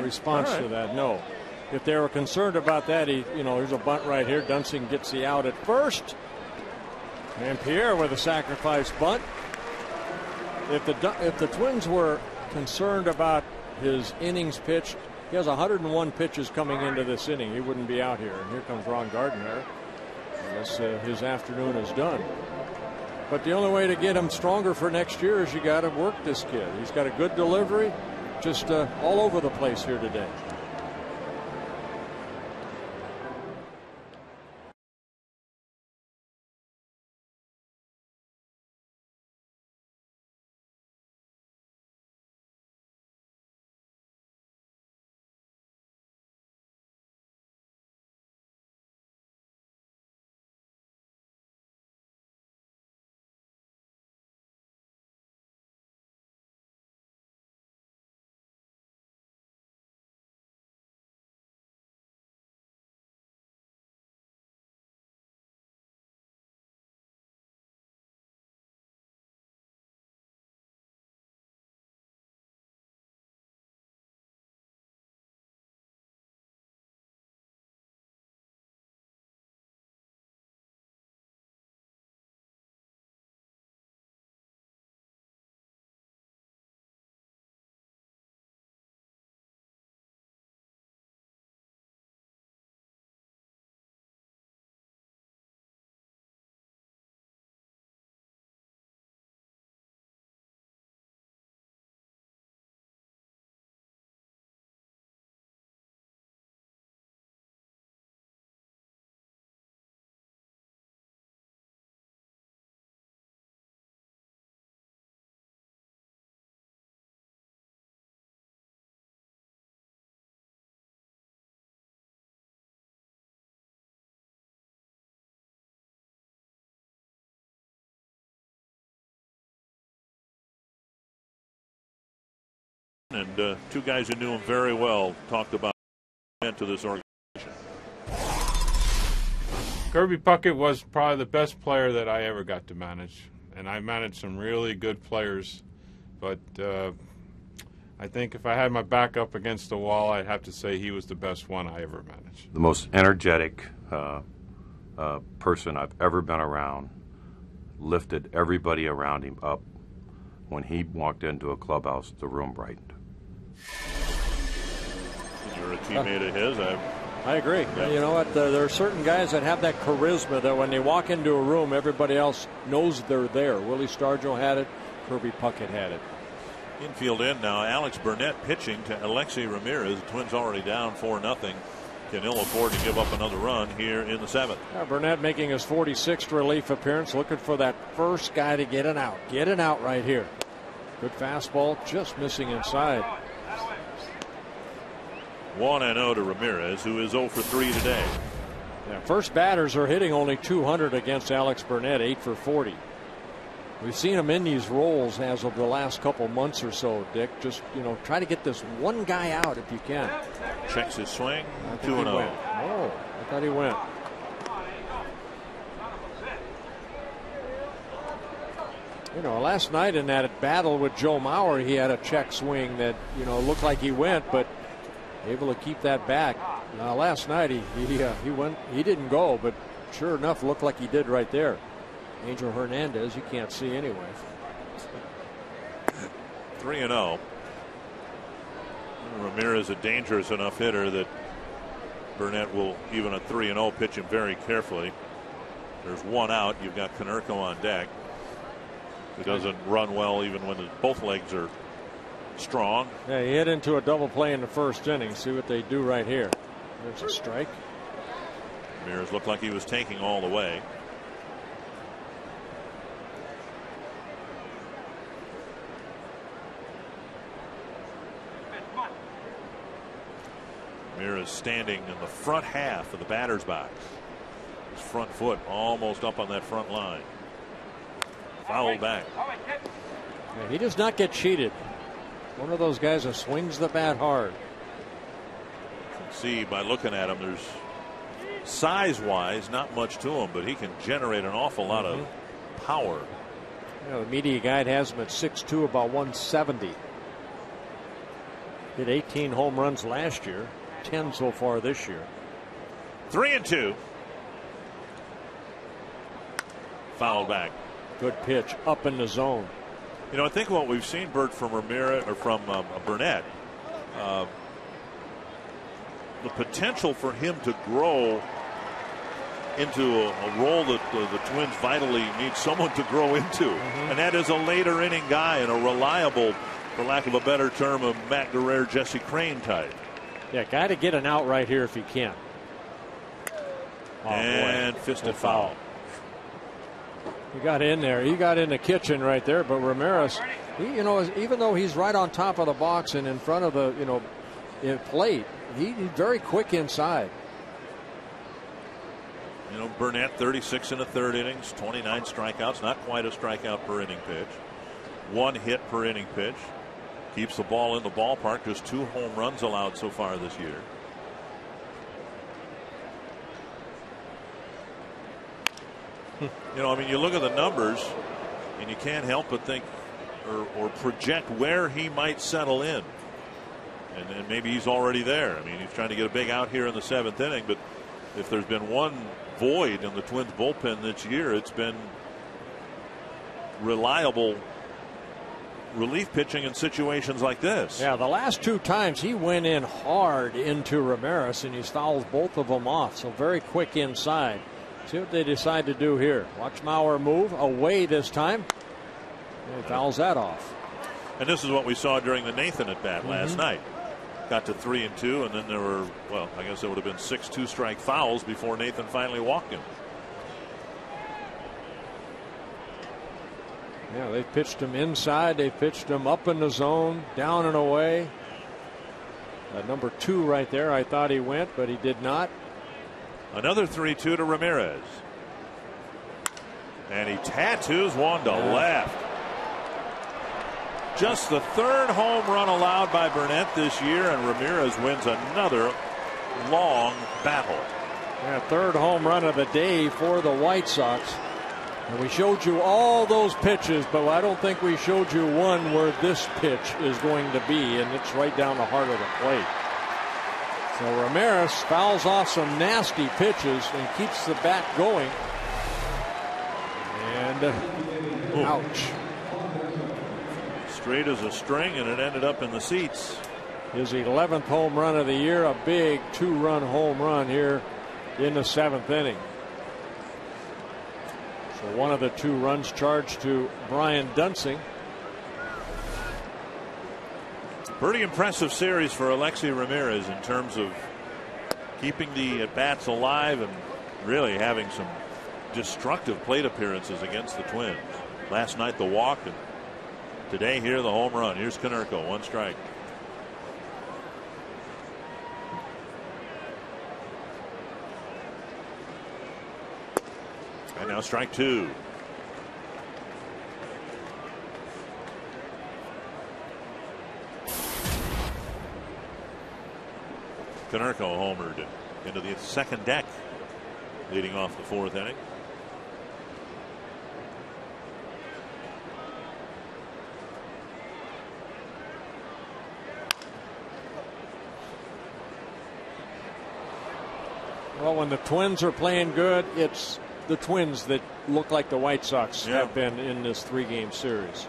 response to that. No. If they were concerned about that, here's a bunt right here. Dunsing gets the out at first. And Pierre with a sacrifice bunt. If the Twins were concerned about his innings pitched, he has 101 pitches coming into this inning. He wouldn't be out here. And here comes Ron Gardner. I guess his afternoon is done. But the only way to get him stronger for next year is you got to work this kid. He's got a good delivery, just all over the place here today. And two guys who knew him very well talked about to this organization. Kirby Puckett was probably the best player that I ever got to manage, and I managed some really good players. But I think if I had my back up against the wall, I'd have to say he was the best one I ever managed. The most energetic person I've ever been around. Lifted everybody around him up. When he walked into a clubhouse, the room brightened. You're a teammate of his. I agree. Yeah. You know what? There are certain guys that have that charisma that when they walk into a room, everybody else knows they're there. Willie Stargell had it. Kirby Puckett had it. Infield in now. Alex Burnett pitching to Alexei Ramirez. The Twins already down 4-0. Can ill afford to give up another run here in the 7th. Yeah, Burnett making his 46th relief appearance, looking for that first guy to get an out. Get an out right here. Good fastball, just missing inside. 1-0 to Ramirez, who is 0 for 3 today. Yeah, first batters are hitting only 200 against Alex Burnett, 8 for 40. We've seen him in these roles as of the last couple months or so, Dick. Just, try to get this one guy out if you can. Checks his swing, 2-0. Oh, I thought he went. Last night in that battle with Joe Mauer, he had a check swing that, looked like he went, but able to keep that back. Now, last night he went. He didn't go, but sure enough, looked like he did right there. Angel Hernandez, you can't see anyway. 3-0. Ramirez a dangerous enough hitter that Burnett will, even at 3-0, pitch him very carefully. There's one out. You've got Konerko on deck. He doesn't run well even when both legs are strong. Yeah, he hit into a double play in the first inning. See what they do right here. There's a strike. Ramirez looked like he was taking all the way. Ramirez standing in the front half of the batter's box. front foot almost up on that front line. Foul back. Yeah, he does not get cheated. One of those guys that swings the bat hard. See by looking at him, there's size-wise not much to him, but he can generate an awful lot of power. You know, the media guide has him at 6'2", about 170. Hit 18 home runs last year, 10 so far this year. 3-2. Foul back. Good pitch up in the zone. You know, I think what we've seen, Bert, from Ramirez or from Burnett, the potential for him to grow into a role that the Twins vitally need someone to grow into, and that is a later inning guy and a reliable, for lack of a better term, a Matt Guerrero, Jesse Crane type. Yeah, got to get an out right here if he can. And fisted foul. He got in there. He got in the kitchen right there. But Ramirez, you know, even though he's right on top of the box and in front of the, plate, he's very quick inside. You know, Burnett 36 in the third innings, 29 strikeouts, not quite a strikeout per inning pitch. 1 hit per inning pitch. Keeps the ball in the ballpark. Just 2 home runs allowed so far this year. You know, I mean, you look at the numbers and you can't help but think or project where he might settle in. And maybe he's already there. I mean, he's trying to get a big out here in the 7th inning, but if there's been one void in the Twins bullpen this year, it's been reliable relief pitching in situations like this. Yeah, the last 2 times he went in hard into Ramirez and he's fouled both of them off. So very quick inside. See what they decide to do here. Watch Mauer move away this time. And he fouls that off. And this is what we saw during the Nathan at bat last night. Got to 3-2, and then there were, well, I guess it would have been 6 2-strike fouls before Nathan finally walked him. Yeah, they pitched him inside. They pitched him up in the zone, down and away. Number 2 right there. I thought he went, but he did not. Another 3-2 to Ramirez. And he tattoos one to left. Just the 3rd home run allowed by Burnett this year, and Ramirez wins another long battle. Yeah, 3rd home run of the day for the White Sox. And we showed you all those pitches, but I don't think we showed you one where this pitch is going to be, and it's right down the heart of the plate. So Ramirez fouls off some nasty pitches and keeps the bat going. And ouch. Straight as a string, and it ended up in the seats. His 11th home run of the year, a big 2-run home run here in the 7th inning. So one of the 2 runs charged to Brian Duensing. Pretty impressive series for Alexei Ramirez in terms of keeping the at-bats alive and really having some destructive plate appearances against the Twins. Last night the walk, and today here the home run. Here's Konerko, 1 strike. And now strike 2. Konerko homered into the 2nd deck, leading off the 4th inning. Well, when the Twins are playing good, it's the Twins that look like the White Sox have been in this 3-game series.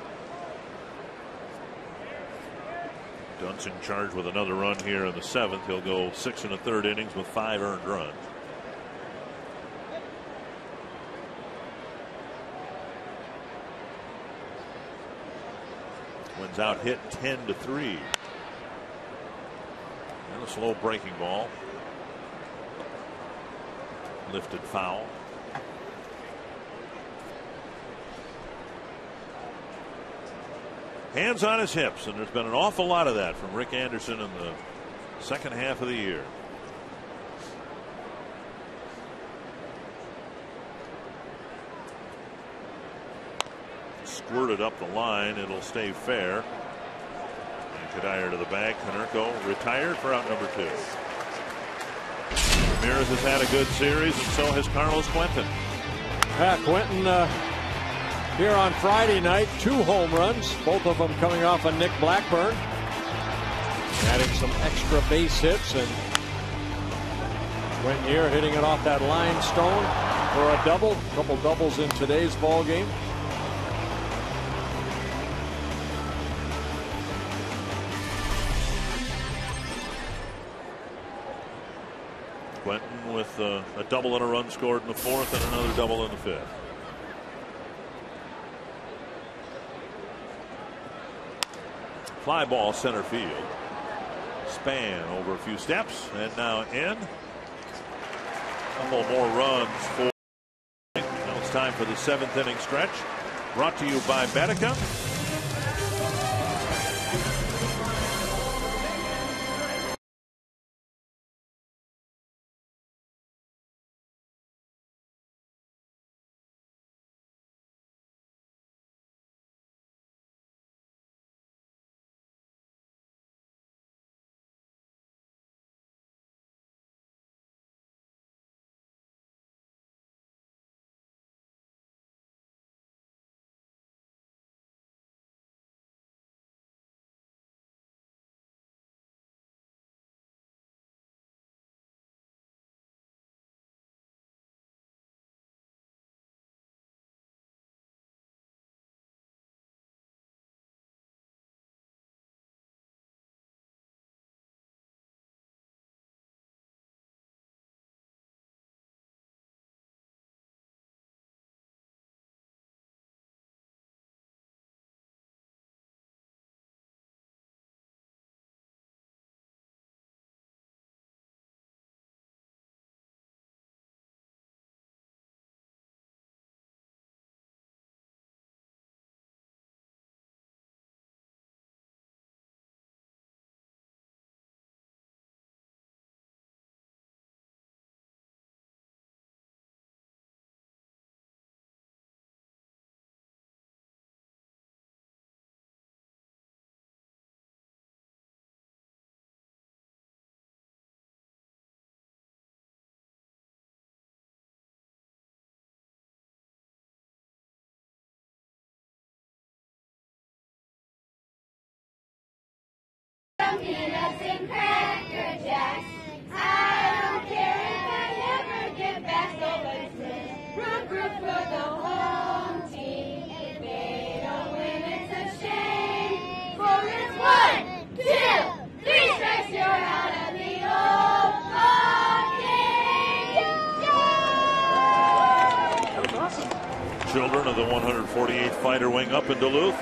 Duensing charged with another run here in the 7th. He'll go 6 1/3 innings with 5 earned runs. Twins out hit 10-3. And a slow breaking ball. Lifted foul. Hands on his hips, and there's been an awful lot of that from Rick Anderson in the 2nd half of the year. squirted up the line. It'll stay fair. And Cuddyer to the bag. Konerko retired for out number 2. Ramirez has had a good series, and so has Carlos Quentin. Quentin here on Friday night, 2 home runs, both of them coming off of Nick Blackburn. Adding some extra base hits, and Quentin here hitting it off that limestone for a double. A couple doubles in today's ball game. Quentin with a double and a run scored in the 4th and another double in the 5th. Fly ball center field. Span over a few steps and now in. A couple more runs for. Now it's time for the 7th inning stretch. Brought to you by Medica. Peanuts and Cracker Jacks. I don't care if I never get back, so let's root for the home team. If they don't win, it's a shame. For it's 1, 2, 3 strikes, you're out of the old ball game. That was awesome. Children of the 148th Fighter Wing up in Duluth,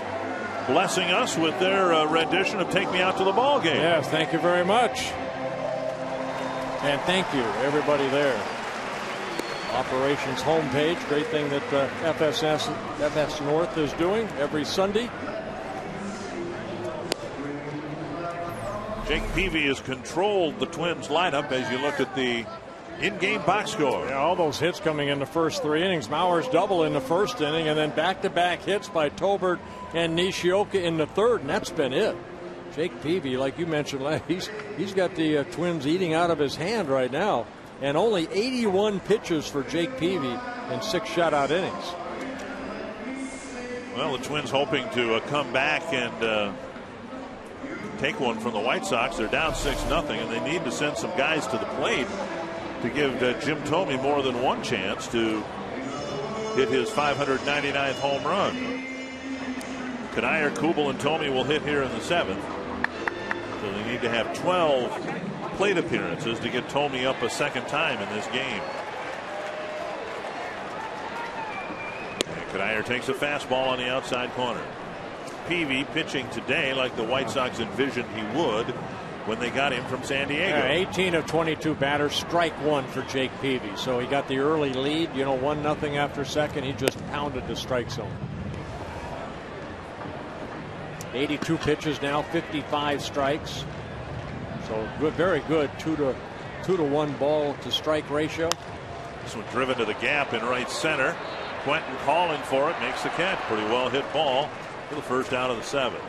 blessing us with their rendition of Take Me Out to the Ball Game. Yes, thank you very much. And thank you, everybody there. Operations homepage, great thing that FS North is doing every Sunday. Jake Peavy has controlled the Twins lineup as you look at the in-game box score. Yeah, all those hits coming in the first 3 innings. Mauer's double in the first inning, and then back-to-back hits by Tobert and Nishioka in the 3rd, and that's been it. Jake Peavy, like you mentioned, he's got the Twins eating out of his hand right now, and only 81 pitches for Jake Peavy in 6 shutout innings. Well, the Twins hoping to come back and take one from the White Sox. They're down 6-0, and they need to send some guys to the plate to give Jim Thome more than one chance to hit his 599th home run. Cuddyer, Kubel, and Thome will hit here in the 7th. So they need to have 12 plate appearances to get Thome up a second time in this game. And Cuddyer takes a fastball on the outside corner. Peavy pitching today like the White Sox envisioned he would when they got him from San Diego. 18 of 22 batters, strike 1 for Jake Peavy. So he got the early lead, 1-0 after second. He just pounded the strike zone. 82 pitches now, 55 strikes. So good, very good 2-to-1 ball to strike ratio. This one driven to the gap in right center. Quentin calling for it, makes the catch. Pretty well hit ball for the first out of the 7.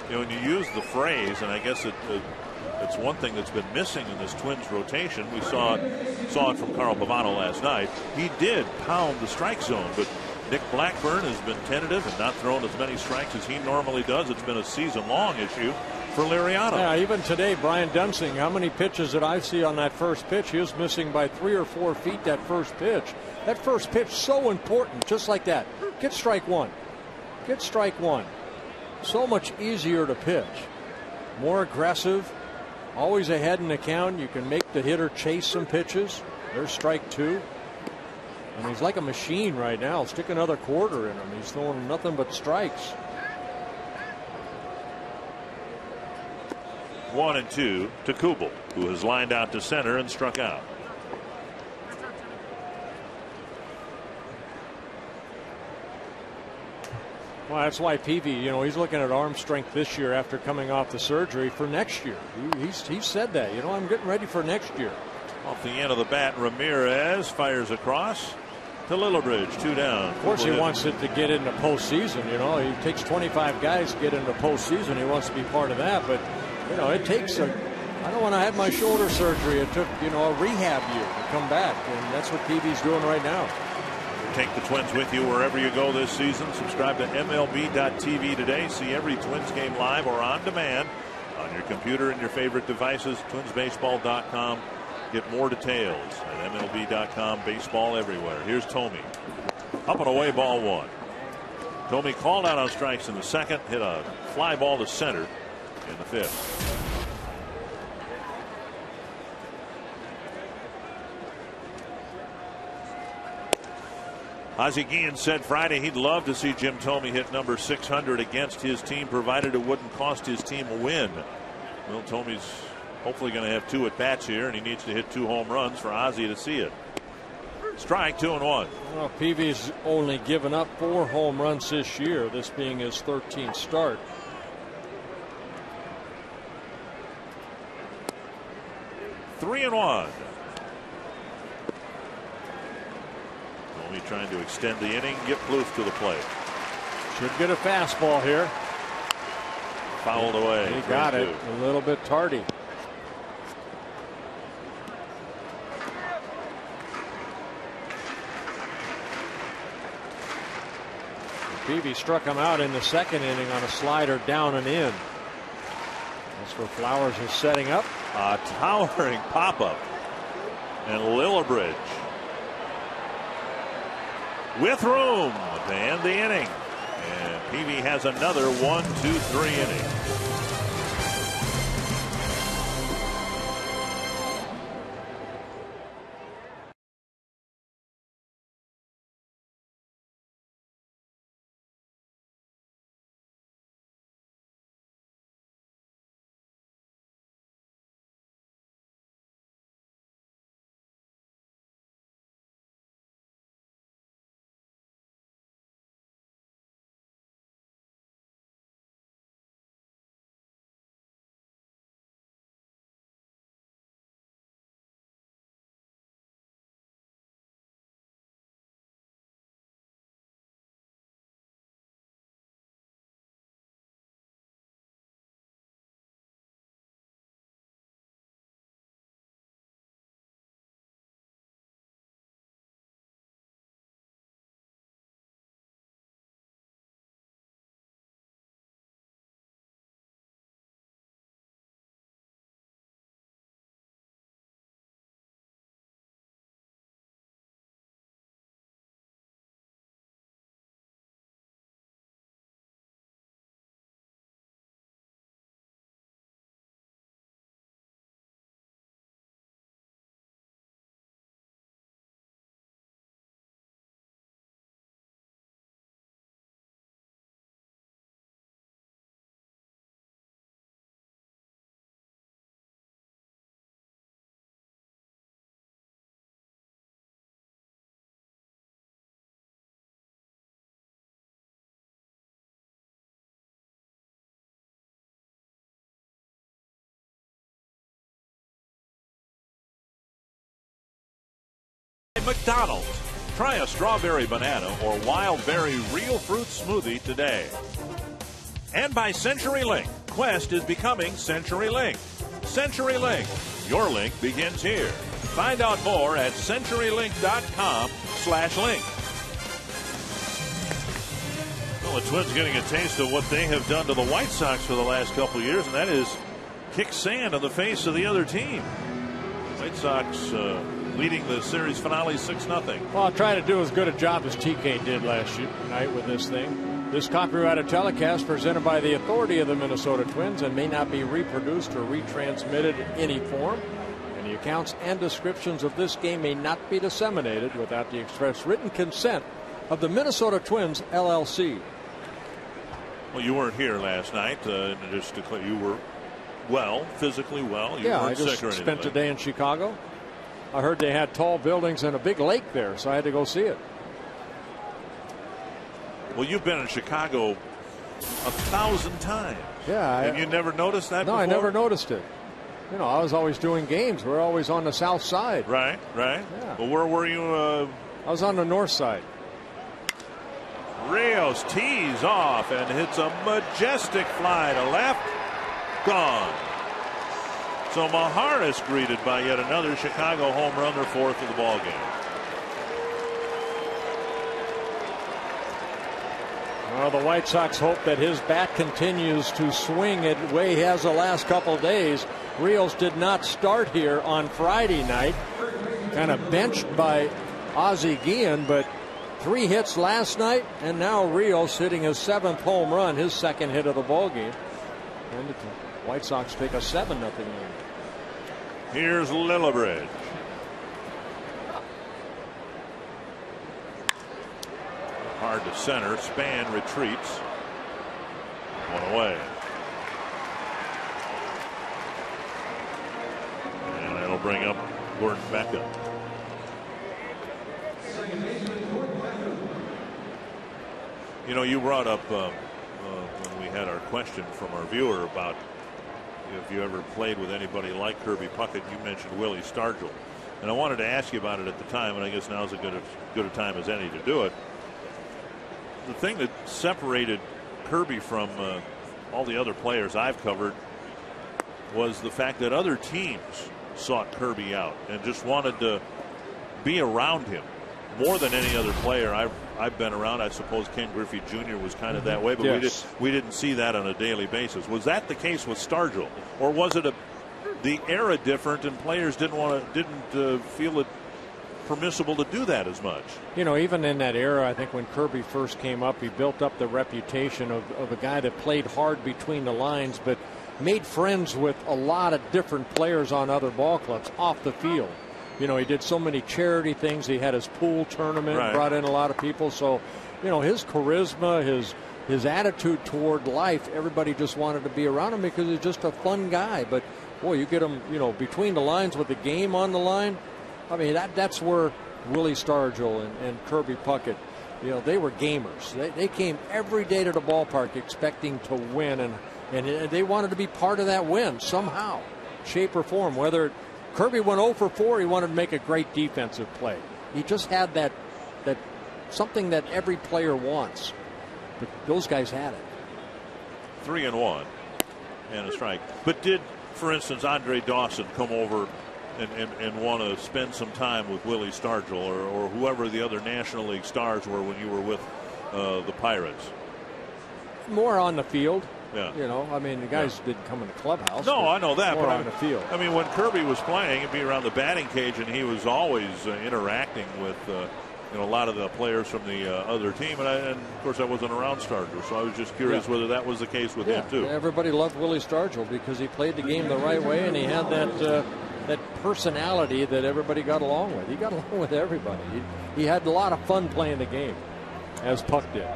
You know, when you use the phrase, and I guess it's one thing that's been missing in this Twins rotation. We saw it from Carl Pavano last night. He did pound the strike zone, but Nick Blackburn has been tentative and not thrown as many strikes as he normally does. It's been a season-long issue for Liriano. Yeah, even today, Brian Dunsing, how many pitches did I see on that first pitch? He was missing by 3 or 4 feet that first pitch. That first pitch, so important, just like that. Get strike one. Get strike one. So much easier to pitch. More aggressive. Always ahead in the count. You can make the hitter chase some pitches. There's strike 2. And he's like a machine right now. Stick another quarter in him. He's throwing nothing but strikes. 1-2 to Kubel, who has lined out to center and struck out. Well, that's why Peavy, you know, he's looking at arm strength this year after coming off the surgery for next year. He said that, you know, I'm getting ready for next year. Off the end of the bat, Ramirez fires across to Lillibridge, 2 down. Of course, he wants it to get into postseason. You know, he takes 25 guys to get into postseason. He wants to be part of that, but you know, it takes a. I know when I had my shoulder surgery, it took, you know, a rehab year to come back, and that's what Peavy's doing right now. Take the Twins with you wherever you go this season. Subscribe to MLB.tv today. See every Twins game live or on demand on your computer and your favorite devices. TwinsBaseball.com. Get more details at MLB.com. Baseball everywhere. Here's Thome. Up and away, ball 1. Thome called out on strikes in the 2nd. Hit a fly ball to center in the 5th. Ozzie Guillen said Friday he'd love to see Jim Thome hit number 600 against his team, provided it wouldn't cost his team a win. Well, Thome's hopefully going to have 2 at bats here, and he needs to hit 2 home runs for Ozzie to see it. Strike, 2-1. Well, Peavy's only given up 4 home runs this year, this being his 13th start. Three and 1. Trying to extend the inning, get Plouffe to the plate. Should get a fastball here. Fouled away. He got it a little bit tardy. Peavy struck him out in the 2nd inning on a slider down and in. That's where Flowers is setting up. A towering pop-up. And Lillibridge with room to end the inning. And Peavy has another 1-2-3 inning. McDonald's. Try a strawberry banana or wild berry real fruit smoothie today. And by CenturyLink. Quest is becoming CenturyLink. CenturyLink. Your link begins here. Find out more at CenturyLink.com/link. Well, the Twins getting a taste of what they have done to the White Sox for the last couple of years, and that is kick sand on the face of the other team. White Sox leading the series finale 6-0. Well, I'll try to do as good a job as TK did last night with this thing. This copyrighted telecast presented by the authority of the Minnesota Twins and may not be reproduced or retransmitted in any form. Any accounts and descriptions of this game may not be disseminated without the express written consent of the Minnesota Twins, LLC. Well, you weren't here last night. Just to clear, you were well, physically well. You weren't I just sick or anything. spent a day in Chicago. I heard they had tall buildings and a big lake there, so I had to go see it. Well, you've been in Chicago 1,000 times. Yeah. And you never noticed that before? No, I never noticed it. You know, I was always doing games. We're always on the south side. Right. Yeah. Well, where were you? I was on the north side. Rios tees off and hits a majestic fly to left. Gone. So Maharis greeted by yet another Chicago home run, their fourth of the ball game. Well, the White Sox hope that his bat continues to swing it the way he has the last couple days. Rios did not start here on Friday night. Kind of benched by Ozzie Guillen, but 3 hits last night, and now Rios hitting his 7th home run, his 2nd hit of the ball game. And the White Sox take a 7-0 lead. Here's Lillibridge. Hard to center. Span retreats. 1 away. And that'll bring up Gordon Beckham. You know, you brought up when we had our question from our viewer about if you ever played with anybody like Kirby Puckett. You mentioned Willie Stargell, and I wanted to ask you about it at the time, and I guess now's as good a time as any to do it. The thing that separated Kirby from all the other players I've covered was the fact that other teams sought Kirby out and just wanted to be around him more than any other player I've been around. I suppose Ken Griffey Jr. was kind of that way, but yes. we didn't see that on a daily basis. Was that the case with Stargell, or was it the era different and players didn't feel it permissible to do that as much? You know, even in that era, I think when Kirby first came up, he built up the reputation of a guy that played hard between the lines, but made friends with a lot of different players on other ball clubs off the field. You know, he did so many charity things. He had his pool tournament, right. Brought in a lot of people. So, you know, his charisma, his attitude toward life, everybody just wanted to be around him because he's just a fun guy. But, boy, you get him, you know, between the lines with the game on the line. I mean, that's where Willie Stargell and Kirby Puckett, you know, they were gamers. They came every day to the ballpark expecting to win, and they wanted to be part of that win somehow, shape or form. Whether Kirby went 0 for 4, he wanted to make a great defensive play. He just had that something that every player wants. But those guys had it. 3-1 and a strike. But did, for instance, Andre Dawson come over and want to spend some time with Willie Stargell or whoever the other National League stars were when you were with the Pirates? More on the field. Yeah. You know, I mean, the guys didn't come in the clubhouse. No, I know that. More but on the field. I mean, when Kirby was playing, he'd be around the batting cage, and he was always interacting with a lot of the players from the other team. And of course, I wasn't around Stargell, so I was just curious whether that was the case with him too. Everybody loved Willie Stargell because he played the game the right way, and he had that personality that everybody got along with. He got along with everybody. He had a lot of fun playing the game, as Puck did.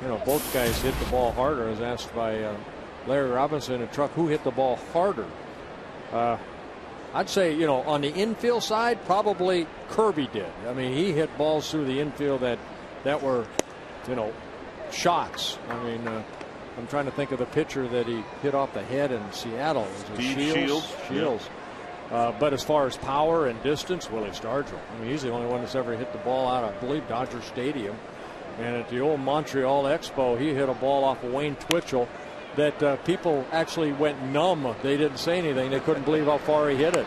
You know, both guys hit the ball harder. I was asked by Larry Robinson in a truck who hit the ball harder. I'd say, you know, on the infield side, probably Kirby did. I mean, he hit balls through the infield that were, you know, shots. I mean, I'm trying to think of the pitcher that he hit off the head in Seattle. Steve Shields. Shields. But as far as power and distance, Willie Stargell. I mean, he's the only one that's ever hit the ball out of, I believe, Dodger Stadium. And at the old Montreal Expo, he hit a ball off of Wayne Twitchell that people actually went numb. They didn't say anything. They couldn't believe how far he hit it.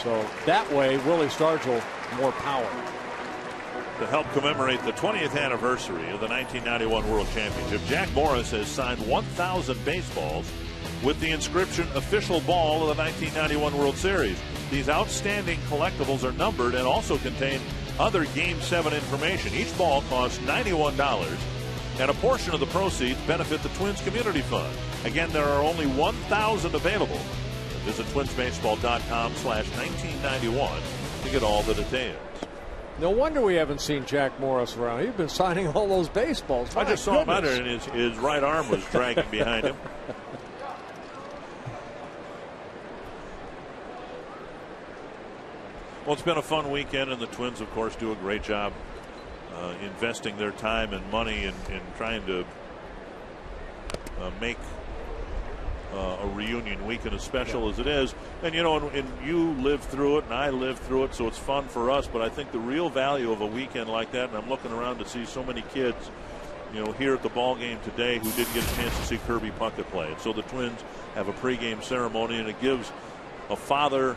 So that way, Willie Stargell, more power. To help commemorate the 20th anniversary of the 1991 World Championship, Jack Morris has signed 1,000 baseballs with the inscription "Official Ball of the 1991 World Series." These outstanding collectibles are numbered and also contain other Game 7 information. Each ball costs $91, and a portion of the proceeds benefit the Twins Community Fund. Again, there are only 1,000 available. Visit twinsbaseball.com/1991 to get all the details. No wonder we haven't seen Jack Morris around. He's been signing all those baseballs. I just saw him out there, and his right arm was dragging behind him. Well, it's been a fun weekend, and the Twins, of course, do a great job investing their time and money in trying to make a reunion weekend as special as it is. And, you know, and you lived through it, and I lived through it, so it's fun for us. But I think the real value of a weekend like that, and I'm looking around to see so many kids, you know, here at the ball game today who didn't get a chance to see Kirby Puckett play. And so the Twins have a pregame ceremony, and it gives a father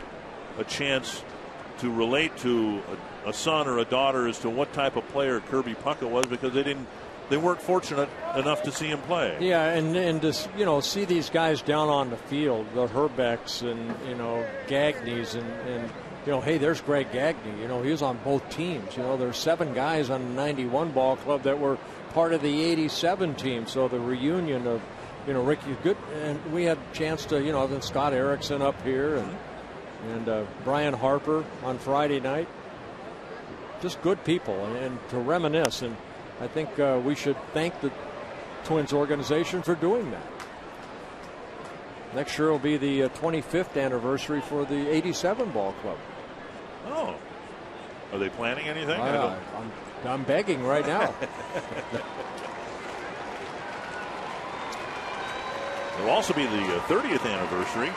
a chance to relate to a son or a daughter as to what type of player Kirby Puckett was, because they weren't fortunate enough to see him play. Yeah, and to, you know, see these guys down on the field, the Herbecks and, you know, Gagneys and you know, hey, there's Greg Gagne. You know, he was on both teams. You know, there's 7 guys on the 91 ball club that were part of the 87 team. So the reunion of, you know, Ricky Good, and we had a chance to, you know, then Scott Erickson up here and Brian Harper on Friday night. Just good people and to reminisce. And I think we should thank the Twins organization for doing that. Next year will be the 25th anniversary for the 87 ball club. Oh. Are they planning anything? I'm begging right now. It will also be the 30th anniversary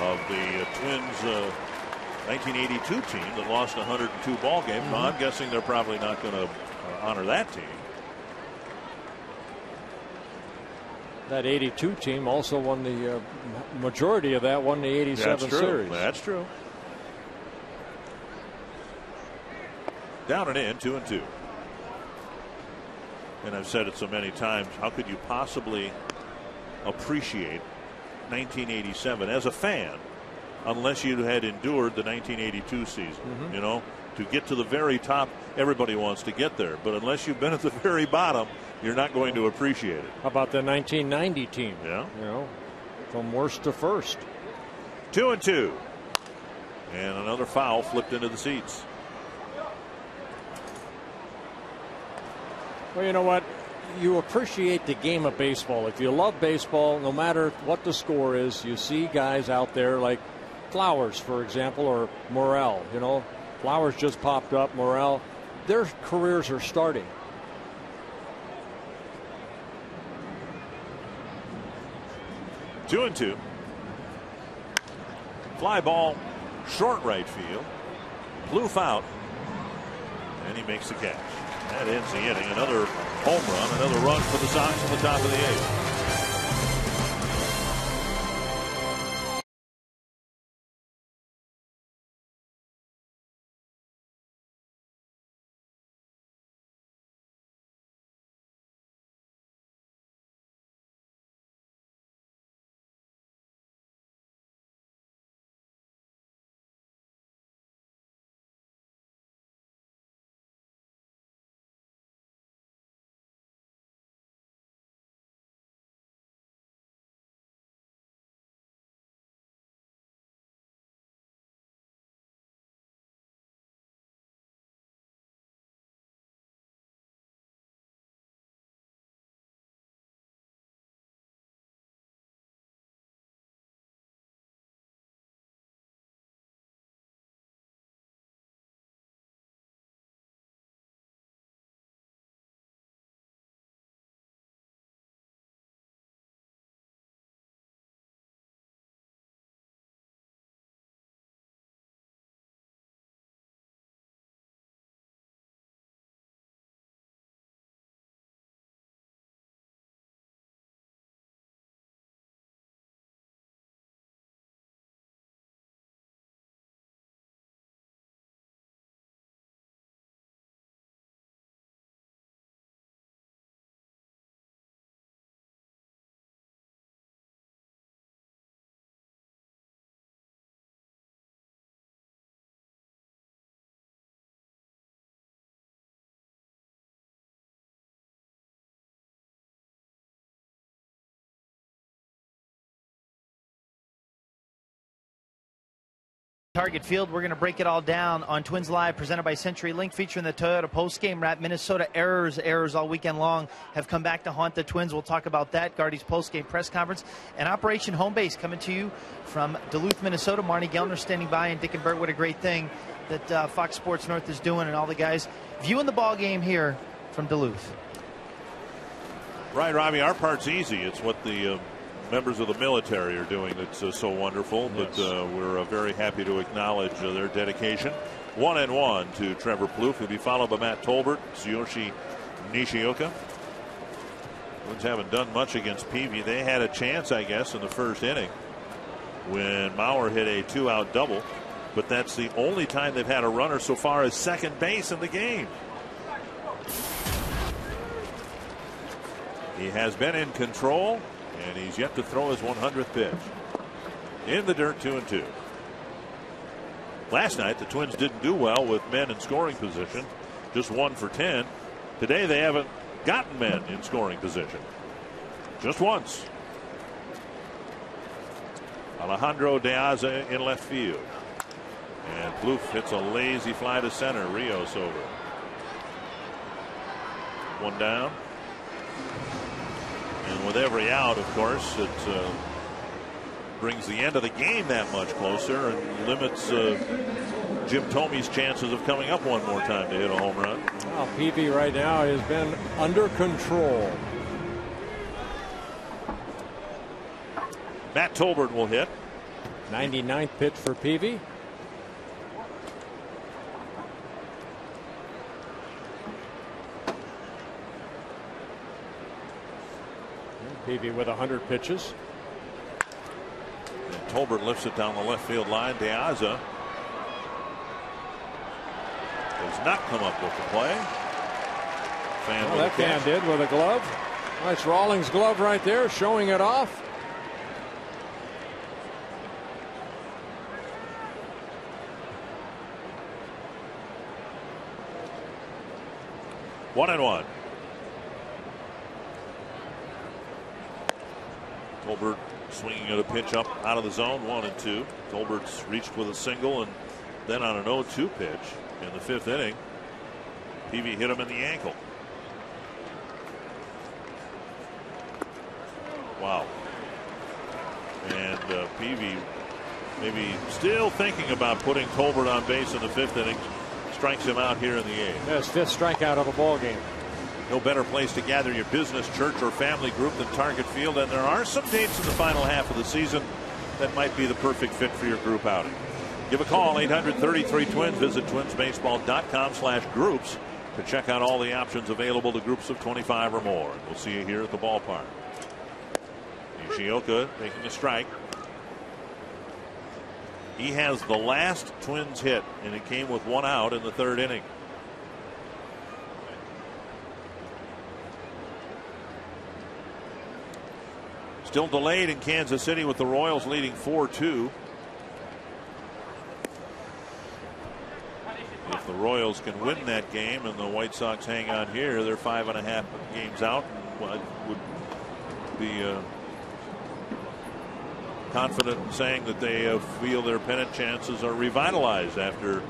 of the Twins' 1982 team that lost 102 ball games. Now, I'm guessing they're probably not going to honor that team. That 82 team also won the majority of that, won the 87 series. That's true. Down and in, 2-2. And I've said it so many times, how could you possibly appreciate 1987 as a fan unless you had endured the 1982 season? You know, to get to the very top, everybody wants to get there, but unless you've been at the very bottom, you're not going to appreciate it. How about the 1990 team? Yeah, you know, from worst to first. 2-2, and another foul flipped into the seats. Well, you know what? You appreciate the game of baseball. If you love baseball, no matter what the score is, you see guys out there like Flowers, for example, or Morel. You know, Flowers just popped up. Morel, their careers are starting. Two and two. Fly ball, short right field. Blue foul, and he makes the catch. That ends the inning. Another home run, another run for the Sox on the top of the 8th. Target Field. We're going to break it all down on Twins Live, presented by CenturyLink, featuring the Toyota postgame wrap. Minnesota errors all weekend long have come back to haunt the Twins. We'll talk about that. Gardy's postgame press conference and Operation Home Base coming to you from Duluth, Minnesota. Marnie Gellner standing by, and Dick and Bert. What a great thing that Fox Sports North is doing, and all the guys viewing the ball game here from Duluth. Right, Robbie. Our part's easy. It's what the members of the military are doing that's so wonderful. Yes. But we're very happy to acknowledge their dedication. 1-1 to Trevor Plouffe. He'll be followed by Matt Tolbert, Tsuyoshi Nishioka. Twins haven't done much against Peavy. They had a chance, I guess, in the first inning when Mauer hit a 2-out double. But that's the only time they've had a runner so far as second base in the game. He has been in control, and he's yet to throw his 100th pitch. In the dirt, 2-2. Last night, the Twins didn't do well with men in scoring position, just 1 for 10. Today, they haven't gotten men in scoring position, just once. Alejandro De Aza in left field. And Plouffe hits a lazy fly to center. Rios over. 1 down. And with every out, of course, it brings the end of the game that much closer and limits Jim Thome's chances of coming up one more time to hit a home run. Well, Peavy right now has been under control. Matt Tolbert will hit. 99th pitch for Peavy. Peavy with 100 pitches. And Tolbert lifts it down the left field line. De Aza does not come up with the play. That fan did with a glove. Nice Rawlings glove right there, showing it off. One and one. Tolbert swinging at a pitch up out of the zone, 1-2. Tolbert's reached with a single, and then on an 0-2 pitch in the 5th inning, Peavy hit him in the ankle. Wow. And Peavy maybe still thinking about putting Tolbert on base in the 5th inning. Strikes him out here in the 8th. That's 5th strikeout of the ball game. No better place to gather your business, church, or family group than Target Field, and there are some dates in the final half of the season that might be the perfect fit for your group outing. Give a call, 800-33-TWINS. Visit twinsbaseball.com/groups to check out all the options available to groups of 25 or more. We'll see you here at the ballpark. Nishioka making a strike. He has the last Twins hit, and it came with 1 out in the 3rd inning. Still delayed in Kansas City with the Royals leading 4-2. If the Royals can win that game and the White Sox hang on here, they're 5.5 games out and would be confident in saying that they feel their pennant chances are revitalized after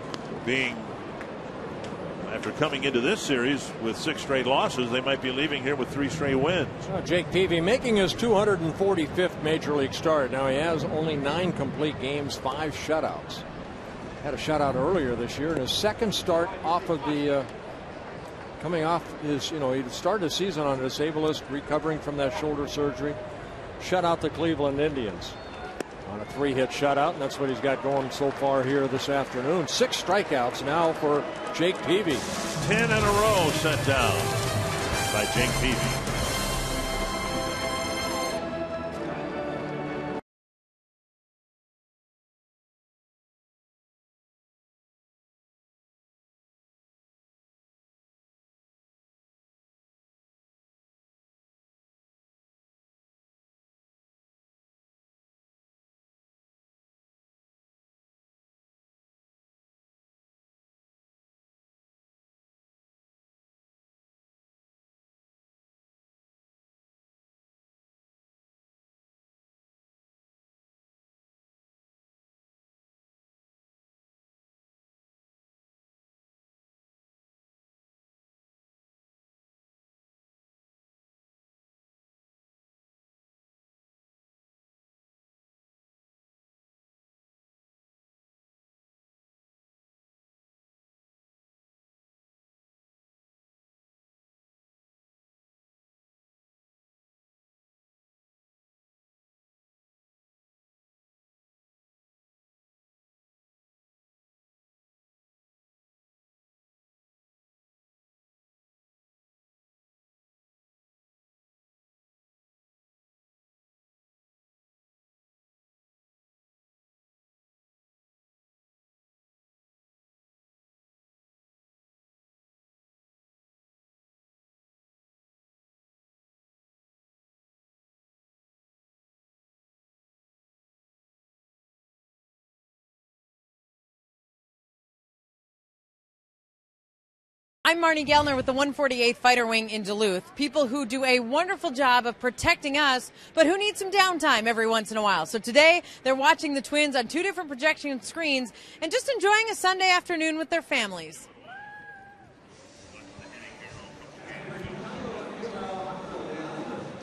coming into this series with 6 straight losses. They might be leaving here with 3 straight wins. Jake Peavy making his 245th major league start. Now he has only 9 complete games, 5 shutouts. Had a shutout earlier this year in his 2nd start off of the coming off his, he started the season on a disabled list, recovering from that shoulder surgery. Shut out the Cleveland Indians on a 3-hit shutout, and that's what he's got going so far here this afternoon. 6 strikeouts now for Jake Peavy. 10 in a row set down by Jake Peavy. I'm Marnie Gellner with the 148th Fighter Wing in Duluth. People who do a wonderful job of protecting us, but who need some downtime every once in a while. So today, they're watching the Twins on 2 different projection screens and just enjoying a Sunday afternoon with their families.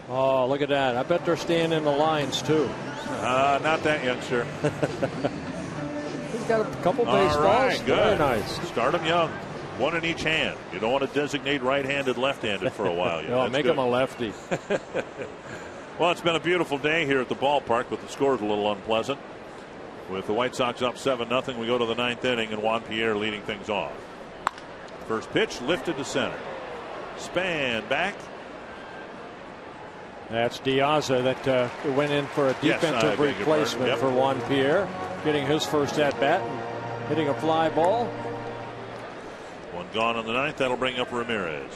Oh, look at that. I bet they're staying in the lines, too. Not that youngster. He's got a couple baseballs. All right, good. Very nice. Start them young. One in each hand. You don't want to designate right-handed, left-handed for a while yet. No, make him a lefty. Well, it's been a beautiful day here at the ballpark, but the score's a little unpleasant. With the White Sox up 7-0, we go to the 9th inning, and Juan Pierre leading things off. First pitch lifted to center. Span back. That's Diaza that went in for a defensive replacement for Juan Pierre, getting his first at-bat and hitting a fly ball. One gone on the 9th. That'll bring up Ramirez.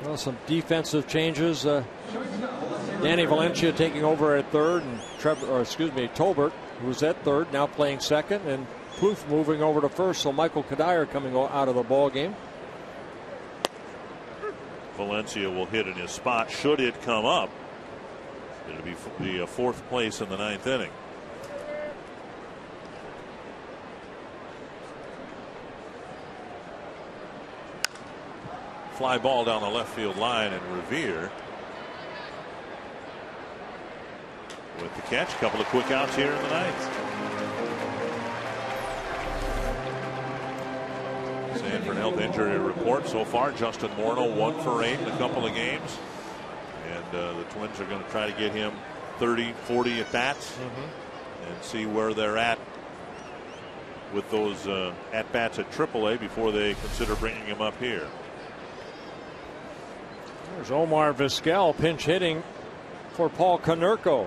Well, some defensive changes. Danny Valencia taking over at third, and Tolbert, who's at third, now playing second, and Plouffe moving over to first. So Michael Kadire coming out of the ball game. Valencia will hit in his spot. Should it come up, it'll be the 4th place in the 9th inning. Fly ball down the left field line, and Revere with the catch. A couple of quick outs here in the 9th. Sanford health injury report so far. Justin Morneau 1 for 8 in a couple of games, and the Twins are going to try to get him 30-40 at bats and see where they're at with those at bats at AAA before they consider bringing him up here. There's Omar Vizquel pinch hitting for Paul Konerko.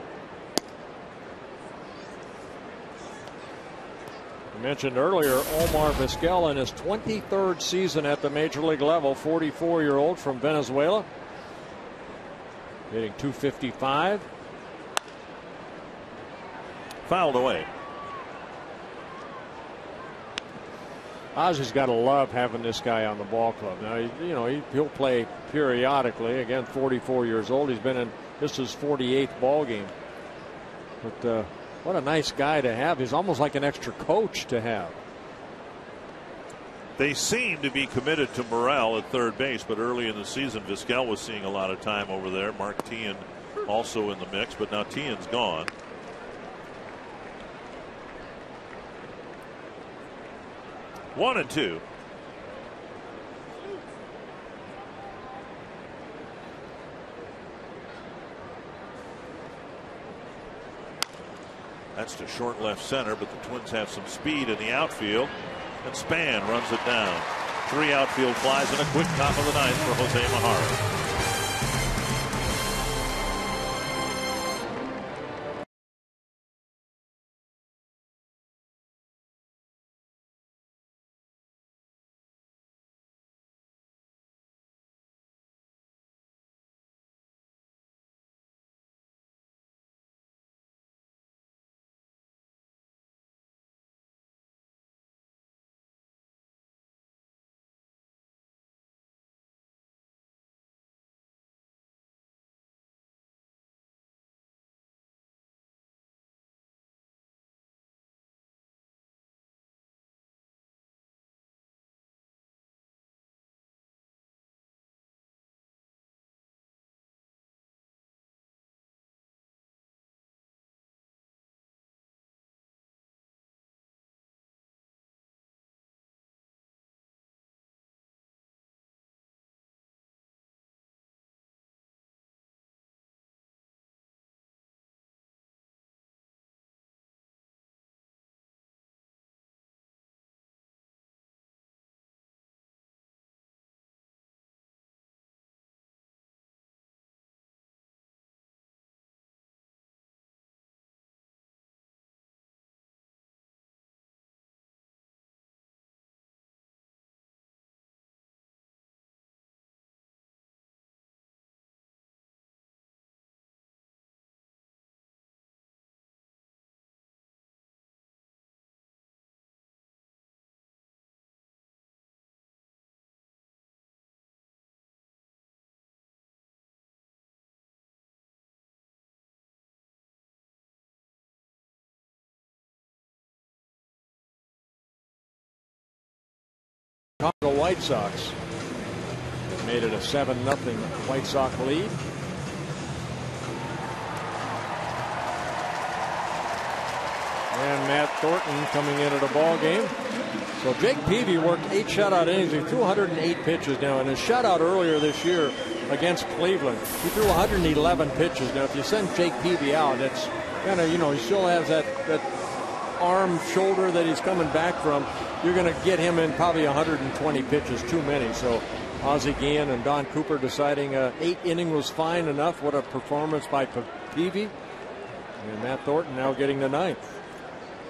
I mentioned earlier Omar Vizquel in his 23rd season at the major league level, 44-year-old from Venezuela, hitting .255. Fouled away. Ozzy's got to love having this guy on the ball club. Now, he'll play periodically. Again, 44 years old. He's been in this his 48th ball game. But what a nice guy to have. He's almost like an extra coach to have. They seem to be committed to Morel at third base, but early in the season, Vizquel was seeing a lot of time over there. Mark Teahen also in the mix, but now Teahen's gone. One and two. That's to short left center, but the Twins have some speed in the outfield, and Span runs it down. 3 outfield flies and a quick top of the 9th for Jose Mejía. Chicago White Sox. Made it a 7-0 White Sox lead. And Matt Thornton coming into the ball game. So Jake Peavy worked 8 shutout innings. He threw 108 pitches now. In his shutout earlier this year against Cleveland, he threw 111 pitches. Now, if you send Jake Peavy out, that's kind of, he still has that arm, shoulder that he's coming back from. You're going to get him in probably 120 pitches, too many. So Ozzie Guillen and Don Cooper deciding 8 inning was fine enough. What a performance by Peavy. And Matt Thornton now getting the 9th.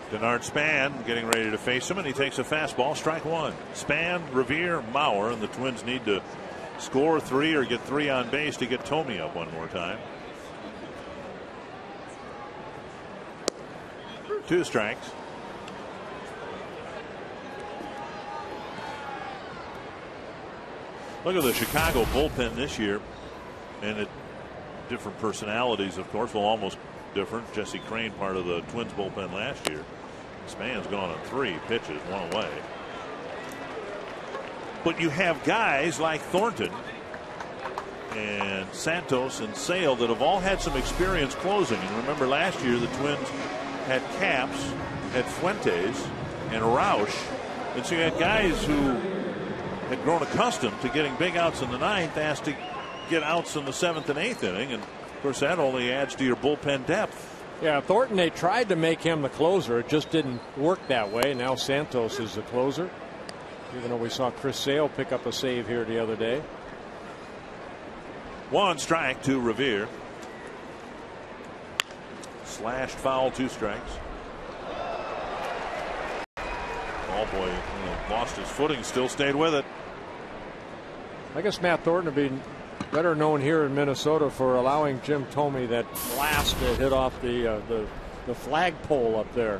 Denard Span getting ready to face him, and he takes a fastball, strike 1. Span, Revere, Mauer, and the Twins need to score 3 or get 3 on base to get Thome up one more time. 2 strikes. Look at the Chicago bullpen this year, and different personalities, of course, well, almost different. Jesse Crane, part of the Twins bullpen last year. Span's gone on 3 pitches, 1 away. But you have guys like Thornton and Santos and Sale that have all had some experience closing. And remember last year the Twins had Capps, had Fuentes, and Rausch. And so you had guys who had grown accustomed to getting big outs in the 9th, asked to get outs in the 7th and 8th inning. And of course that only adds to your bullpen depth. Yeah, Thornton, they tried to make him the closer. It just didn't work that way. Now Santos is the closer. Even though we saw Chris Sale pick up a save here the other day. 1 strike to Revere. Slashed foul, 2 strikes. Ballboy lost his footing, still stayed with it. I guess Matt Thornton would be better known here in Minnesota for allowing Jim Thome that blast that hit off the flagpole up there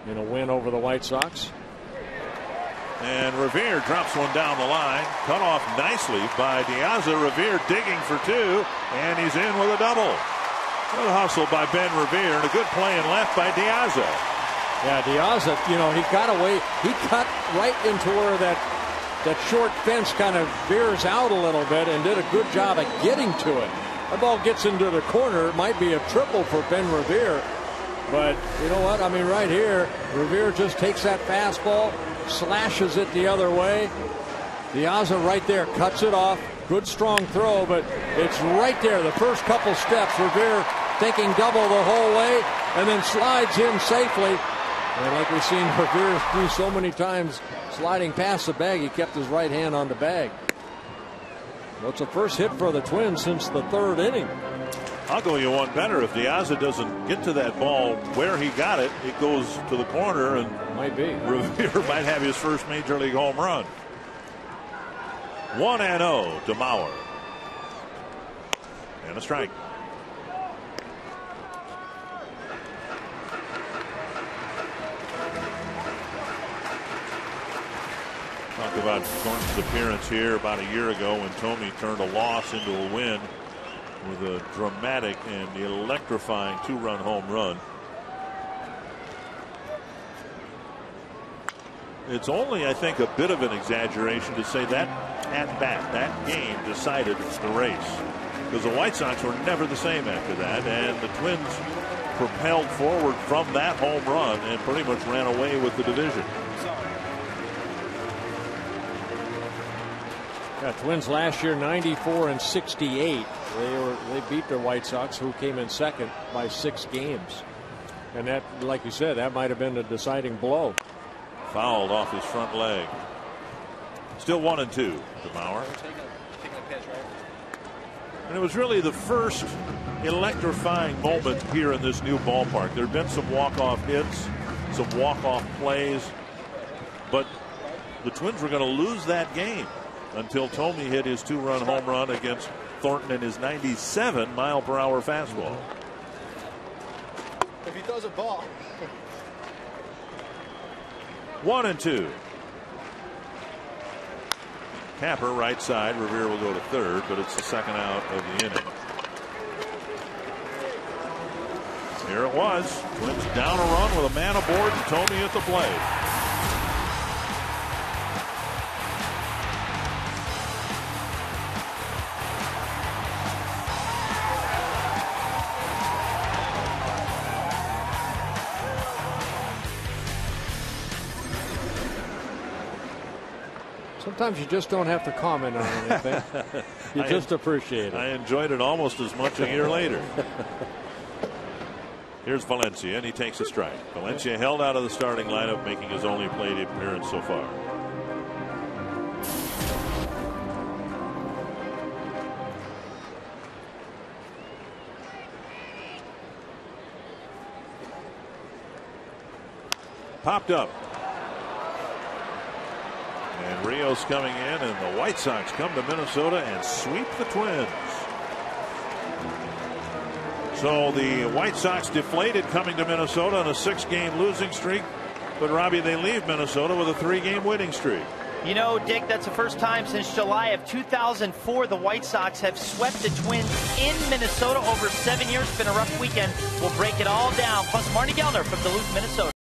in a win over the White Sox. And Revere drops one down the line, cut off nicely by Diaza. Revere digging for 2, and he's in with a double. Good hustle by Ben Revere, and a good play in left by Diaza. Yeah, Diaza, he got away. He cut right into where that short fence kind of veers out a little bit and did a good job at getting to it. The ball gets into the corner. It might be a triple for Ben Revere. But you know what? I mean, right here, Revere just takes that fastball, slashes it the other way. Diaza right there cuts it off. Good strong throw, but it's right there. The first couple steps, Revere thinking double the whole way and then slides in safely. And like we've seen Revere do so many times, sliding past the bag, he kept his right hand on the bag. Well, it's the first hit for the Twins since the 3rd inning. I'll go you one better. If Diaza doesn't get to that ball where he got it, it goes to the corner, and might be. Revere might have his first major league home run. 1-0 to Mauer. And a strike. Talk about Thornton's appearance here about a year ago when Thome turned a loss into a win with a dramatic and electrifying 2-run home run. It's only, I think, a bit of an exaggeration to say that at bat, that game decided the race, because the White Sox were never the same after that, and the Twins propelled forward from that home run and pretty much ran away with the division. Yeah, Twins last year 94-68. They beat the White Sox, who came in second by 6 games, and that, like you said, that might have been the deciding blow. Fouled off his front leg. Still 1-2 to Mauer. And it was really the first electrifying moment here in this new ballpark. There have been some walk-off hits, some walk-off plays, but the Twins were going to lose that game until Thome hit his 2-run home run against Thornton and his 97-mile-per-hour fastball. If he throws a ball. 1-2. Capper right side. Revere will go to 3rd, but it's the 2nd out of the inning. Here it was. Twins down a run with a man aboard and Thome at the plate. Sometimes you just don't have to comment on anything. You just appreciate it. I enjoyed it almost as much a year later. Here's Valencia, and he takes a strike. Valencia held out of the starting lineup, making his only plate appearance so far. Popped up. And Rios coming in, and the White Sox come to Minnesota and sweep the Twins. So the White Sox deflated coming to Minnesota on a 6-game losing streak. But, Robbie, they leave Minnesota with a 3-game winning streak. You know, Dick, that's the first time since July of 2004 the White Sox have swept the Twins in Minnesota over 7 years. It's been a rough weekend. We'll break it all down. Plus, Marty Gellner from Duluth, Minnesota.